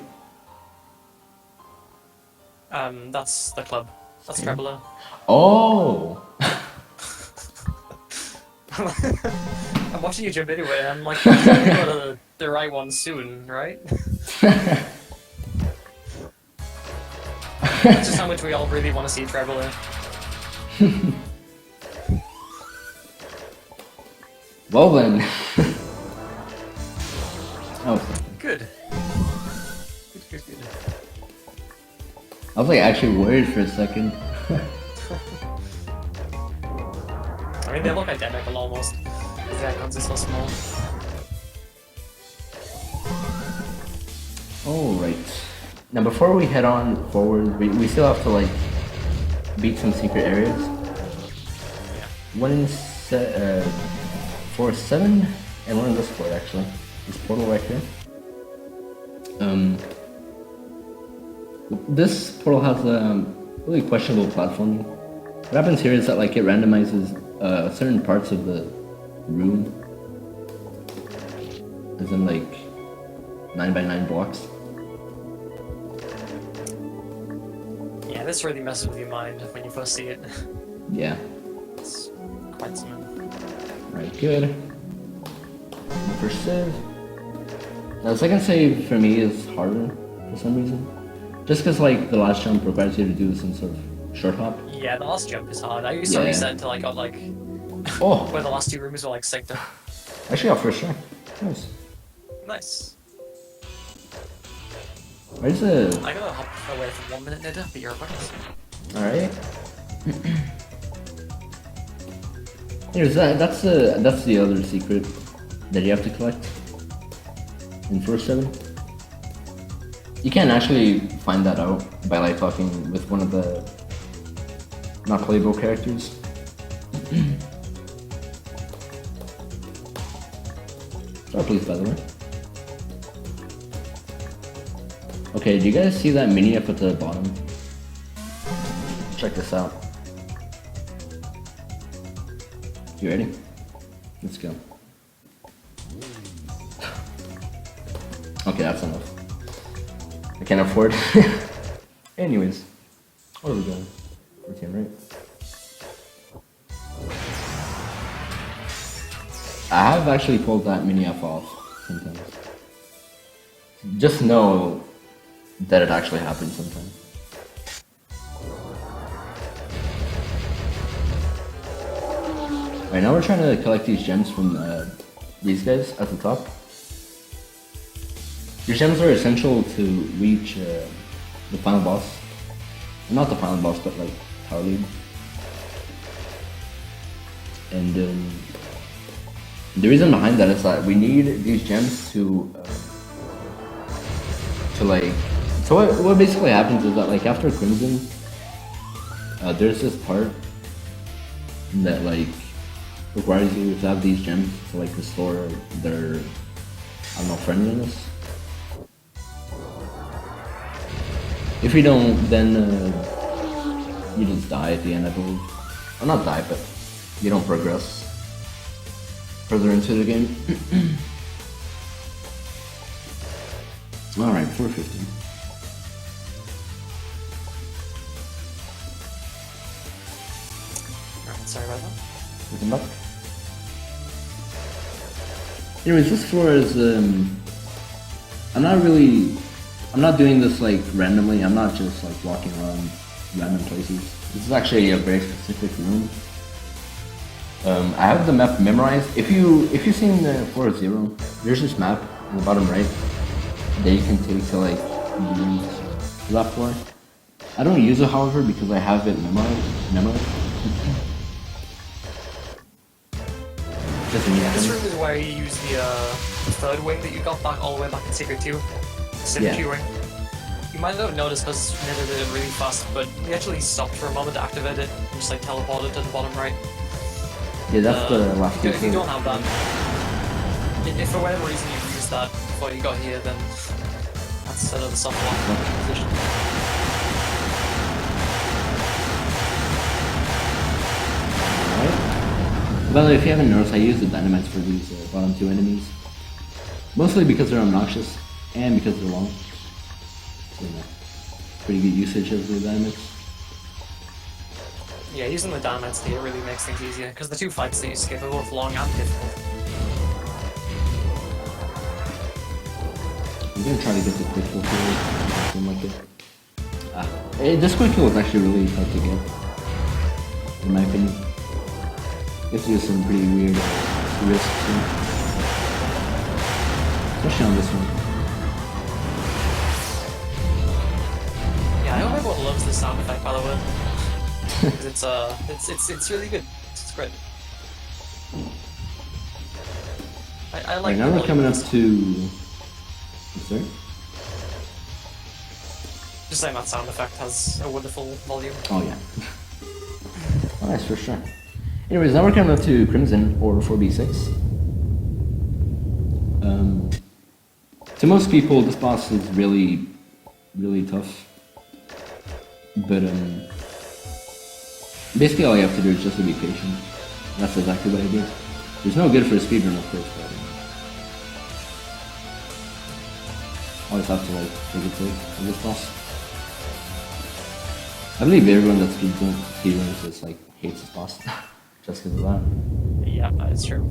that's the club. That's Okay. Trebler. Oh! I'm watching you jump anyway, I'm like, you'll go to the right one soon, right? That's just how much we all really want to see Trebler. Well then. Oh. Good. Good. I was like actually worried for a second. I mean, they look identical almost. The icons are so small. Alright. Now before we head on forward, we still have to like beat some secret areas. Yeah. One in 4-7 and one in this port actually. This portal right here. This portal has really questionable platforming. What happens here is that like it randomizes certain parts of the room, as in like 9x9 blocks. Yeah, this really messes with your mind when you first see it. Yeah. It's quite something. Alright, good. First save. Now the second save for me is harder for some reason. Just because like the last jump requires you to do some sort of short hop. Yeah, the last jump is hard. I used to reset until I got like Oh! where the last two rooms were like synced up. Actually got first try. Nice. Nice. Where's the... I gotta hop away for 1 minute, Nader, but you're right. Alright. Here's that's the other secret that you have to collect in first 7. You can actually find that out by like talking with one of the not playable characters. Star please, by the way. Okay, do you guys see that mini up at the bottom? Check this out. You ready? Let's go. Okay, that's enough. I can't afford. Anyways, where are we going? 14, right? I have actually pulled that mini F off sometimes. Just know that it actually happens sometimes. Right now we're trying to collect these gems from these guys at the top. These gems are essential to reach the final boss. Not the final boss, but like tower lead. And the reason behind that is that we need these gems to So what basically happens is that like after Crimson, there's this part that like requires you to have these gems to like restore their, I don't know, friendliness. If you don't, then you just die at the end, I believe. Well, not die, but you don't progress further into the game. Alright, 450. Alright, sorry about that. Welcome back. Anyways, this floor is, I'm not doing this like randomly. I'm not just like walking around random places. This is actually a very specific room. I have the map memorized. If you've seen the floor 0, there's this map in the bottom right that you can take to like use that floor. I don't use it, however, because I have it memorized. Yeah, this room is where you use the third wing that you got back all the way back in Secret 2. Symmetry wing. You might not have noticed because Nader did it really fast, but we actually stopped for a moment to activate it and just like teleported to the bottom right. Yeah, that's the last If you don't have that, if for whatever reason you used that before you got here, then that's another soft lock position. By the way, if you haven't noticed, I use the dynamites for these bottom 2 enemies. Mostly because they're obnoxious, and because they're long. So, pretty good usage of the dynamites. Yeah, using the dynamites here really makes things easier, because the 2 fights that you skip are both long and difficult. I'm gonna try to get the quick kill here. Doesn't seem like it. This quick kill is actually really hard to get, in my opinion. You have to do some pretty weird risks here. Especially on this one. Yeah, I hope everyone loves this sound effect, by the way. Because it's really good. It's great. I like. Right, now we're coming up to. Sorry. Just saying that sound effect has a wonderful volume. Oh yeah. Oh, nice, for sure. Anyways, now we're coming up to Crimson, or 4b6. To most people, this boss is really, really tough. But basically all you have to do is just to be patient. That's exactly what I did. There's no good for a speedrun, of course, but always have to like take it safe with this boss. I believe everyone that speedruns just like hates this boss. Just because of that. Yeah, that's true.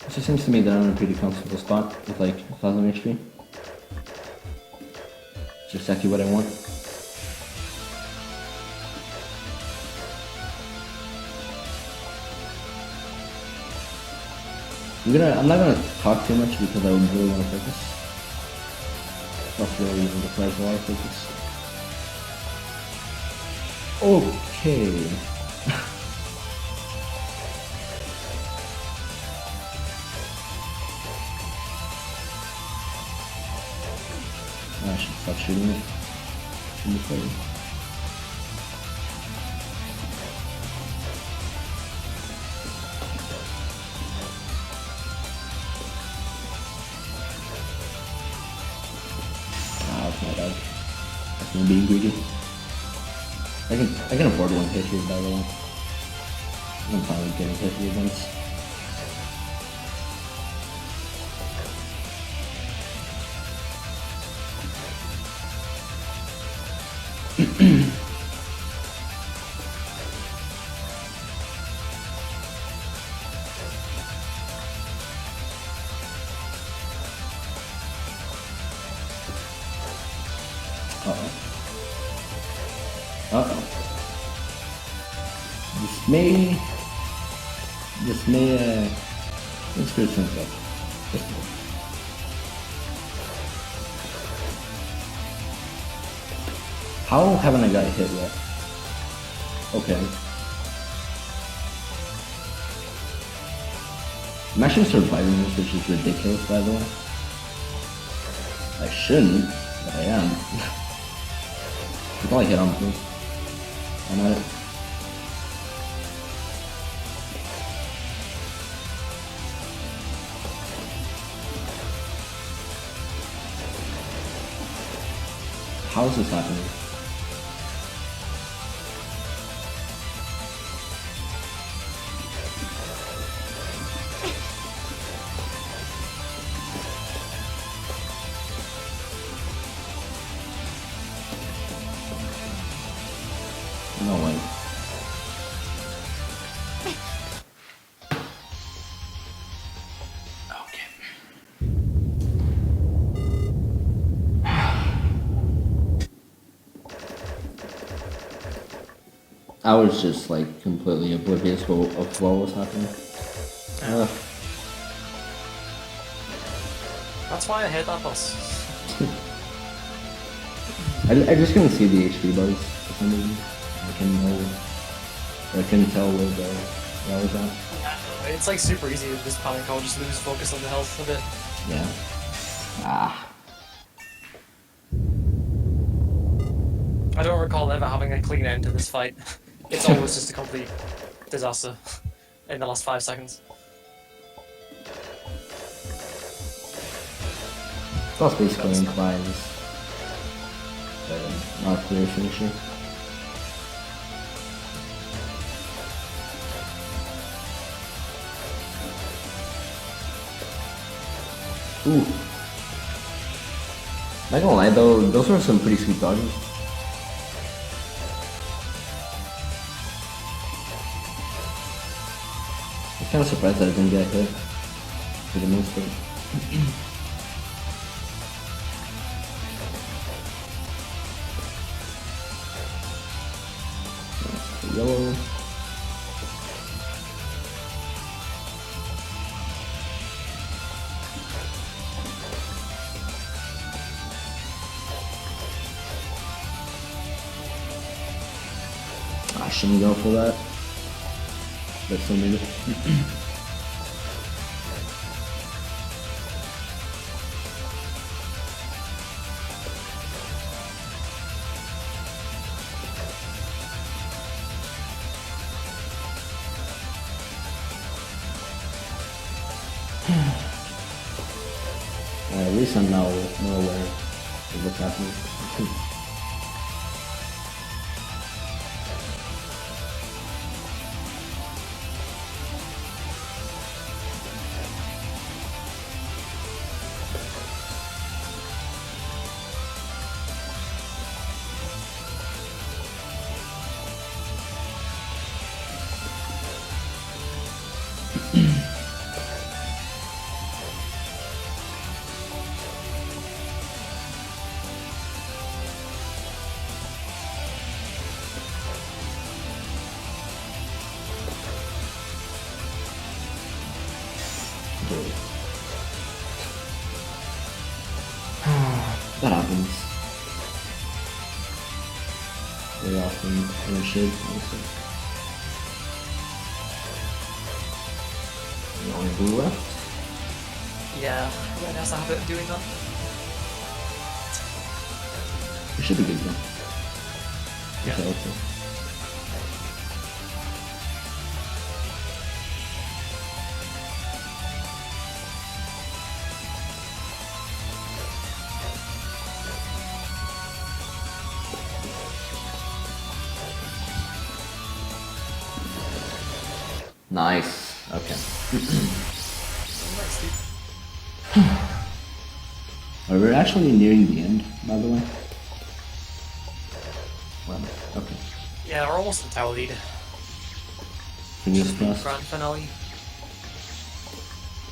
It just seems to me that I'm in a pretty comfortable spot with like 1000 HP. It's exactly what I want. I'm not gonna talk too much because I would really want to focus. Plus really requires a lot of focus. Okay. I should stop shooting it. Shouldn't be playing. Ah, that's my bad. That's me being greedy. I can afford one hit here, by the way. I'm fine with getting hit here once. Uh-oh. This may, let's go something. How haven't I got hit yet? Okay. I'm actually surviving this, which is ridiculous, by the way. I shouldn't, but I am. You probably hit on me. I'm at it. How is this happening? No way. I was just like completely oblivious of what was happening. That's why I hate that boss. I just couldn't see the HP bars for some reason. I couldn't tell where I was at. It's like super easy with this panic. I'll just lose focus on the health a bit. Yeah. Ah. I don't recall ever having a clean end to this fight. It's always just a complete disaster in the last 5 seconds. That's basically implies that I'm not a clear finisher. Ooh. Not gonna lie though, those were some pretty sweet dodges. I'm kinda surprised that I didn't get hit for the most part. Yellow. I shouldn't go for that. That's so maybe. At least I'm now more aware of what's happening. That happens. Very often, or should, honestly. The only blue left? Yeah, Red has a habit of doing that. It should be good though. Yeah. Okay, okay. Nice. Okay. Nice, dude. We're actually nearing the end, by the way. Well, okay. Yeah, we're almost in tower lead. Fingers crossed. Grand finale.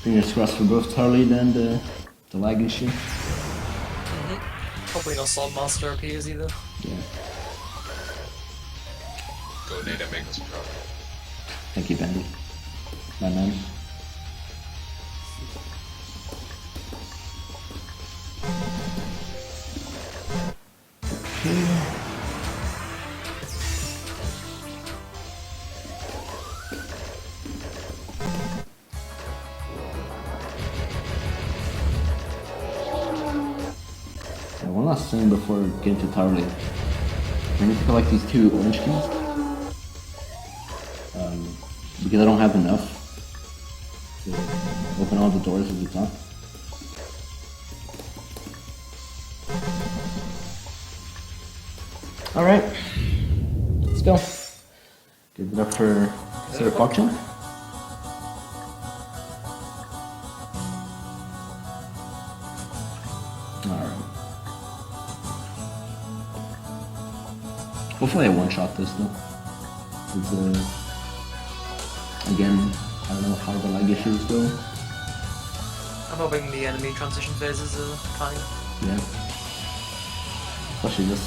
Fingers crossed for both Tarlead and the lag issue. Hopefully no Slot Monster appears either. Yeah. Go Nader, make us proud. Thank you, Bendy. My man. one last thing before getting to tower lead. I need to collect these 2 orange keys. Because I don't have enough to open all the doors at the top. Alright, let's go. Give it up for Sir Fortune. Alright. Hopefully I one-shot this though. It's, again, I don't know how the lag issues go. I'm hoping the enemy transition phases are fine. Yeah. Especially this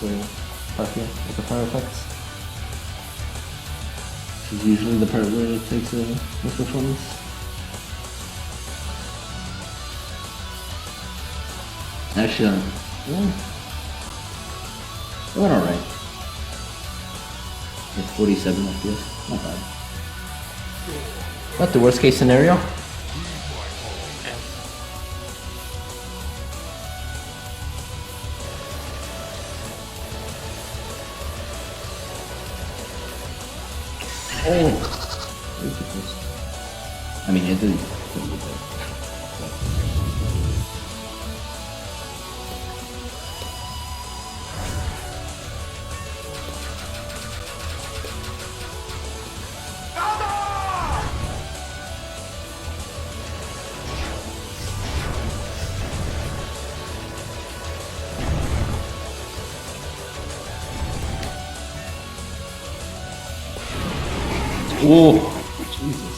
part here, with the fire effects. This is usually the part where it takes most performance. Actually, yeah. It went alright. With 47 FPS, not bad. Not the worst case scenario. Oh! I mean, it didn't look good. Oh, Jesus.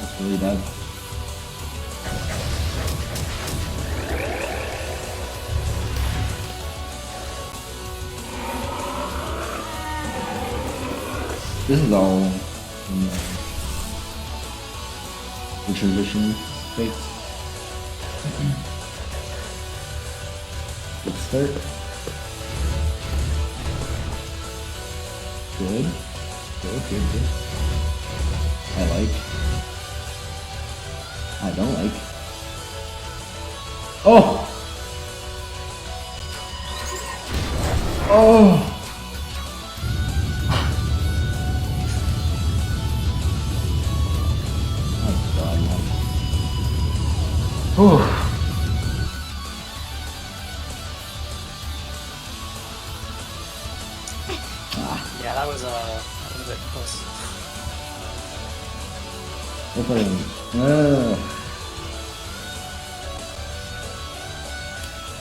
That's really bad. This is all in the transition phase. Good start. Good. Good. I like. I don't like. Oh! Oh! Oh god, man. Whew. Yeah, that was a bit close.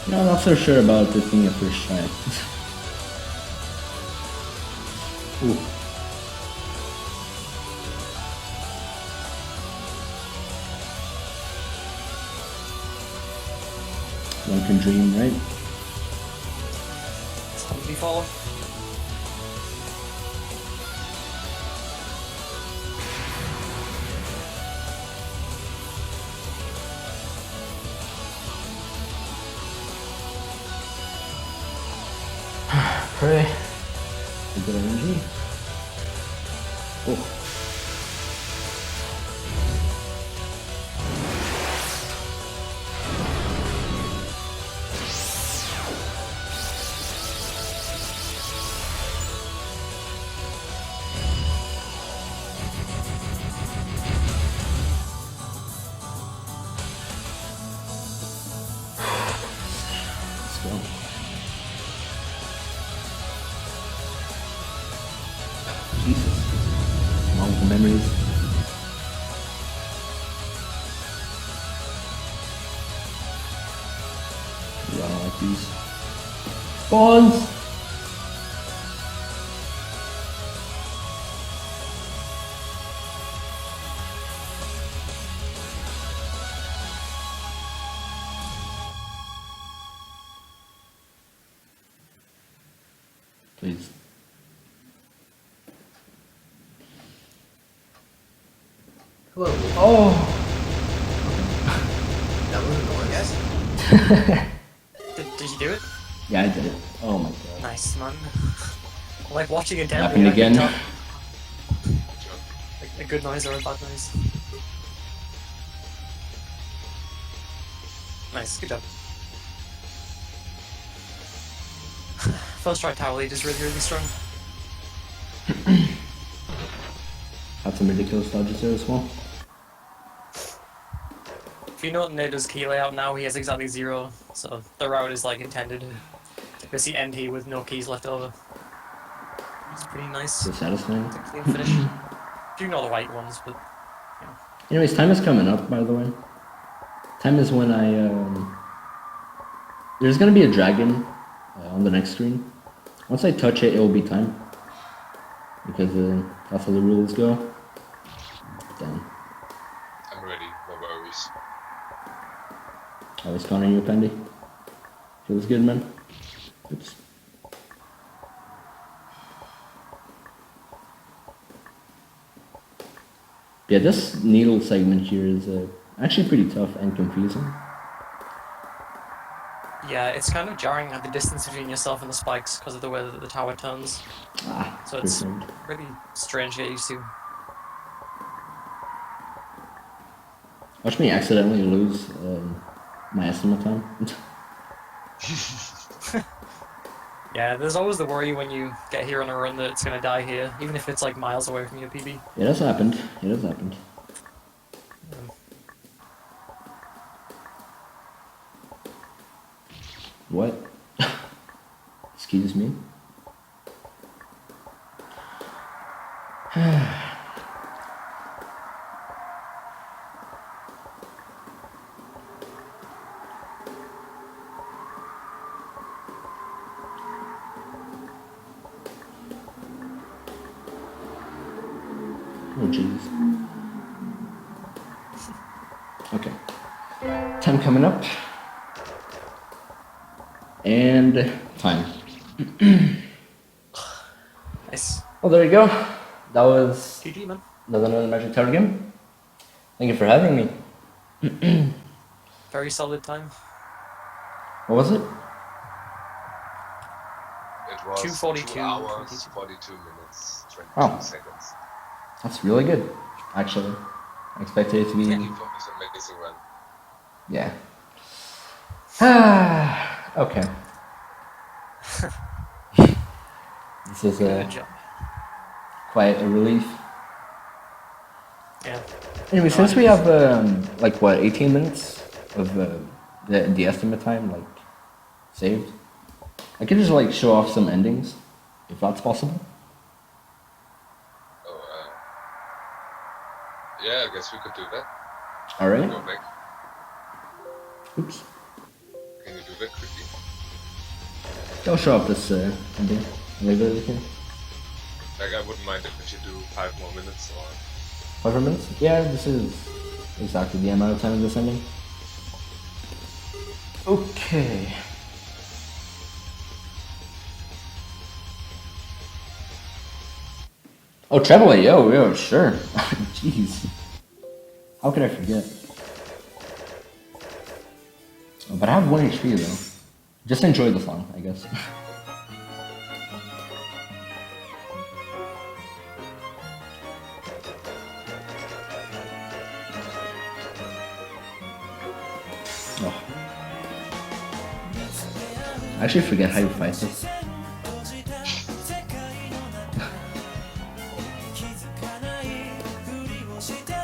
No, I'm not so sure about this being a first try. Ooh. One can dream, right? Something we follow. Pray. A good energy. Oh. Let's go. Jesus. All the memories. Yeah, I don't like these. Spawns! Please. Hello. Oh! That was annoying, guys. Did you do it? Yeah, I did it. Oh my god. Nice, man. I like watching it down. Happened again. A good noise or a bad noise. Nice, good job. first try tower lead is really, really strong. Had some ridiculous dodges there as well. If you know Nader's key layout now, he has exactly 0, so the route is like intended to basically end here with no keys left over. It's pretty nice. So satisfying. It's a clean finish. You ignore the white ones, but you know. Anyways, time is coming up, by the way. Time is when there's gonna be a dragon on the next screen. Once I touch it, it will be time. Because that's how the rules go. Damn. I'm ready, no worries. I was calling you, Pendy. Feels good, man. Oops. Yeah, this needle segment here is actually pretty tough and confusing. Yeah, it's kind of jarring at the distance between yourself and the spikes because of the way that the tower turns. Ah, So it's perfect. really strange to get used to. Watch me accidentally lose my estimate time. Yeah, there's always the worry when you get here on a run that it's gonna die here, even if it's like miles away from your PB. It has happened. It has happened. What? Excuse me? Oh jeez. Okay. Time coming up. And time. Nice. Well, there you go. That was GG, man. another Magic Tower game. Thank you for having me. Very solid time. What was it? It was 2:42, 2 hours, 22. 42 minutes, 22 Oh. seconds. That's really good, actually. I expected it to be... Thank you for this amazing run. Yeah. Ah, okay. This is Good job. quite a relief. Yeah. Anyway, since we have, like, what, 18 minutes of the estimate time, like, saved, I could just, like, show off some endings, if that's possible. Oh, yeah, I guess we could do that. Alright. Go back. Oops. Can you do that quickly? I'll show off this ending. Later, okay? Like, I wouldn't mind if you do 5 more minutes or... 5 more minutes? Yeah, this is exactly the amount of time of this ending. Okay. Oh, treble A, yo, sure. Jeez. How could I forget? Oh, but I have 1 HP though. Just enjoy the song, I guess. Oh. I actually forget how you fight this.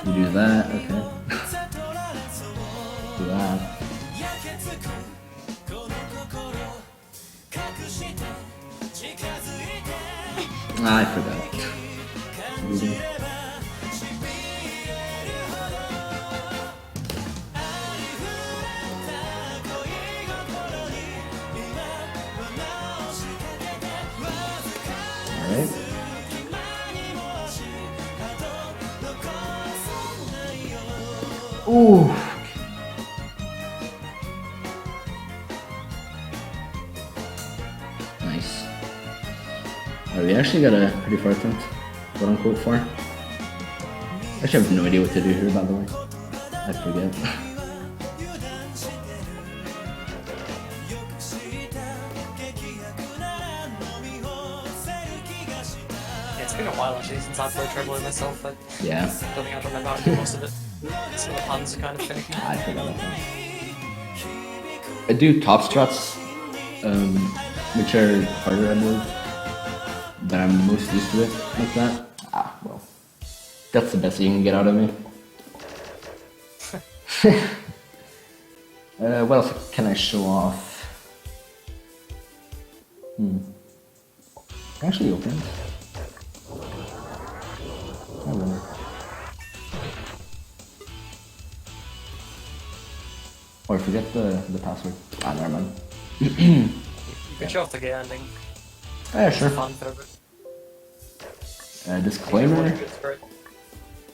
You do that, okay. Do that. Ah, I forgot. Alright. Ooh. Nice. We actually got a pretty far attempt, quote unquote far. Actually, I have no idea what to do here, by the way. I forget. Yeah, it's been a while actually since I've played Treble A myself, but Yeah, I don't think I remember how to do most of it. Some of the puns are kind of finicky. I forgot about that. I do top struts which are harder, I believe. But I'm most used to it like that. Ah, well. That's the best you can get out of me. What else can I show off? Actually open. I will. Or forget the password. Ah, never mind. You can show off the gay ending. Yeah, sure. Fun for everyone. Disclaimer.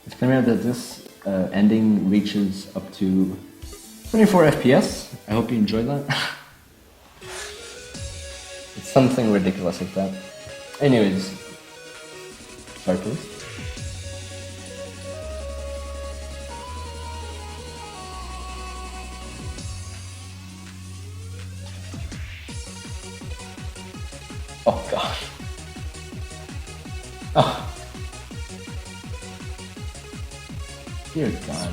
Disclaimer that this ending reaches up to 24 FPS. I hope you enjoyed that. It's something ridiculous like that. Anyways. Sorry, please. Oh god. Oh. Dear God.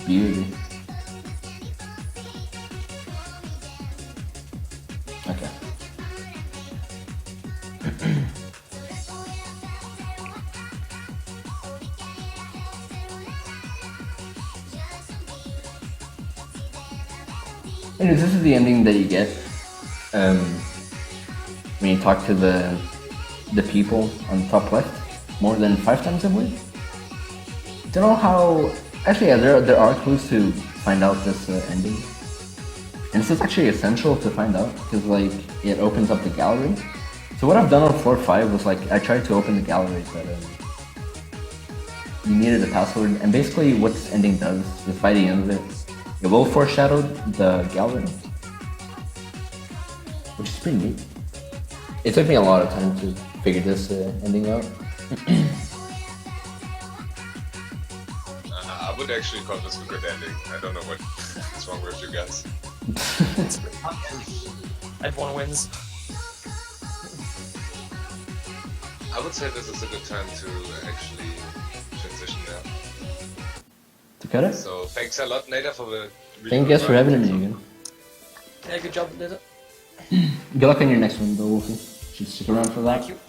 Beauty. Okay. Anyways, this is the ending that you get when you talk to the people on the top left more than 5 times, I believe. Don't know how. Actually, yeah, there are clues to find out this ending, and this is actually essential to find out because like it opens up the gallery. So what I've done on floor 5 was like I tried to open the gallery, but you needed a password. And basically, what this ending does is by the end of it, it will foreshadow the gallery, which is pretty neat. It took me a lot of time to figure this ending out. I would actually call this a good ending. I don't know what's wrong with you guys. Everyone wins. I would say this is a good time to actually transition now. To cut it? So thanks a lot, Nader, for the. Thank you guys for having me again. Yeah, good job, did it. Good luck on your next one, though, Wolfie. Should stick around for that. Thank you.